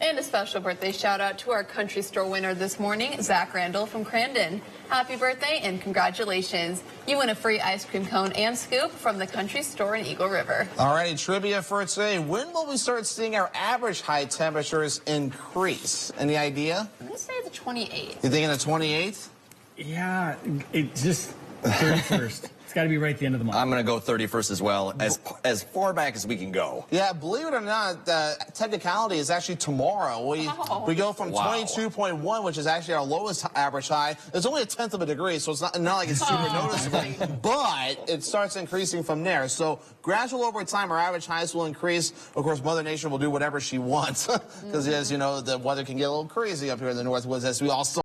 And a special birthday shout out to our country store winner this morning, Zach Randall from Crandon. Happy birthday and congratulations. You win a free ice cream cone and scoop from the country store in Eagle River. All righty, trivia for today. When will we start seeing our average high temperatures increase? Any idea? I'm going to say the 28th. You thinking the 28th? Yeah, it's just 31st. It's got to be right at the end of the month. I'm going to go 31st as well, as far back as we can go. Yeah, believe it or not, technicality is actually tomorrow. We go from 22.1, which is actually our lowest average high. It's only a tenth of a degree, so it's not like it's super noticeable. But it starts increasing from there. So gradual over time, our average highs will increase. Of course, Mother Nature will do whatever she wants because, as you know, the weather can get a little crazy up here in the Northwoods, as we all saw.